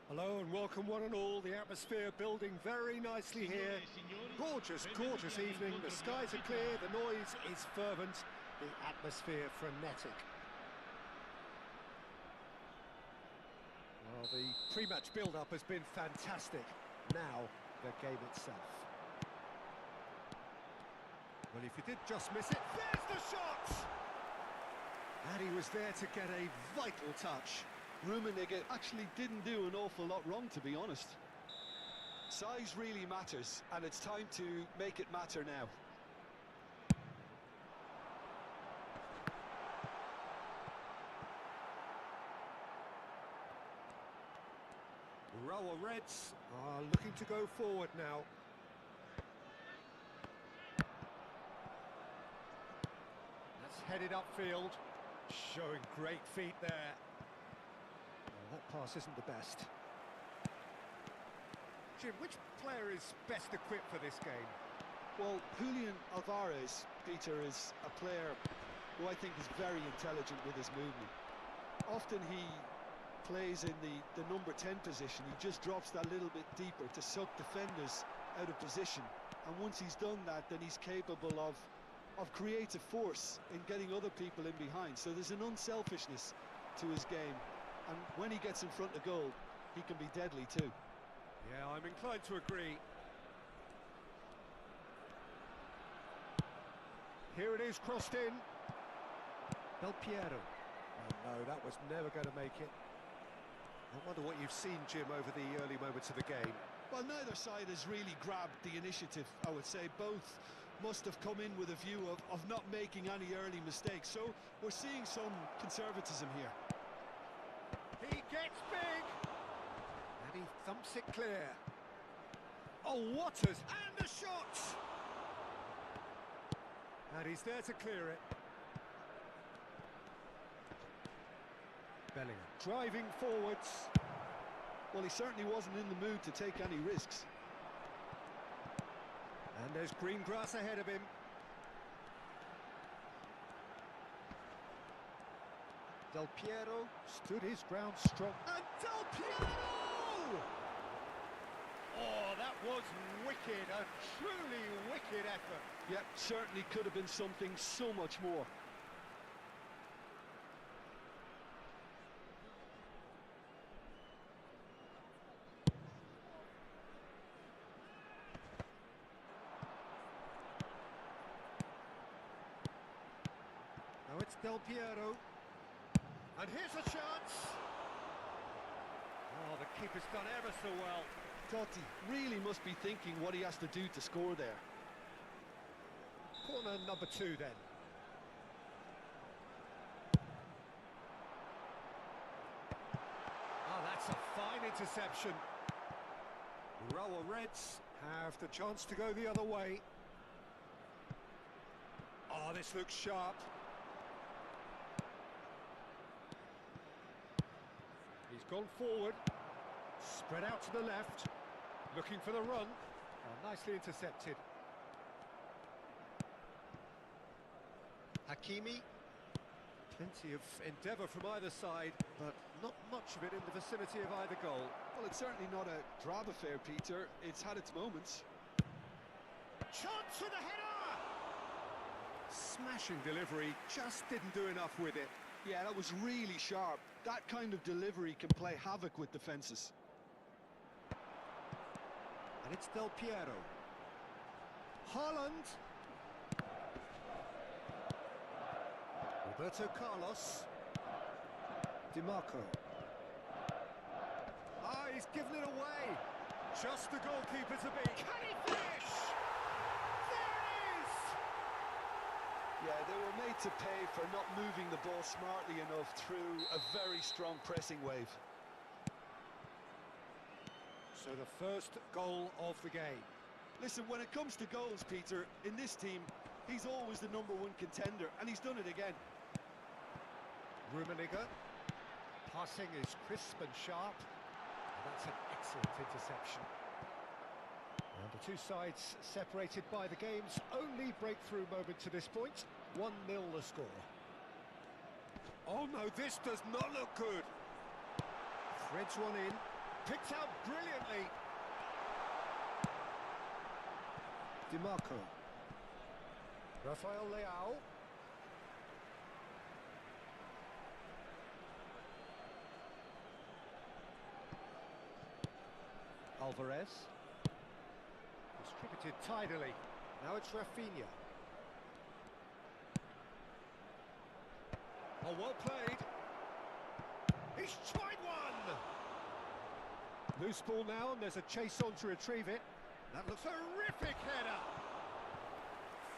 Hello and welcome one and all. The atmosphere building very nicely here. Gorgeous, gorgeous evening. The skies are clear, the noise is fervent, the atmosphere frenetic. Well, the pre-match build-up has been fantastic. Now, the game itself. Well, if you did just miss it, there's the shot! And he was there to get a vital touch. Rummenigge actually didn't do an awful lot wrong, to be honest. Size really matters, and it's time to make it matter now. The row of Reds are looking to go forward now. That's headed upfield, showing great feet there. Well, that pass isn't the best. Jim, which player is best equipped for this game? Well, Julian Alvarez, Peter, is a player who I think is very intelligent with his movement. Often he plays in the number 10 position. He just drops that little bit deeper to suck defenders out of position. And once he's done that, then he's capable of creative force in getting other people in behind. So there's an unselfishness to his game. And when he gets in front of goal, he can be deadly too. Yeah, I'm inclined to agree. Here it is, crossed in. Del Piero. Oh no, that was never going to make it. I wonder what you've seen, Jim, over the early moments of the game. Well, neither side has really grabbed the initiative, I would say. Both must have come in with a view of not making any early mistakes. So we're seeing some conservatism here. He gets big! And he thumps it clear. Oh, Waters! And the shot! And he's there to clear it. Bellingham driving forwards. Well, he certainly wasn't in the mood to take any risks. And there's green grass ahead of him. Del Piero stood his ground strong. And Del Piero! Oh, that was wicked, a truly wicked effort. Yep, certainly could have been something so much more. Now it's Del Piero. And here's a chance. Oh, the keeper's done ever so well. Totti really must be thinking what he has to do to score there. Corner number 2 then. Oh, that's a fine interception. The row of Reds have the chance to go the other way. Oh, this looks sharp. He's gone forward, spread out to the left, looking for the run. Oh, nicely intercepted. Hakimi. Plenty of endeavour from either side, but not much of it in the vicinity of either goal. Well, it's certainly not a drab affair, Peter. It's had its moments. Chance for the header! Smashing delivery, just didn't do enough with it. Yeah, that was really sharp. That kind of delivery can play havoc with defences. And it's Del Piero. Haaland. Roberto Carlos. Di Marco. Ah, he's given it away. Just the goalkeeper to beat. Can he finish? There it is! Yeah, they were made to pay for not moving the ball smartly enough through a very strong pressing wave. So the first goal of the game. Listen, when it comes to goals, Peter, in this team, he's always the #1 contender, and he's done it again. Rummenigge. Passing is crisp and sharp. And that's an excellent interception. And the two sides separated by the game's only breakthrough moment to this point. 1-0 the score. Oh no, this does not look good. Threads one in. Picked out brilliantly. Di Marco. Rafael Leao. Alvarez. Distributed tidily. Now it's Rafinha. Oh, well played. He's tried one! Loose ball now, and there's a chase on to retrieve it. That looks a terrific header.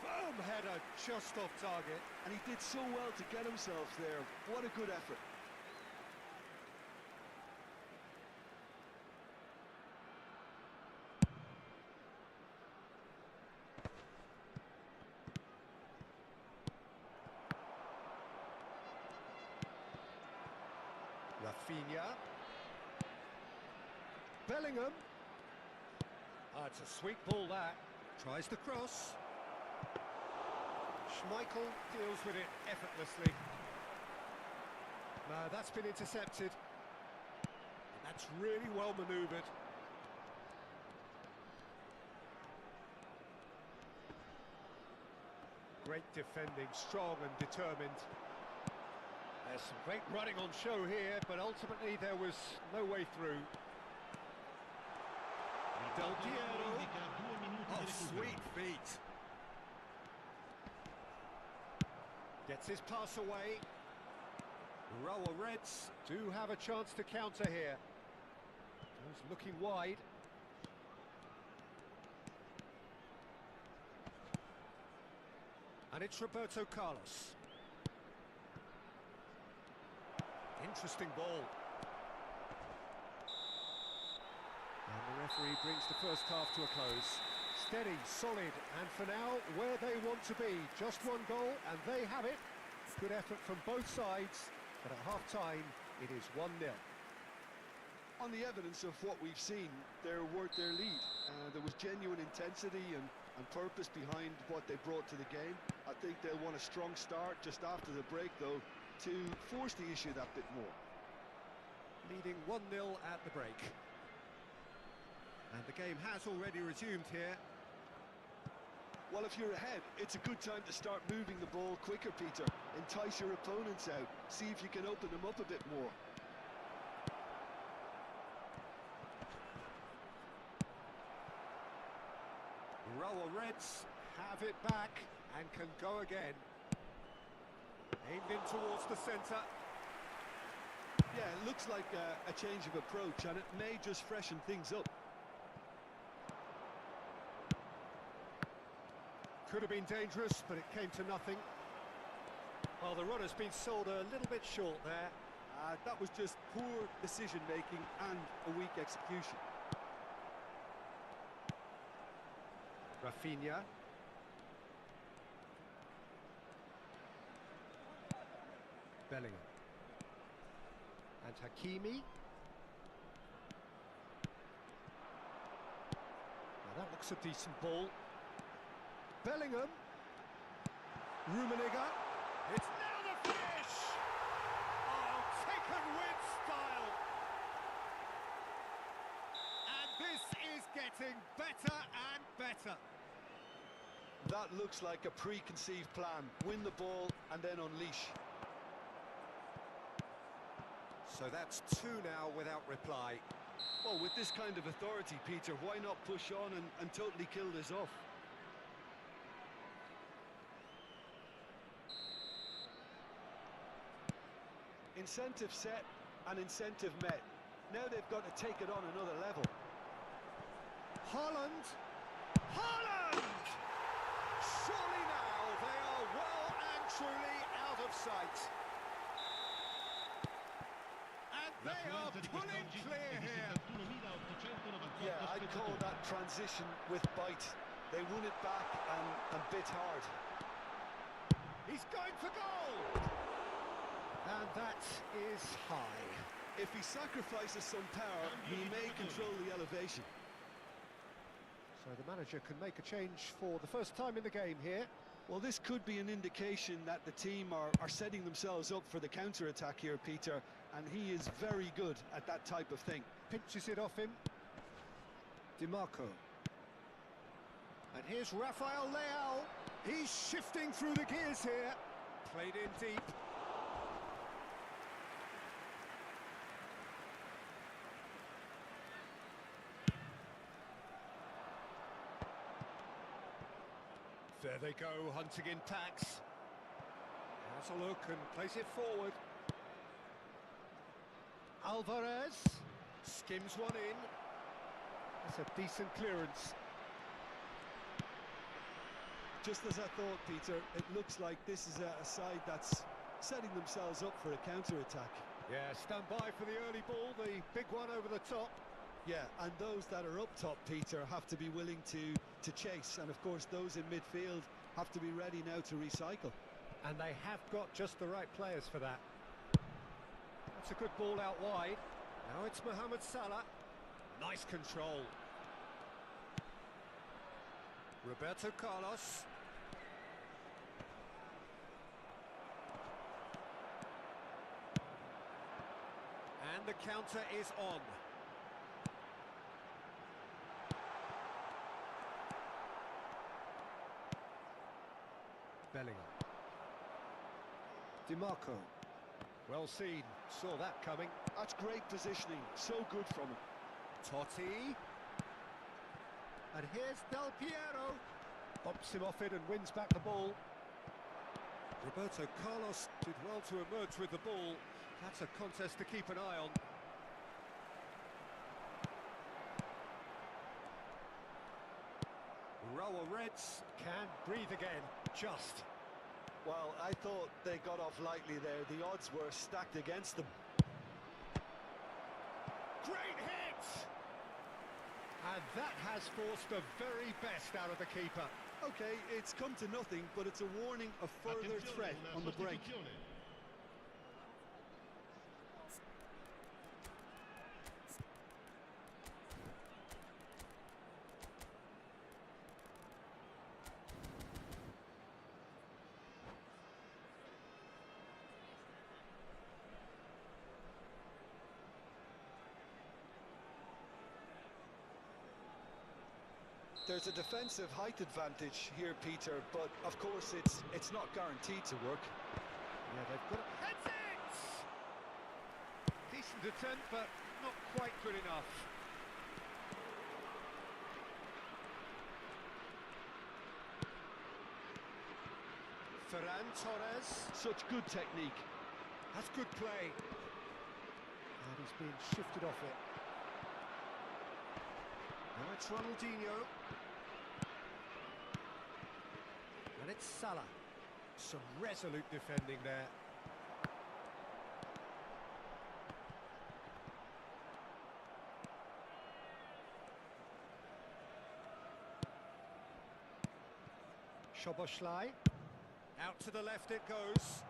Firm header, just off target. And he did so well to get himself there. What a good effort. Rafinha. Bellingham. It's a sweet ball, that. Tries the cross. Schmeichel deals with it effortlessly. No, that's been intercepted. And that's really well manoeuvred. Great defending, strong and determined. There's some great running on show here, but ultimately there was no way through. Del Piero. Oh, sweet feet. Gets his pass away. Rower Reds do have a chance to counter here. He's looking wide. And it's Roberto Carlos. Interesting ball. And the referee brings the first half to a close. Steady, solid, and for now, where they want to be. Just one goal, and they have it. Good effort from both sides, but at half-time, it is 1-0. On the evidence of what we've seen, they're worth their lead. There was genuine intensity and purpose behind what they brought to the game. I think they'll want a strong start just after the break, though, to force the issue that bit more. Leading 1-0 at the break. And the game has already resumed here. Well, if you're ahead, it's a good time to start moving the ball quicker, Peter. Entice your opponents out. See if you can open them up a bit more. Rower Reds have it back and can go again. Aimed in towards the centre. Yeah, it looks like a change of approach, and it may just freshen things up. Could have been dangerous, but it came to nothing. Well, the runner's been sold a little bit short there. That was just poor decision-making and a weak execution. Rafinha. Bellingham. And Hakimi. Now that looks a decent ball. Bellingham. Rummenigge. It's now the finish! Oh, taken with style. And this is getting better and better. That looks like a preconceived plan. Win the ball and then unleash. So that's 2 now without reply. Well, with this kind of authority, Peter, why not push on and totally kill this off? Incentive set and incentive met. Now they've got to take it on another level. Haaland! Haaland! Surely now they are well and truly out of sight. And they are pulling clear here. Yeah, I'd call that transition with bite. They won it back and bit hard. He's going for goal! And that is high. If he sacrifices some power, he may control the elevation. So the manager can make a change for the first time in the game here. Well, this could be an indication that the team are setting themselves up for the counter-attack here, Peter, and he is very good at that type of thing. Pinches it off him. DiMarco. And here's Rafael Leao. He's shifting through the gears here. Played in deep. There they go, hunting in packs. Has a look and plays it forward. Alvarez. Skims one in. That's a decent clearance. Just as I thought, Peter, it looks like this is a side that's setting themselves up for a counter-attack. Yeah, stand by for the early ball, the big one over the top. Yeah, and those that are up top, Peter, have to be willing to chase. And of course, those in midfield have to be ready now to recycle. And they have got just the right players for that. That's a good ball out wide. Now it's Mohamed Salah. Nice control. Roberto Carlos. And the counter is on. Bellingham. DiMarco. Well seen, saw that coming. That's great positioning, so good from him. Totti. And here's Del Piero. Bops him off it and wins back the ball. Roberto Carlos did well to emerge with the ball. That's a contest to keep an eye on. Rawa Reds can breathe again, just. Well, I thought they got off lightly there. The odds were stacked against them. Great hit! And that has forced the very best out of the keeper. Okay, it's come to nothing, but it's a warning of further threat on the break. There's a defensive height advantage here, Peter, but of course it's not guaranteed to work. Yeah, they've got it. Heads it! Decent attempt, but not quite good enough. Ferran Torres. Such good technique. That's good play. And he's being shifted off it. Now it's Ronaldinho. And it's Salah. Some resolute defending there. Szoboszlai. Out to the left it goes.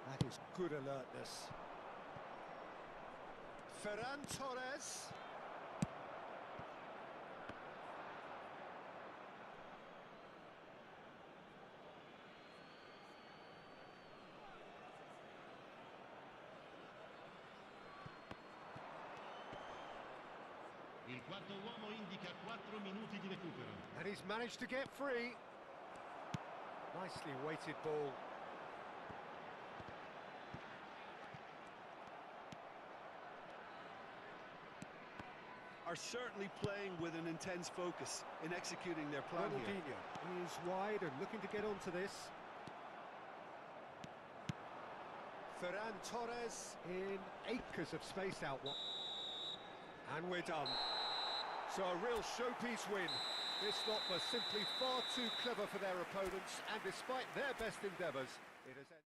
That is good alertness. Ferran Torres. Il quarto uomo indica 4 minuti di recupero. And he's managed to get free. Nicely weighted ball. Are certainly playing with an intense focus in executing their plan here. Ronaldinho. He is wide and looking to get onto this. Ferran Torres in acres of space out. And we're done. So a real showpiece win. This lot was simply far too clever for their opponents, and despite their best endeavours, it has ended.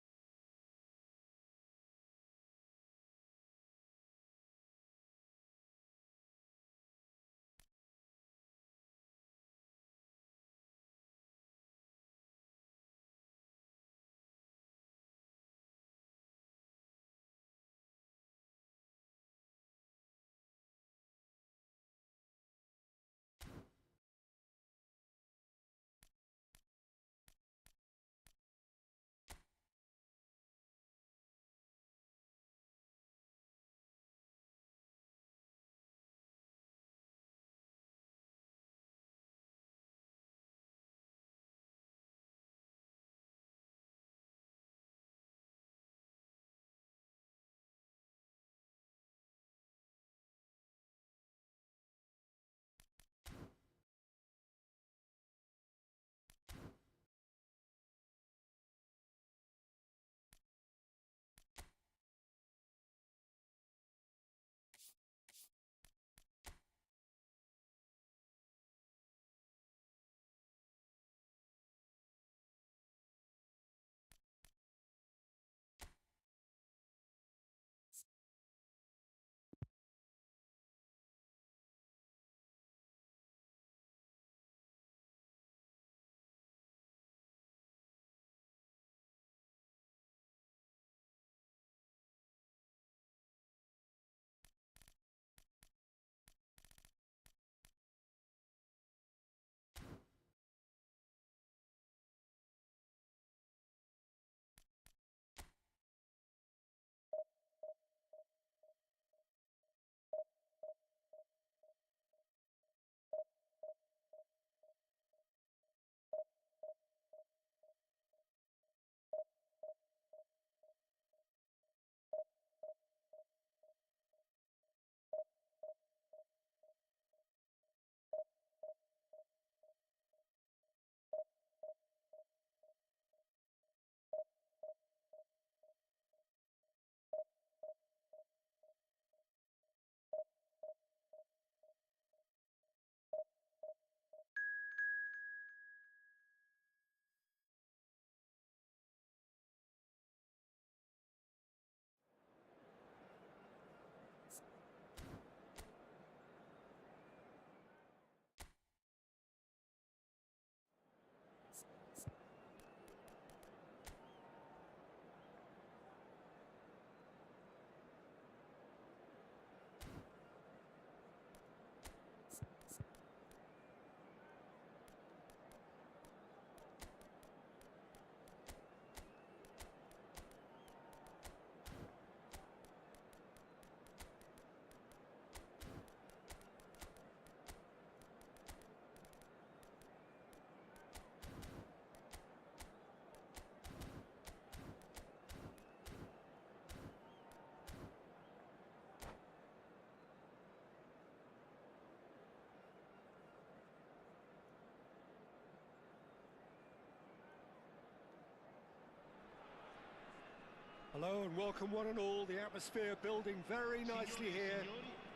Hello and welcome one and all. The atmosphere building very nicely here.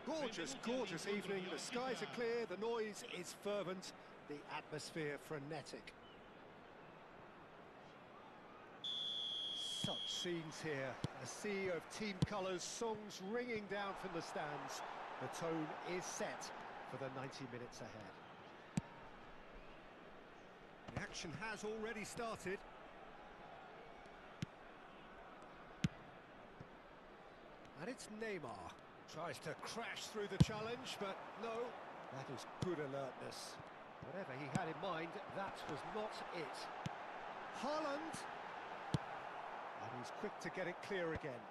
Gorgeous, gorgeous evening. The skies are clear, the noise is fervent, the atmosphere frenetic. Such scenes here. A sea of team colours, songs ringing down from the stands. The tone is set for the 90 minutes ahead. The action has already started. And it's Neymar. Tries to crash through the challenge, but no, that is good alertness. Whatever he had in mind, that was not it. Haaland! And he's quick to get it clear again.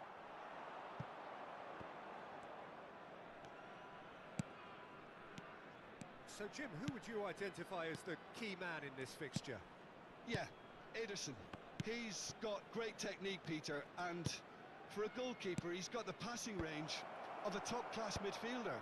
So, Jim, who would you identify as the key man in this fixture? Yeah, Ederson. He's got great technique, Peter, and for a goalkeeper, he's got the passing range of a top-class midfielder.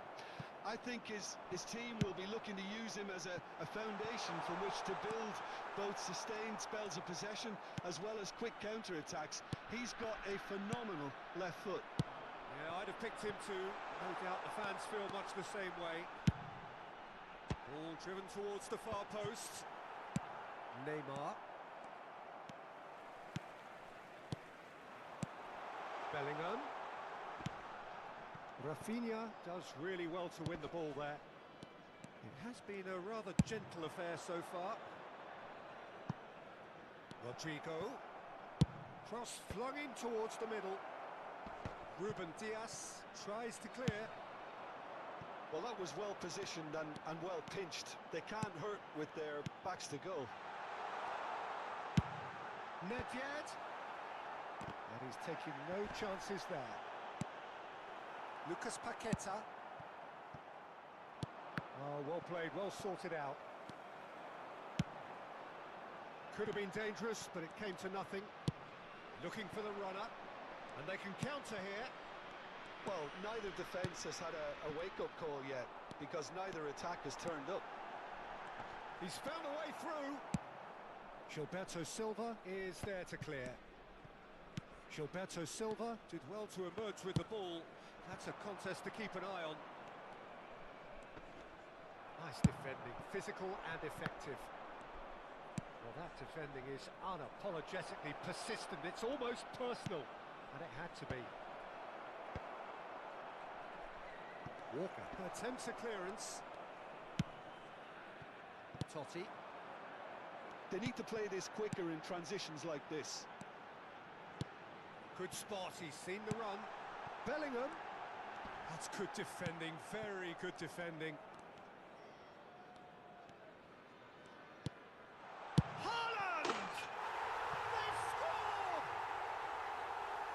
I think his team will be looking to use him as a foundation from which to build both sustained spells of possession as well as quick counter-attacks. He's got a phenomenal left foot. Yeah, I'd have picked him too. No doubt the fans feel much the same way. Ball driven towards the far post. Neymar. Bellingham. Rafinha does really well to win the ball there. It has been a rather gentle affair so far. Rodrigo. Cross flung in towards the middle. Ruben Dias tries to clear. Well, that was well positioned and well pinched. They can't hurt with their backs to goal. Nedved. And he's taking no chances there. Lucas Paqueta. Oh, well played, well sorted out. Could have been dangerous, but it came to nothing. Looking for the runner, and they can counter here. Well, neither defence has had a wake-up call yet, because neither attack has turned up. He's found a way through. Gilberto Silva is there to clear. Gilberto Silva did well to emerge with the ball. That's a contest to keep an eye on. Nice defending, physical and effective. Well, that defending is unapologetically persistent. It's almost personal, and it had to be. Walker attempts a clearance. Totti. They need to play this quicker in transitions like this. Good spot, he's seen the run. Bellingham. That's good defending, very good defending. Haaland! They've scored!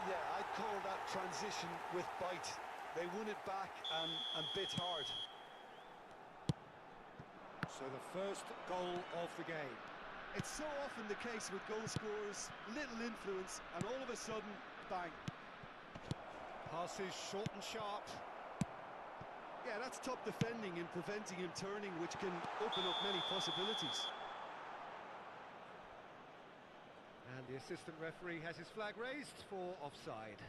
Yeah, I'd call that transition with bite. They won it back and bit hard. So the first goal of the game. It's so often the case with goal scorers, little influence, and all of a sudden, bang. Passes short and sharp. Yeah, that's top defending and preventing him turning, which can open up many possibilities. And the assistant referee has his flag raised for offside.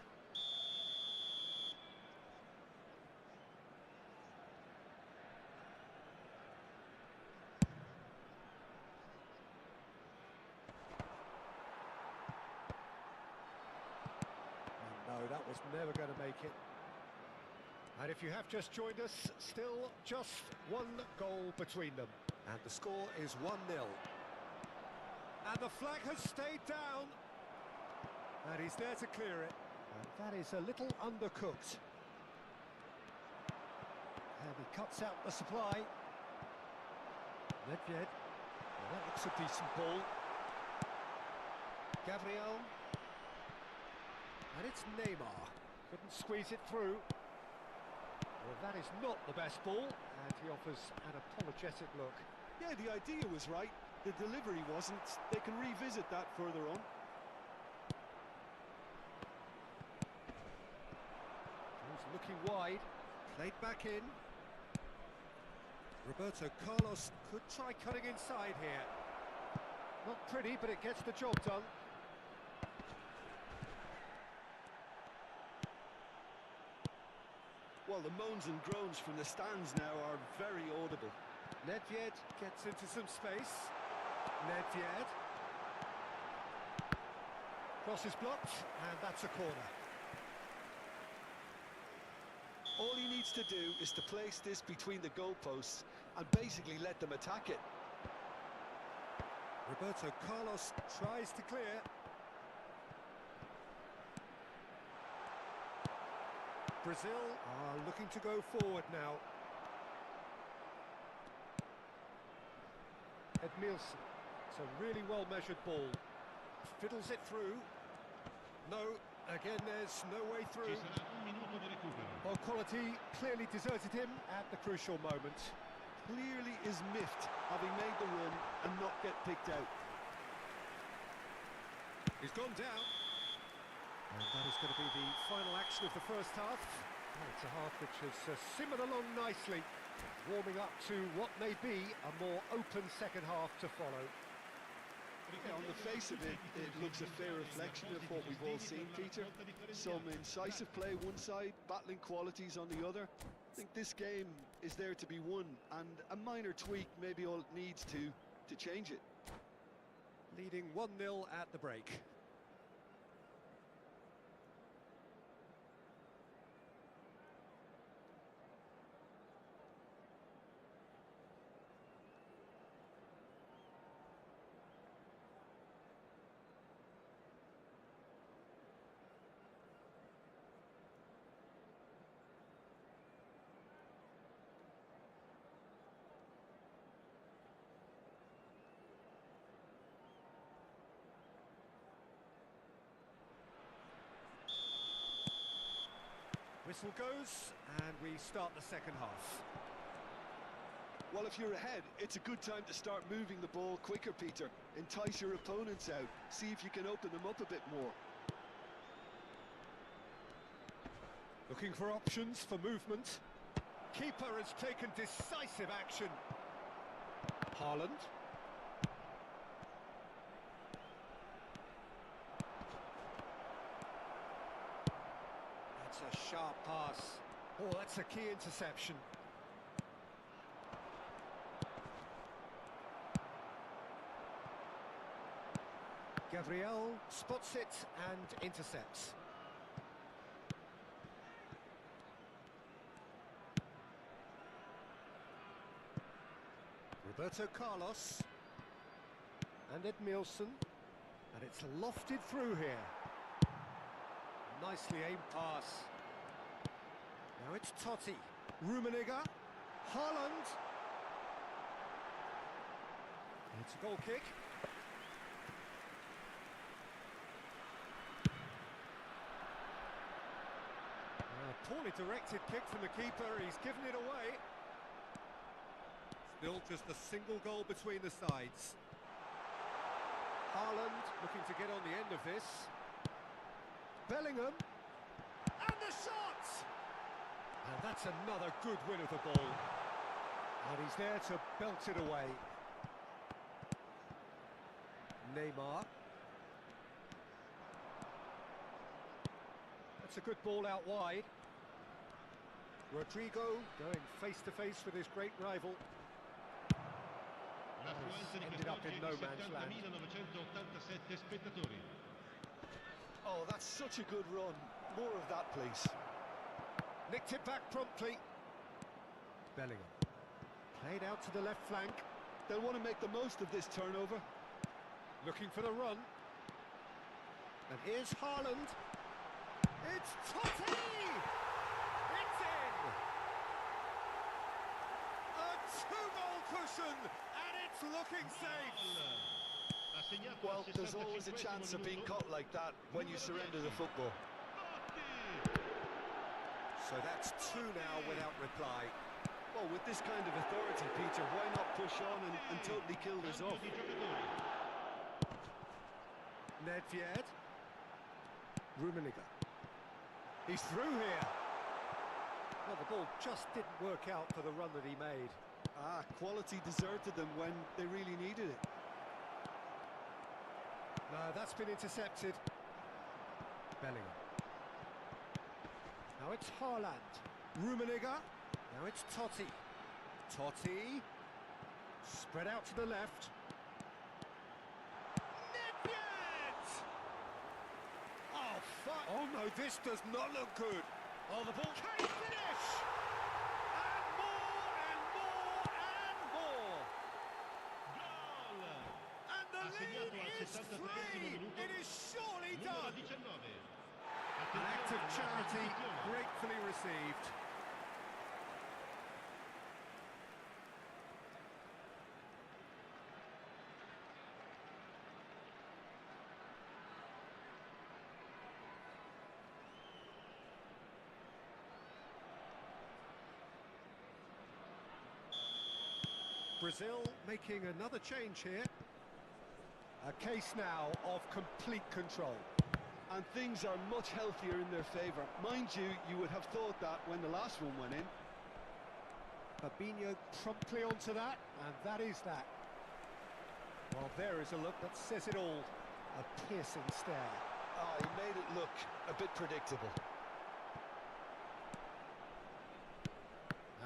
No, that was never going to make it. And if you have just joined us, still just one goal between them. And the score is 1-0. And the flag has stayed down. And he's there to clear it. And that is a little undercooked. And he cuts out the supply. Nedved. Well, that looks a decent ball. Gabriel. And it's Neymar. Couldn't squeeze it through. Well, that is not the best ball, and he offers an apologetic look. Yeah, the idea was right. The delivery wasn't. They can revisit that further on. He's looking wide. Played back in. Roberto Carlos could try cutting inside here. Not pretty, but it gets the job done. Well, the moans and groans from the stands now are very audible. Nedved gets into some space. Nedved. Cross is blocked, and that's a corner. All he needs to do is to place this between the goalposts and basically let them attack it. Roberto Carlos tries to clear. Brazil are looking to go forward now. Edmilson. It's a really well-measured ball. Fiddles it through. No, again there's no way through. Ci sarà un minuto di recupero. Well, quality clearly deserted him at the crucial moment. Clearly is miffed having made the run and not get picked out. He's gone down. And that is going to be the final action of the first half. Well, it's a half which has simmered along nicely, warming up to what may be a more open second half to follow. Yeah, on the face of it, it looks a fair reflection of what we've all seen, Peter. Some incisive play one side, battling qualities on the other. I think this game is there to be won, and a minor tweak may be all it needs to change it. Leading 1-0 at the break. Whistle goes, and we start the second half. Well, if you're ahead, it's a good time to start moving the ball quicker, Peter. Entice your opponents out. See if you can open them up a bit more. Looking for options for movement. Keeper has taken decisive action. Haaland. That's a sharp pass. Oh, that's a key interception. Gabriel spots it and intercepts. Roberto Carlos and Edmilson, and it's lofted through here. Nicely aimed pass. Now it's Totti, Rummenigge, Haaland. It's a goal kick. Poorly directed kick from the keeper, he's given it away. Still just a single goal between the sides. Haaland looking to get on the end of this. Bellingham, and the shot! And that's another good win of the ball. And he's there to belt it away. Neymar. That's a good ball out wide. Rodrigo going face-to-face with his great rival. Ended up in no man's land. 70.987 spettatori. Oh, that's such a good run. More of that, please. Nicked it back promptly. Bellingham. Played out to the left flank. They'll want to make the most of this turnover. Looking for the run. And here's Haaland. It's Totti! It's in! A two-goal cushion, and it's looking safe. Well, there's always a chance of being caught like that when you surrender the football. So that's two now without reply. Well, with this kind of authority, Peter, why not push on and totally kill this off? Nedved. Rummenigge. He's through here. Well, the ball just didn't work out for the run that he made. Ah, quality deserted them when they really needed it. No, that's been intercepted. Bellingham. Now it's Haaland. Rummenigge. Now it's Totti. Totti. Spread out to the left. Nedved! Oh, fuck. Oh, no, this does not look good. Oh, the ball. Can finish! And more, and more, and more! Gol! And the Ha segnato lead al is 73esimo free! minuto. It is surely Numero done! 19. An act of Attenzione, charity, sostituzione. gratefully received. Brazil making another change here. A case now of complete control. And things are much healthier in their favour. Mind you, you would have thought that when the last one went in. Fabinho promptly onto that, and that is that. Well, there is a look that says it all. A piercing stare. Ah, he made it look a bit predictable.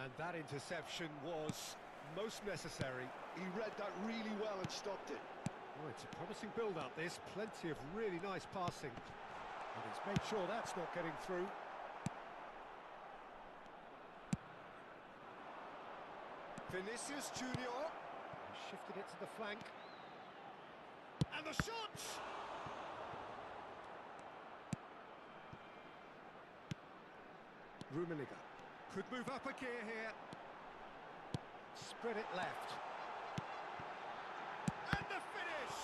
And that interception was most necessary. He read that really well and stopped it. Oh, it's a promising build-up, this. Plenty of really nice passing. And he's made sure that's not getting through. Vinicius Junior. He shifted it to the flank. And the shot! Rummenigge could move up a gear here. Spread it left. And the finish!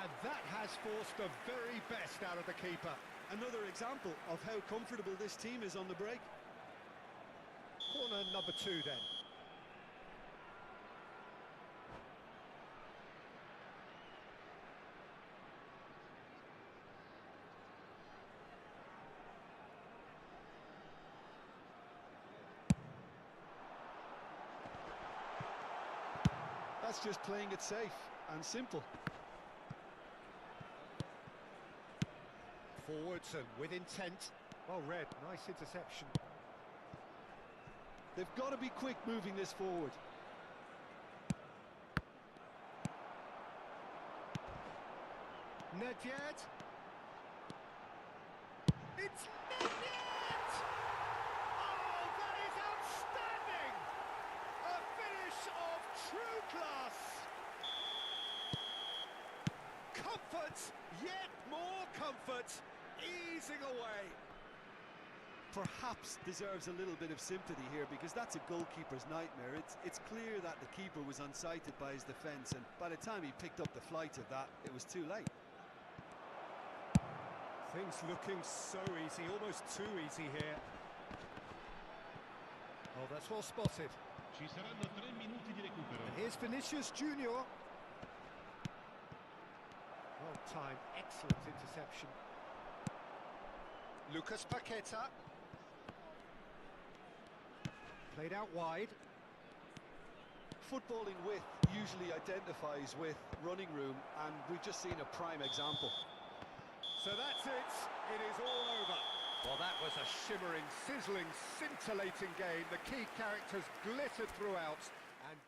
And that has forced the very best out of the keeper. Another example of how comfortable this team is on the break. Corner number 2 then. That's just playing it safe and simple. Forwards and with intent. Well read, nice interception. They've got to be quick moving this forward. Nedved. It's Nedved! Oh, that is outstanding! A finish of true class! Comfort, yet more comfort, easing away. Perhaps deserves a little bit of sympathy here because that's a goalkeeper's nightmare. It's clear that the keeper was unsighted by his defence, and by the time he picked up the flight of that, it was too late. Things looking so easy, almost too easy here. Oh, that's well spotted. Ci saranno 3 minuti di recupero. And here's Vinicius Junior. Well timed, excellent interception. Lucas Paqueta. Played out wide. Footballing width usually identifies with running room, and we've just seen a prime example. So that's it. It is all over. Well, that was a shimmering, sizzling, scintillating game. The key characters glittered throughout. And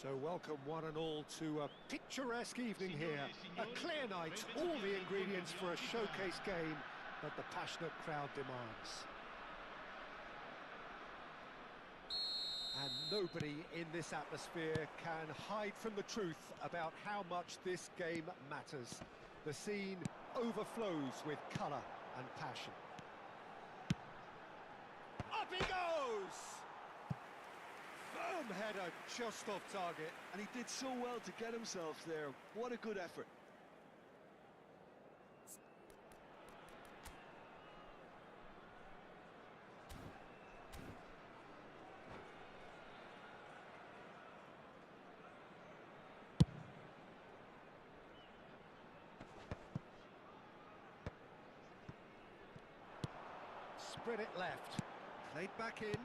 So welcome one and all to a picturesque evening here. A clear night, all the ingredients for a showcase game that the passionate crowd demands. And nobody in this atmosphere can hide from the truth about how much this game matters. The scene overflows with colour and passion. Up he goes! Firm header just off target. And he did so well to get himself there. What a good effort. Spread it left. Played back in.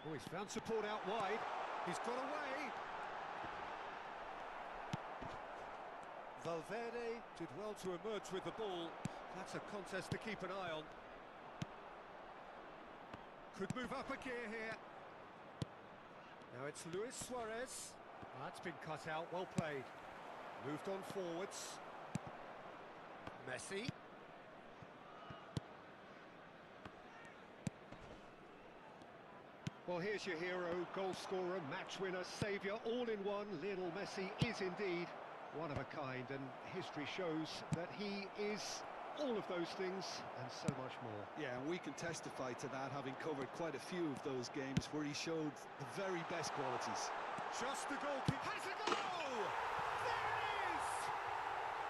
Oh, he's found support out wide. He's got away. Valverde did well to emerge with the ball. That's a contest to keep an eye on. Could move up a gear here. Now it's Luis Suarez. That's been cut out, well played. Moved on forwards. Messi. Well, here's your hero, goal scorer, match winner, saviour, all in one. Lionel Messi is indeed one of a kind, and history shows that he is all of those things and so much more. Yeah, and we can testify to that, having covered quite a few of those games where he showed the very best qualities. Just the goalkeeper. Has a goal! There it is!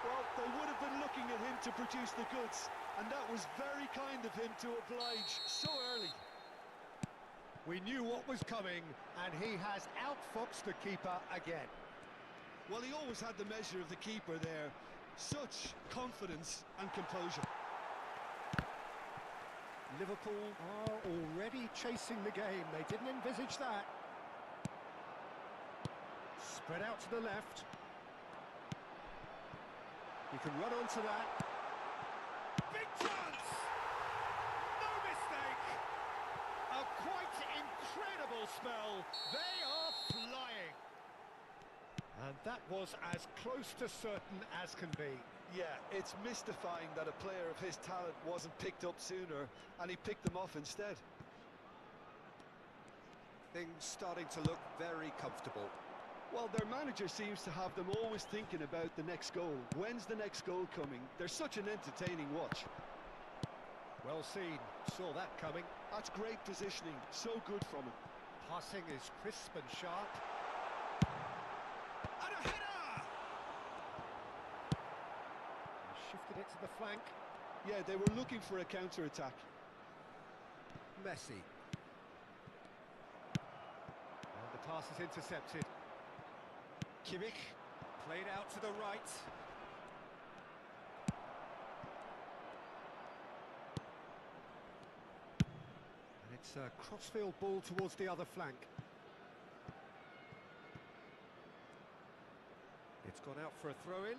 Well, they would have been looking at him to produce the goods, and that was very kind of him to oblige so early. We knew what was coming, and he has outfoxed the keeper again. Well, he always had the measure of the keeper there. Such confidence and composure. Liverpool are already chasing the game. They didn't envisage that. Spread out to the left. He can run onto that. Big chance! No mistake! A quite incredible spell. They are flying. And that was as close to certain as can be. Yeah, it's mystifying that a player of his talent wasn't picked up sooner, and he picked them off instead. Things starting to look very comfortable. Well, their manager seems to have them always thinking about the next goal. When's the next goal coming? They're such an entertaining watch. Well seen, saw that coming. That's great positioning, so good from him. Passing is crisp and sharp. And a header! He shifted it to the flank. Yeah, they were looking for a counter-attack. Messi. And the pass is intercepted. Kimmich, played out to the right. And it's a crossfield ball towards the other flank. It's gone out for a throw-in.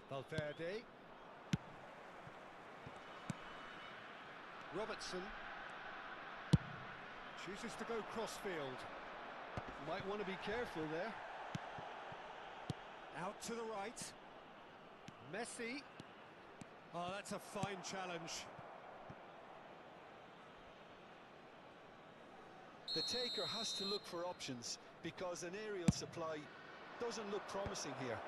Valverde. Robertson. Chooses to go crossfield. Might want to be careful there. Out to the right. Messi. Oh, that's a fine challenge. The taker has to look for options because an aerial supply doesn't look promising here.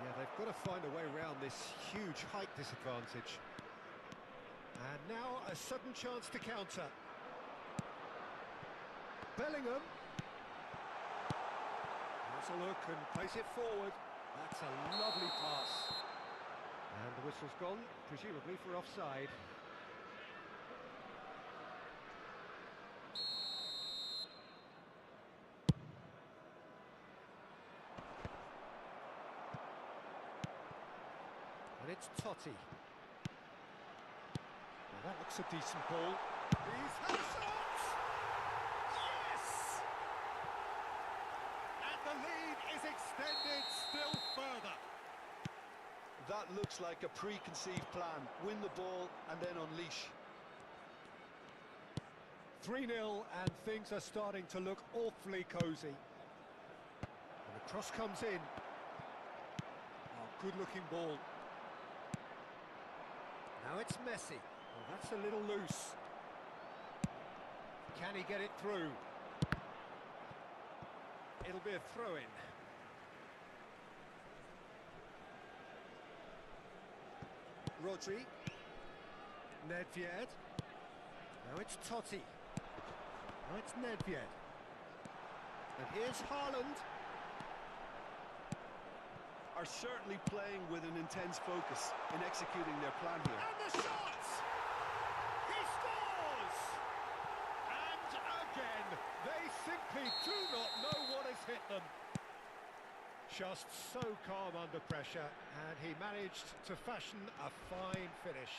Yeah, they've got to find a way around this huge height disadvantage. And now a sudden chance to counter. Bellingham. Has a look and plays it forward. That's a lovely pass. And the whistle's gone, presumably for offside. And it's Totti. Well, that looks a decent ball. He's had a shot! Yes! And the lead is extended still further. That looks like a preconceived plan. Win the ball and then unleash. 3-0 and things are starting to look awfully cosy. And the cross comes in. Oh, good-looking ball. Now it's Messi. Well, that's a little loose. Can he get it through? It'll be a throw-in. Rodri. Nedved. Now it's Totti. Now it's Nedved. And here's Haaland. Are certainly playing with an intense focus in executing their plan here. And the shot! He scores! And again, they simply do not know what has hit them. Just so calm under pressure, and he managed to fashion a fine finish.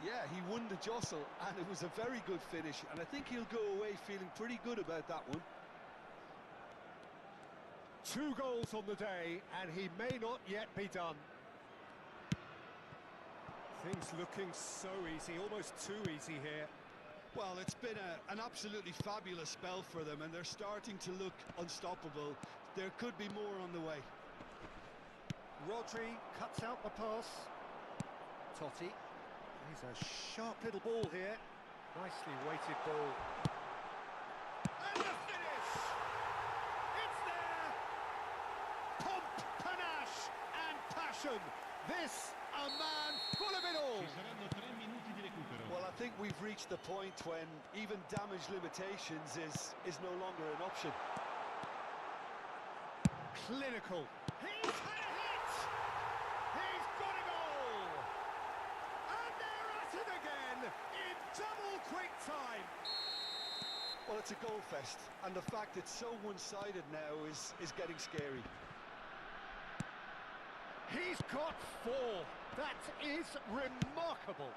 Yeah, he won the jostle, and it was a very good finish, and I think he'll go away feeling pretty good about that one. 2 goals on the day, and he may not yet be done. Things looking so easy, almost too easy here. Well, it's been an absolutely fabulous spell for them, and they're starting to look unstoppable. There could be more on the way. Rodri cuts out the pass. Totti. He's a sharp little ball here. Nicely weighted ball. And the finish! It's there! Pomp, panache and passion. This, a man full of it all. Ci saranno 3 minuti di recupero. Well, I think we've reached the point when even damage limitations is no longer an option. Clinical. He's had a hit! He's got a goal! And they're at it again in double quick time. Well, it's a goal fest, and the fact it's so one-sided now is getting scary. He's got 4. That is remarkable.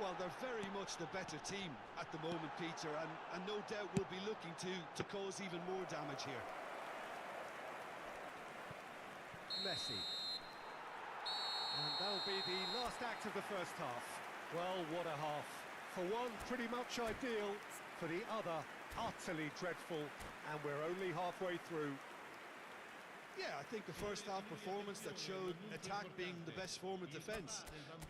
Well, they're very much the better team at the moment, Peter, and no doubt will be looking to cause even more damage here. Messi. And that'll be the last act of the first half. Well, what a half. For one, pretty much ideal. For the other, utterly dreadful. And we're only halfway through. Yeah, I think the first half performance that showed attack being the best form of defence.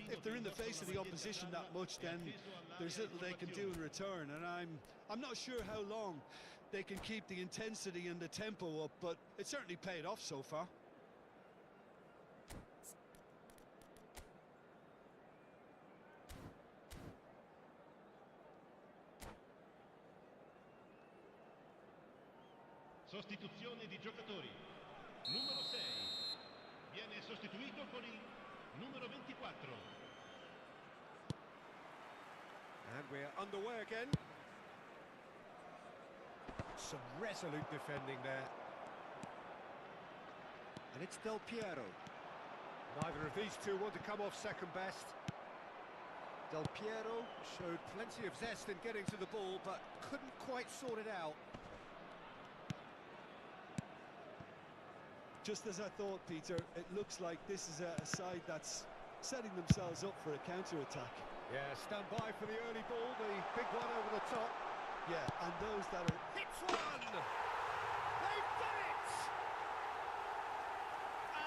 If they're in the face of the opposition that much, then there's little they can do in return, and I'm not sure how long they can keep the intensity and the tempo up, but it certainly paid off so far. Sostituzione di giocatori. Numero 6 viene sostituito con il numero 24. And we're underway again. Some resolute defending there. And it's Del Piero. Neither of these two want to come off second best. Del Piero showed plenty of zest in getting to the ball, but couldn't quite sort it out. Just as I thought, Peter, it looks like this is a side that's setting themselves up for a counter-attack. Yeah, stand by for the early ball, the big one over the top. Yeah, and those that are... Hits one! They've done it!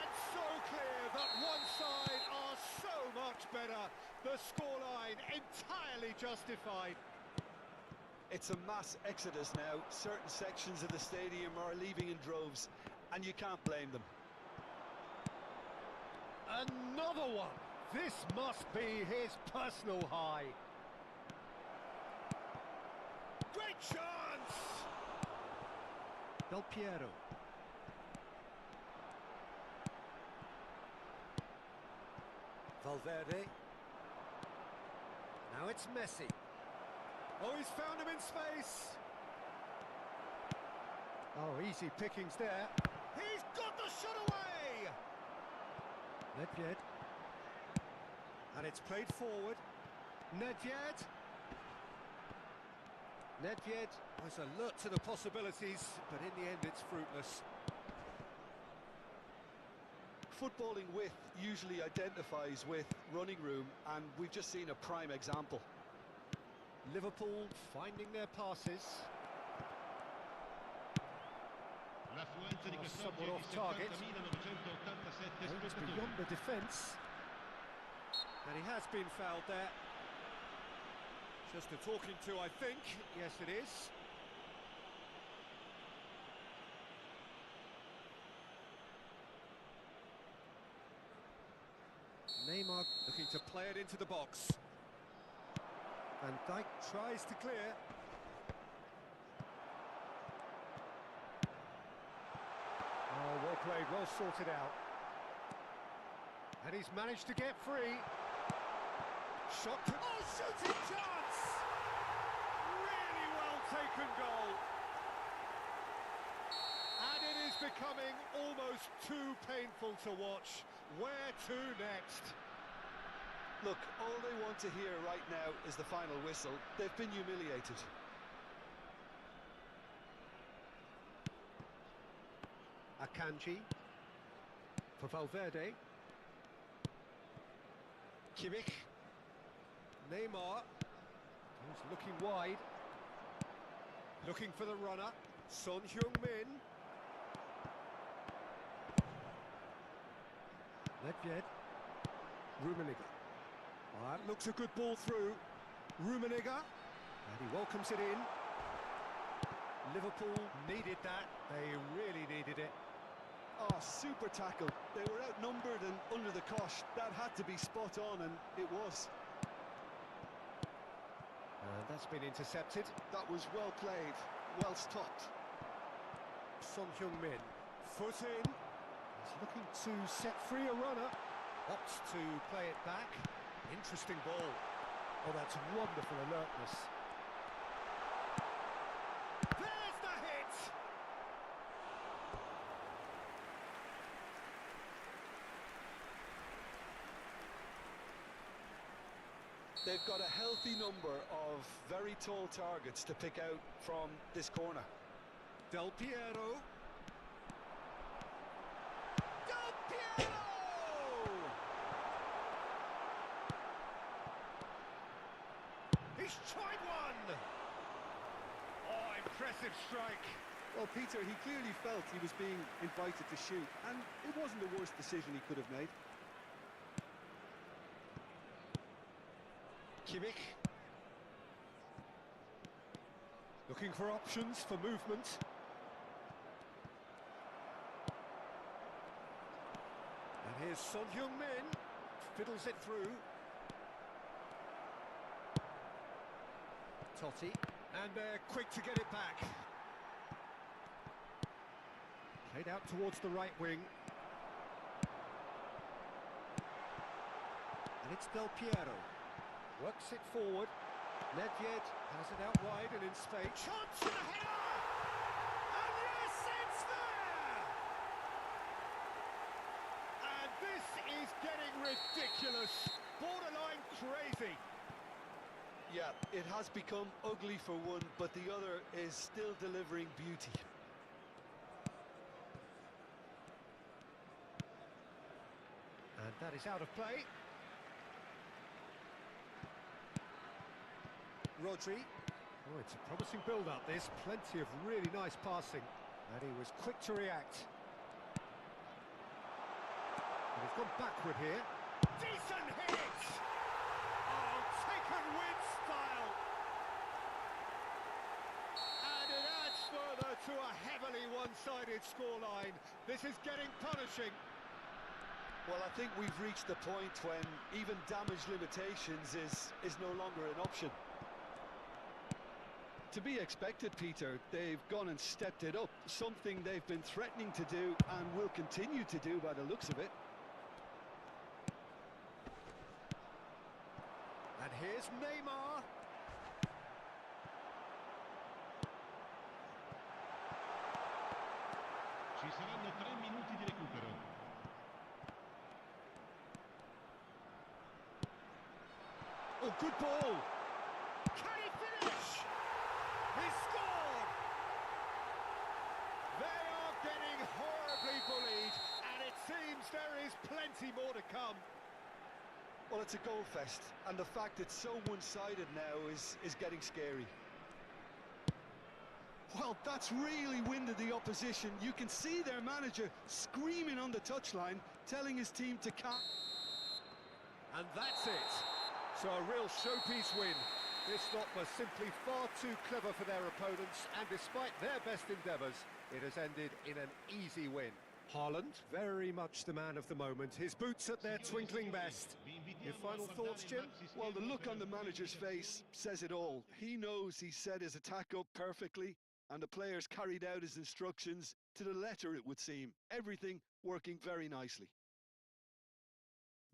And so clear that one side are so much better. The scoreline entirely justified. It's a mass exodus now. Certain sections of the stadium are leaving in droves, and you can't blame them. Another one! This must be his personal high. Great chance! Del Piero. Valverde. Now it's Messi. Oh, he's found him in space. Oh, easy pickings there. He's got the shot away! Nedved. And it's played forward. Nedved. Nedved was alert to the possibilities, but in the end it's fruitless. Footballing width usually identifies with running room, and we've just seen a prime example. Liverpool finding their passes. L'affluenza di quest'oggi somewhat è off di target. 70.987 Aims spettatori. beyond the defence. And he has been fouled there. Just a talking to, I think. Yes, it is. Neymar looking to play it into the box. Van Dijk tries to clear. Oh, well played, well sorted out. And he's managed to get free. Shot. Oh, shooting chance! Really well taken goal. And it is becoming almost too painful to watch. Where to next? Look, all they want to hear right now is the final whistle. They've been humiliated. Akanji for Valverde. Kimmich. Neymar. He's looking wide. Looking for the runner. Son Heung-min. Nedved. Rummenigge. Oh, that looks a good ball through. Rummenigge. And he welcomes it in. Liverpool needed that. They really needed it. Oh, super tackle. They were outnumbered and under the cosh. That had to be spot on, and it was. And that's been intercepted. That was well played, well stopped. Son Heung-min, foot in. He's looking to set free a runner. Opts to play it back. Interesting ball. Oh, that's wonderful alertness. There's the hit! They've got a healthy number of very tall targets to pick out from this corner. Del Piero. Del Piero! He's tried one! Oh, impressive strike. Well, Peter, he clearly felt he was being invited to shoot, and it wasn't the worst decision he could have made. Kimmich. Looking for options for movement. And here's Son Heung-min. Fiddles it through. Totti. And they're quick to get it back. Played out towards the right wing. And it's Del Piero. Works it forward. Nedved has it out wide and in space. Chance for the header! And yes, it's there! And this is getting ridiculous. Borderline crazy. Yeah, it has become ugly for one, but the other is still delivering beauty. And that is out of play. Rodri. Oh, it's a promising build-up, this. Plenty of really nice passing. And he was quick to react. And he's gone backward here. Decent hit! Oh, taken with style! And it adds further to a heavily one-sided scoreline. This is getting punishing. Well, I think we've reached the point when even damage limitations is no longer an option. To be expected, Peter. They've gone and stepped it up, something they've been threatening to do and will continue to do by the looks of it. And here's Neymar. Ci saranno 3 minuti di recupero. Oh, good ball. Can he finish? He scored! They are getting horribly bullied, and it seems there is plenty more to come. Well, it's a goal fest, and the fact it's so one-sided now is getting scary. Well, that's really winded the opposition. You can see their manager screaming on the touchline, telling his team to calm. And that's it. So a real showpiece win. This lot was simply far too clever for their opponents, and despite their best endeavours, it has ended in an easy win. Haaland, very much the man of the moment. His boots at their twinkling best. Your final thoughts, Jim? Well, the look on the manager's face says it all. He knows he set his attack up perfectly, and the players carried out his instructions to the letter, it would seem. Everything working very nicely.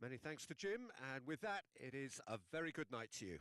Many thanks to Jim, and with that, it is a very good night to you.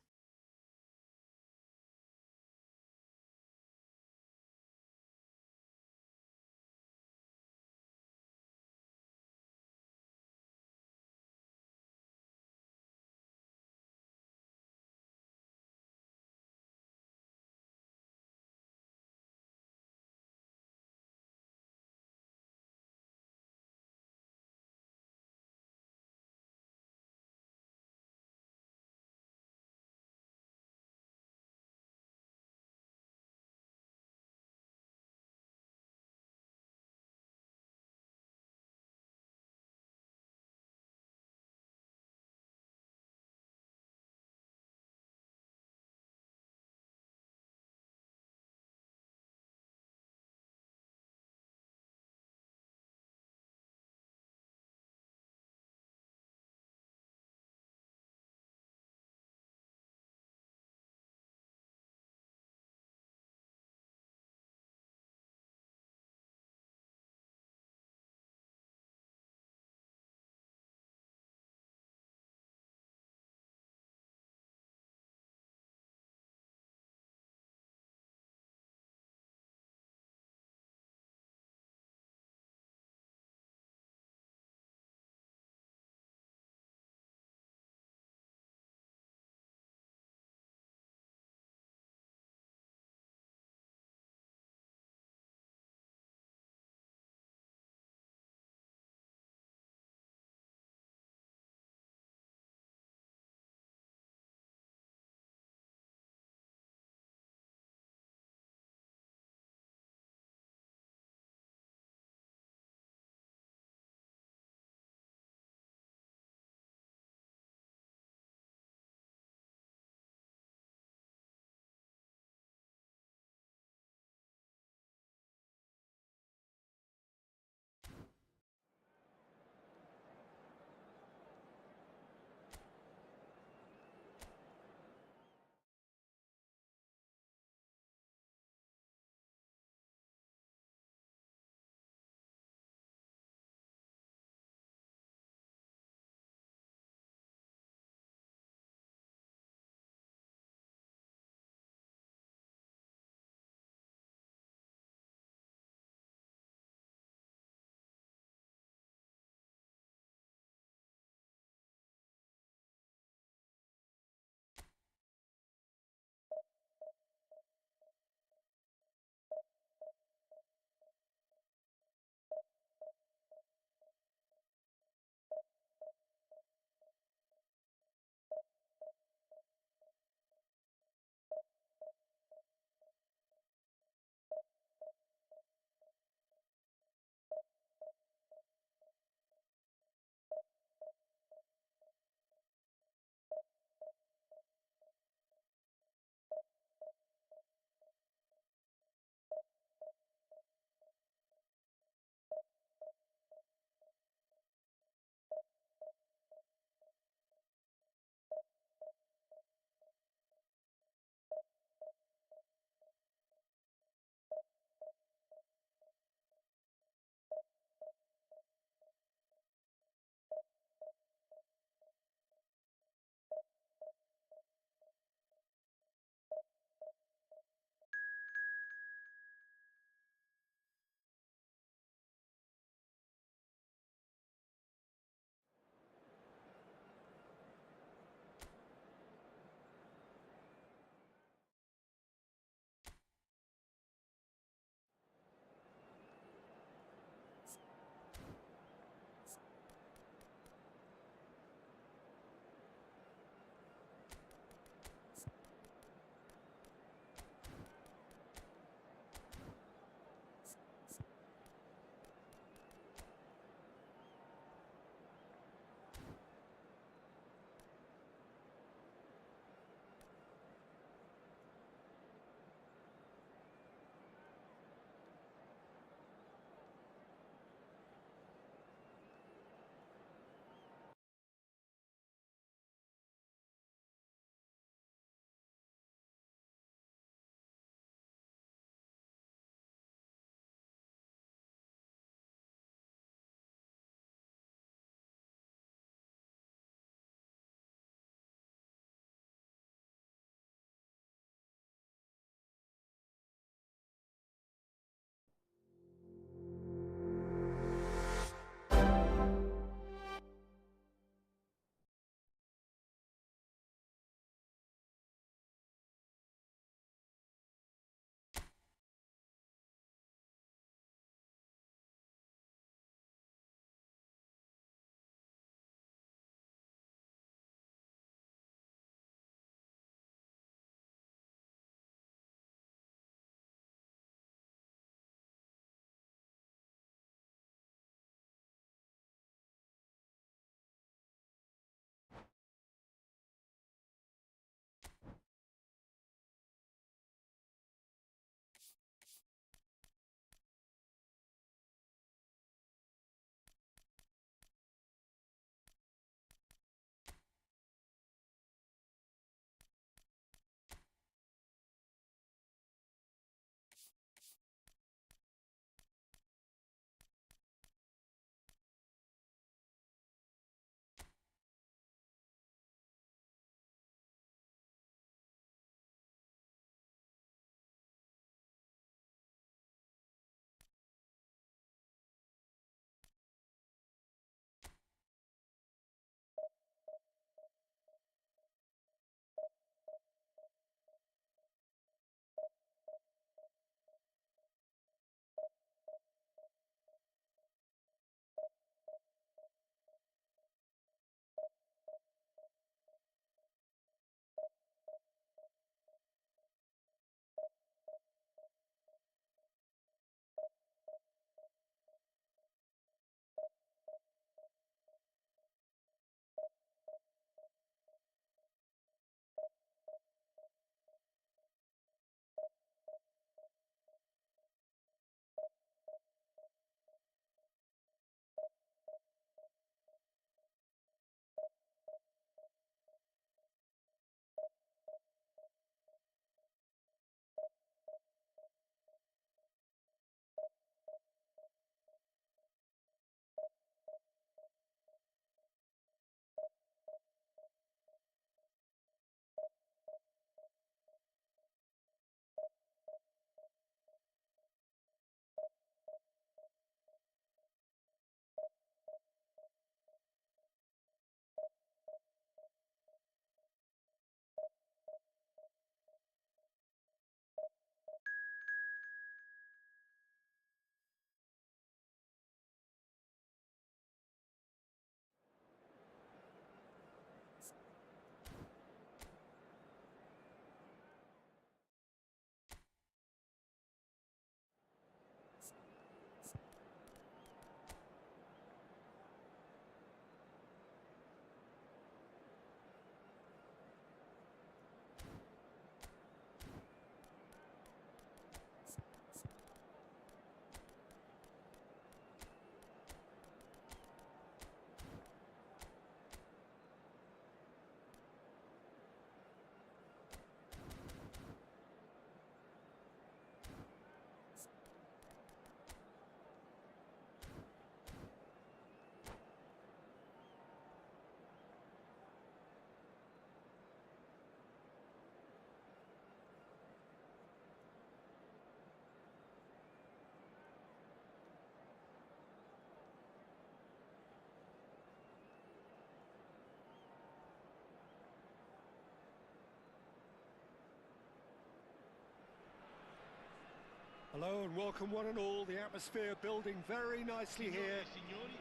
Hello and welcome one and all. The atmosphere building very nicely here.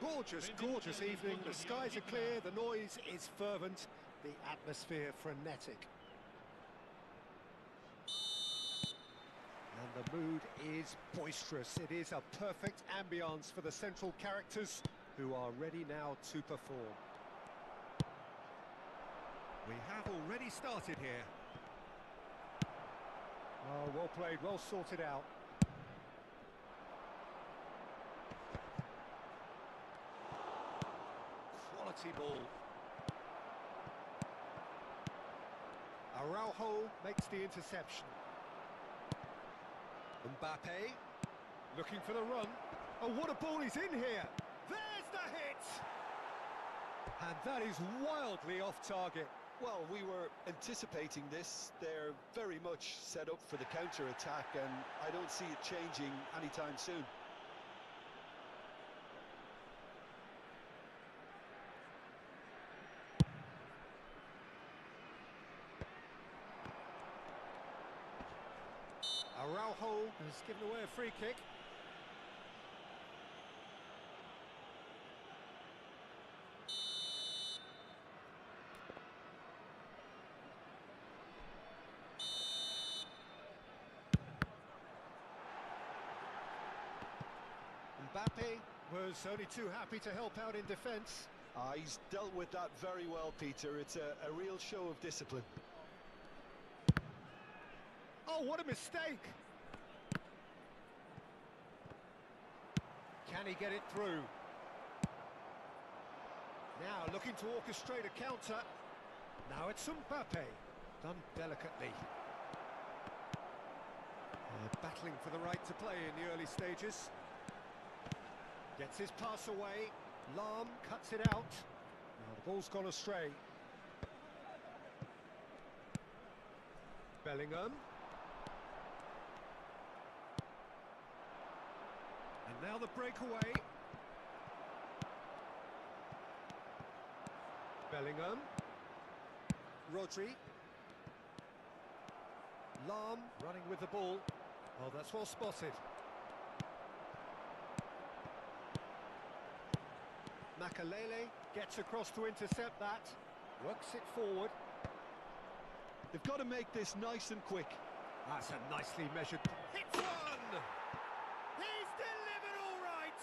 Gorgeous, gorgeous evening. The skies are clear, the noise is fervent, the atmosphere frenetic. And the mood is boisterous. It is a perfect ambience for the central characters who are ready now to perform. We have already started here. Oh, well played, well sorted out. Quality ball. Araujo makes the interception. Mbappe looking for the run. Oh, what a ball he's in here. There's the hit! And that is wildly off target. Well, we were anticipating this. They're very much set up for the counter-attack, and I don't see it changing anytime soon. Araujo has given away a free kick. Mbappe was only too happy to help out in defence. He's dealt with that very well, Peter. It's a real show of discipline. Oh, what a mistake! Can he get it through? Now looking to orchestrate a counter. Now it's Mbappe, done delicately. Battling for the right to play in the early stages. Gets his pass away. Lahm cuts it out. Now the ball's gone astray. Bellingham. And now the breakaway. Bellingham. Rodri. Lahm running with the ball. Oh, that's well spotted. Makalele gets across to intercept that. Works it forward. They've got to make this nice and quick. That's a nicely measured... Hits one! He's delivered all right!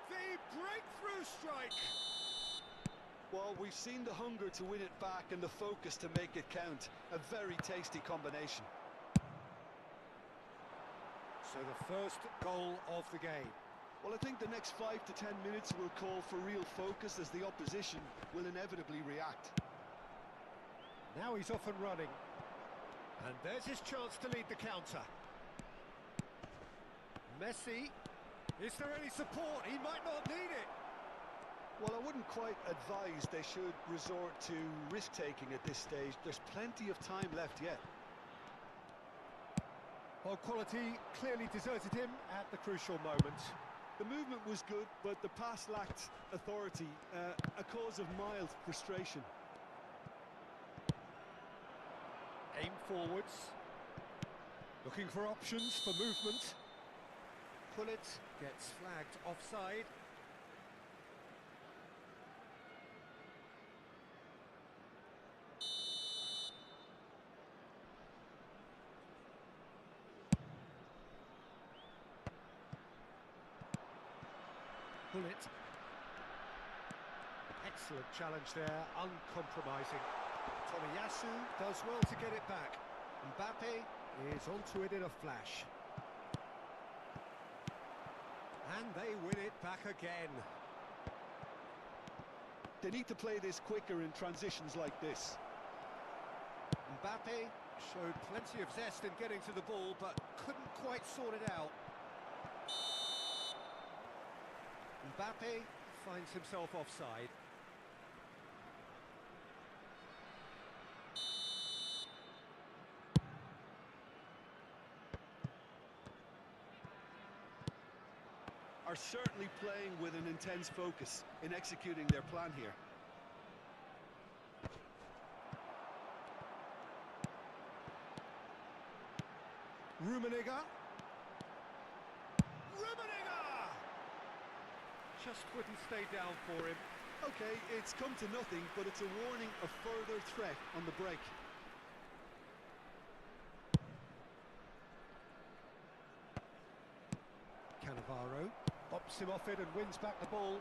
The breakthrough strike! Well, we've seen the hunger to win it back and the focus to make it count. A very tasty combination. So the first goal of the game. Well, I think the next 5 to 10 minutes will call for real focus as the opposition will inevitably react. Now he's off and running. And there's his chance to lead the counter. Messi. Is there any support? He might not need it. Well, I wouldn't quite advise they should resort to risk-taking at this stage. There's plenty of time left yet. Well, quality clearly deserted him at the crucial moment. The movement was good, but the pass lacked authority, a cause of mild frustration. Aim forwards. Looking for options for movement. Pullet gets flagged offside. Pullet. Excellent challenge there, uncompromising. Tomiyasu does well to get it back. Mbappe is onto it in a flash. And they win it back again. They need to play this quicker in transitions like this. Mbappe showed plenty of zest in getting to the ball, but couldn't quite sort it out. Mbappe finds himself offside. Are certainly playing with an intense focus in executing their plan here. Rummenigge Rummenigge! Just wouldn't stay down for him. Okay, it's come to nothing, but it's a warning of further threat on the break. Cannavaro bops him off it and wins back the ball.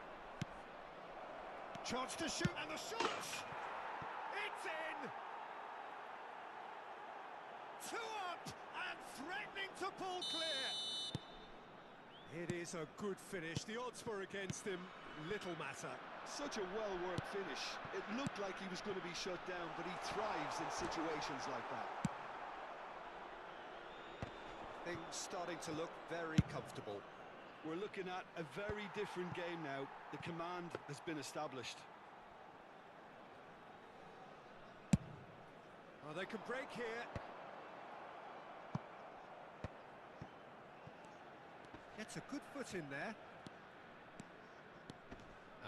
Chance to shoot, and the shot! It's in! 2 up and threatening to pull clear. It is a good finish. The odds were against him. Little matter. Such a well-worked finish. It looked like he was going to be shut down, but he thrives in situations like that. Things starting to look very comfortable. We're looking at a very different game now. The command has been established. Oh, they can break here. Gets a good foot in there.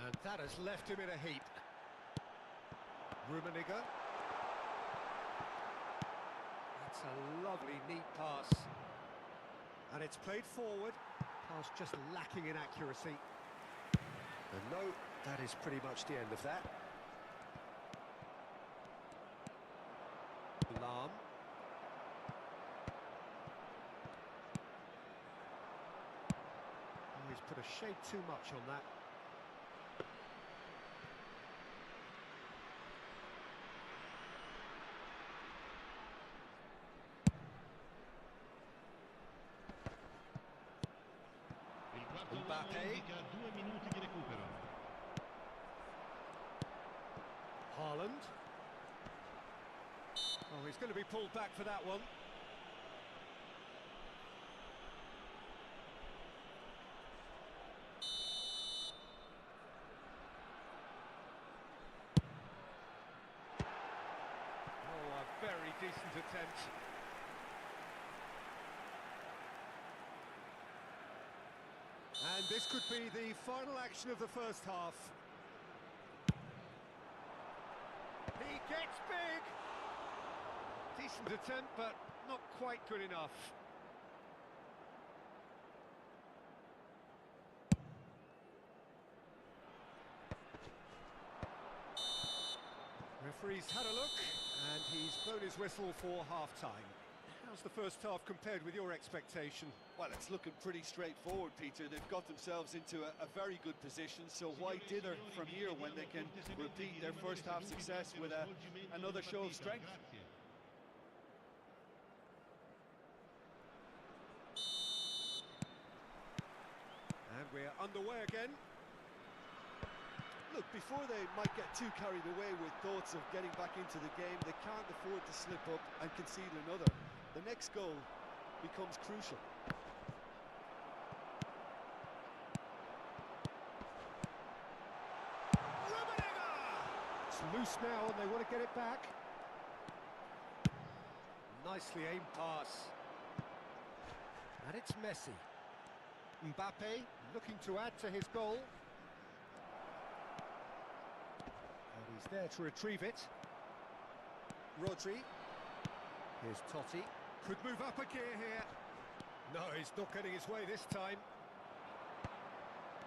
And that has left him in a heap. Rummenigge. That's a lovely, neat pass. And it's played forward. Pass just lacking in accuracy. And no, that is pretty much the end of that. Lahm. Oh, he's put a shade too much on that. Mbappé. 2 minuti di recupero. Haaland. Oh, he's going to be pulled back for that one. Oh, a very decent attempt. And this could be the final action of the first half. He gets big! Decent attempt, but not quite good enough. Referee's had a look, and he's blown his whistle for half-time. How's the first half compared with your expectation? Well, it's looking pretty straightforward, Peter. They've got themselves into a very good position, so why dither from here when they can repeat their first half success with another show of strength? And we're underway again. Look, before they might get too carried away with thoughts of getting back into the game, they can't afford to slip up and concede another. The next goal becomes crucial. Rummenigge! It's loose now and they want to get it back. Nicely aimed pass. And it's Messi. Mbappé looking to add to his goal. And he's there to retrieve it. Rodri. Here's Totti. Could move up a gear here. No, he's not getting his way this time.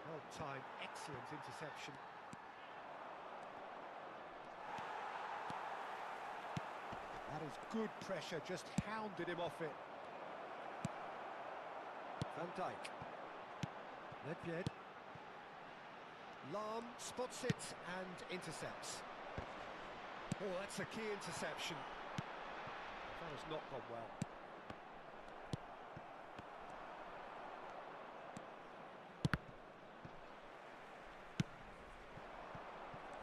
Well timed, excellent interception. That is good pressure, just hounded him off it. Van Dijk. Nedved. Lahm spots it and intercepts. Oh, that's a key interception. That has not gone well.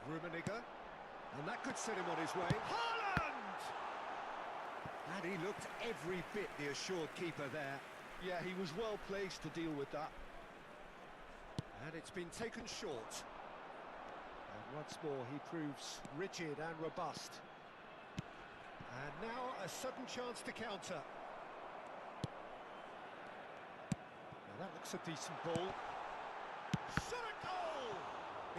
Rummenigge, and that could set him on his way. Haaland! And he looked every bit the assured keeper there. Yeah, he was well placed to deal with that. And it's been taken short. And once more he proves rigid and robust. And now a sudden chance to counter. Now that looks a decent ball. Shot a goal!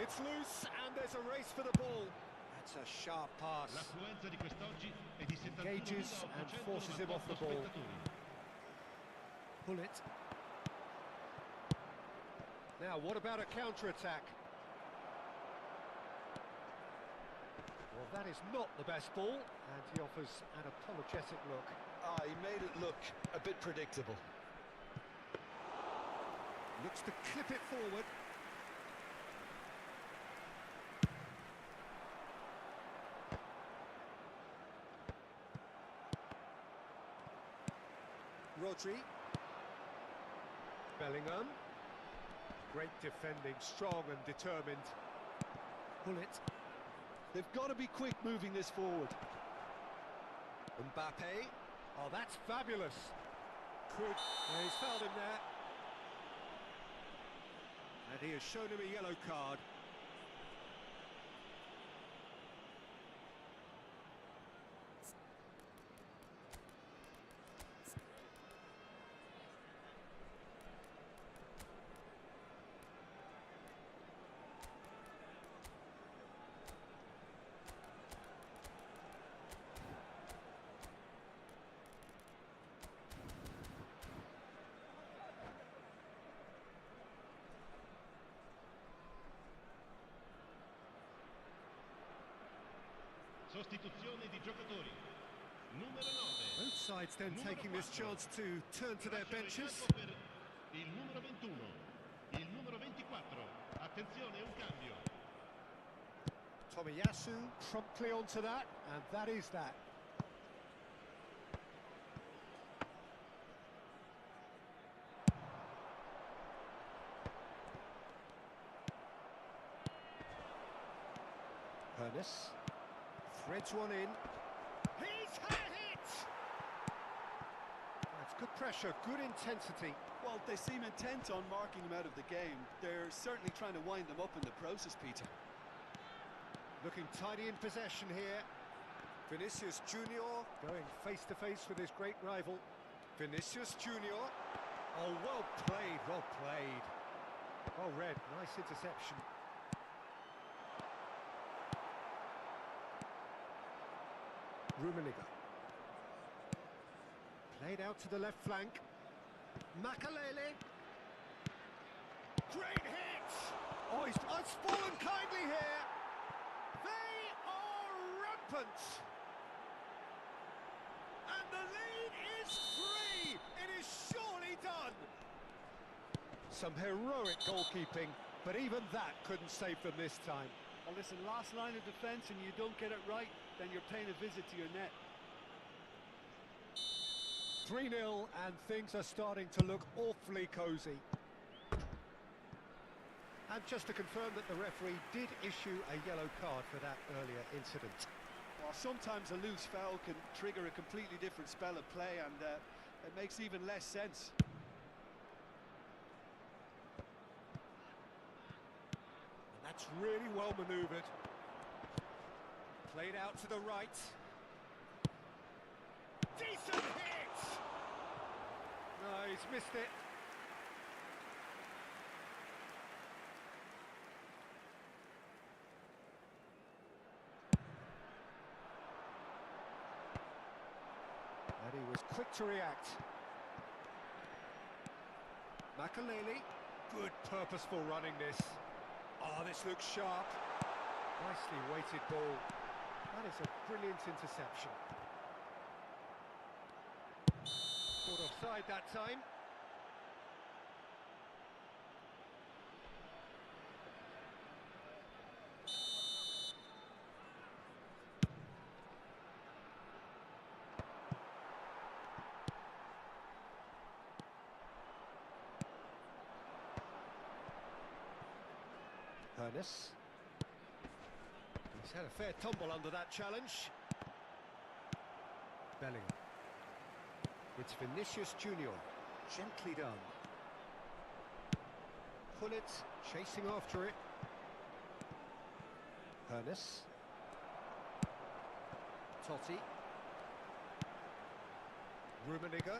It's loose and there's a race for the ball. That's a sharp pass. L'affluenza di quest'oggi è di 71.894 Engages and forces him off the ball. spettatori. Pull it. Now, what about a counter-attack? Well, that is not the best ball, and he offers an apologetic look. He made it look a bit predictable. Looks to clip it forward. Rodri. Bellingham. Great defending, strong and determined. Bullet. They've got to be quick moving this forward. Mbappe. Oh, that's fabulous. Yeah, he's fouled him there. And he has shown him a yellow card. Sostituzione di giocatori. Numero 9. Both sides then Numero taking this 4. chance to turn to their Lasciano il benches. campo per il numero 21, il numero 24. Attenzione, un cambio. Tomiyasu promptly onto that, and that is that. Ernest threads one in. He's had it! That's good pressure, good intensity. Well, they seem intent on marking him out of the game. They're certainly trying to wind them up in the process, Peter. Looking tidy in possession here. Vinicius Junior going face to face with his great rival. Vinicius Junior. Oh, well played, well played. Well read, nice interception. Rummenigge. Played out to the left flank. Makalele. Great hit! Oh, he's fallen kindly here. They are rampant. And the lead is 3. It is surely done. Some heroic goalkeeping, but even that couldn't save them this time. Well, listen, last line of defence and you don't get it right, then you're paying a visit to your net. 3-0 and things are starting to look awfully cosy. And just to confirm that the referee did issue a yellow card for that earlier incident. Well, sometimes a loose foul can trigger a completely different spell of play, and it makes even less sense. And that's really well manoeuvred. Played out to the right. Decent hit! No, he's missed it. And he was quick to react. Makalele, good purposeful running this. Oh, this looks sharp. Nicely weighted ball. That is a brilliant interception. Caught offside that time. Ernest. He's had a fair tumble under that challenge. Bellingham. It's Vinicius Junior. Gently done. Pullet chasing after it. Ernest. Totti. Rummenigge.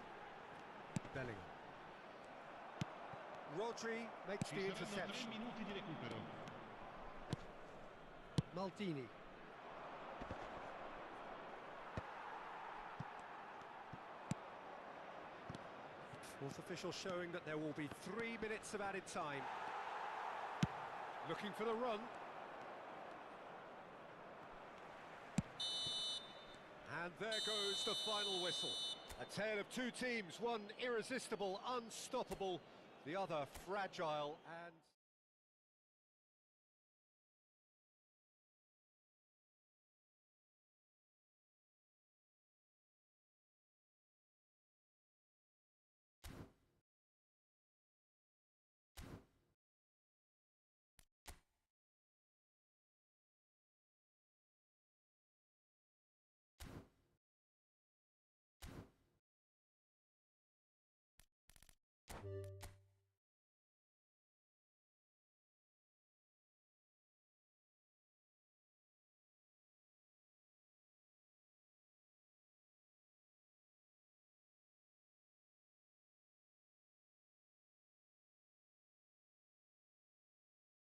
Bellingham. Rodri makes Ci the saranno 3 interception. minuti di recupero. Maldini. Fourth official showing that there will be 3 minutes of added time. Looking for the run. And there goes the final whistle. A tale of two teams, one irresistible, unstoppable, the other fragile and...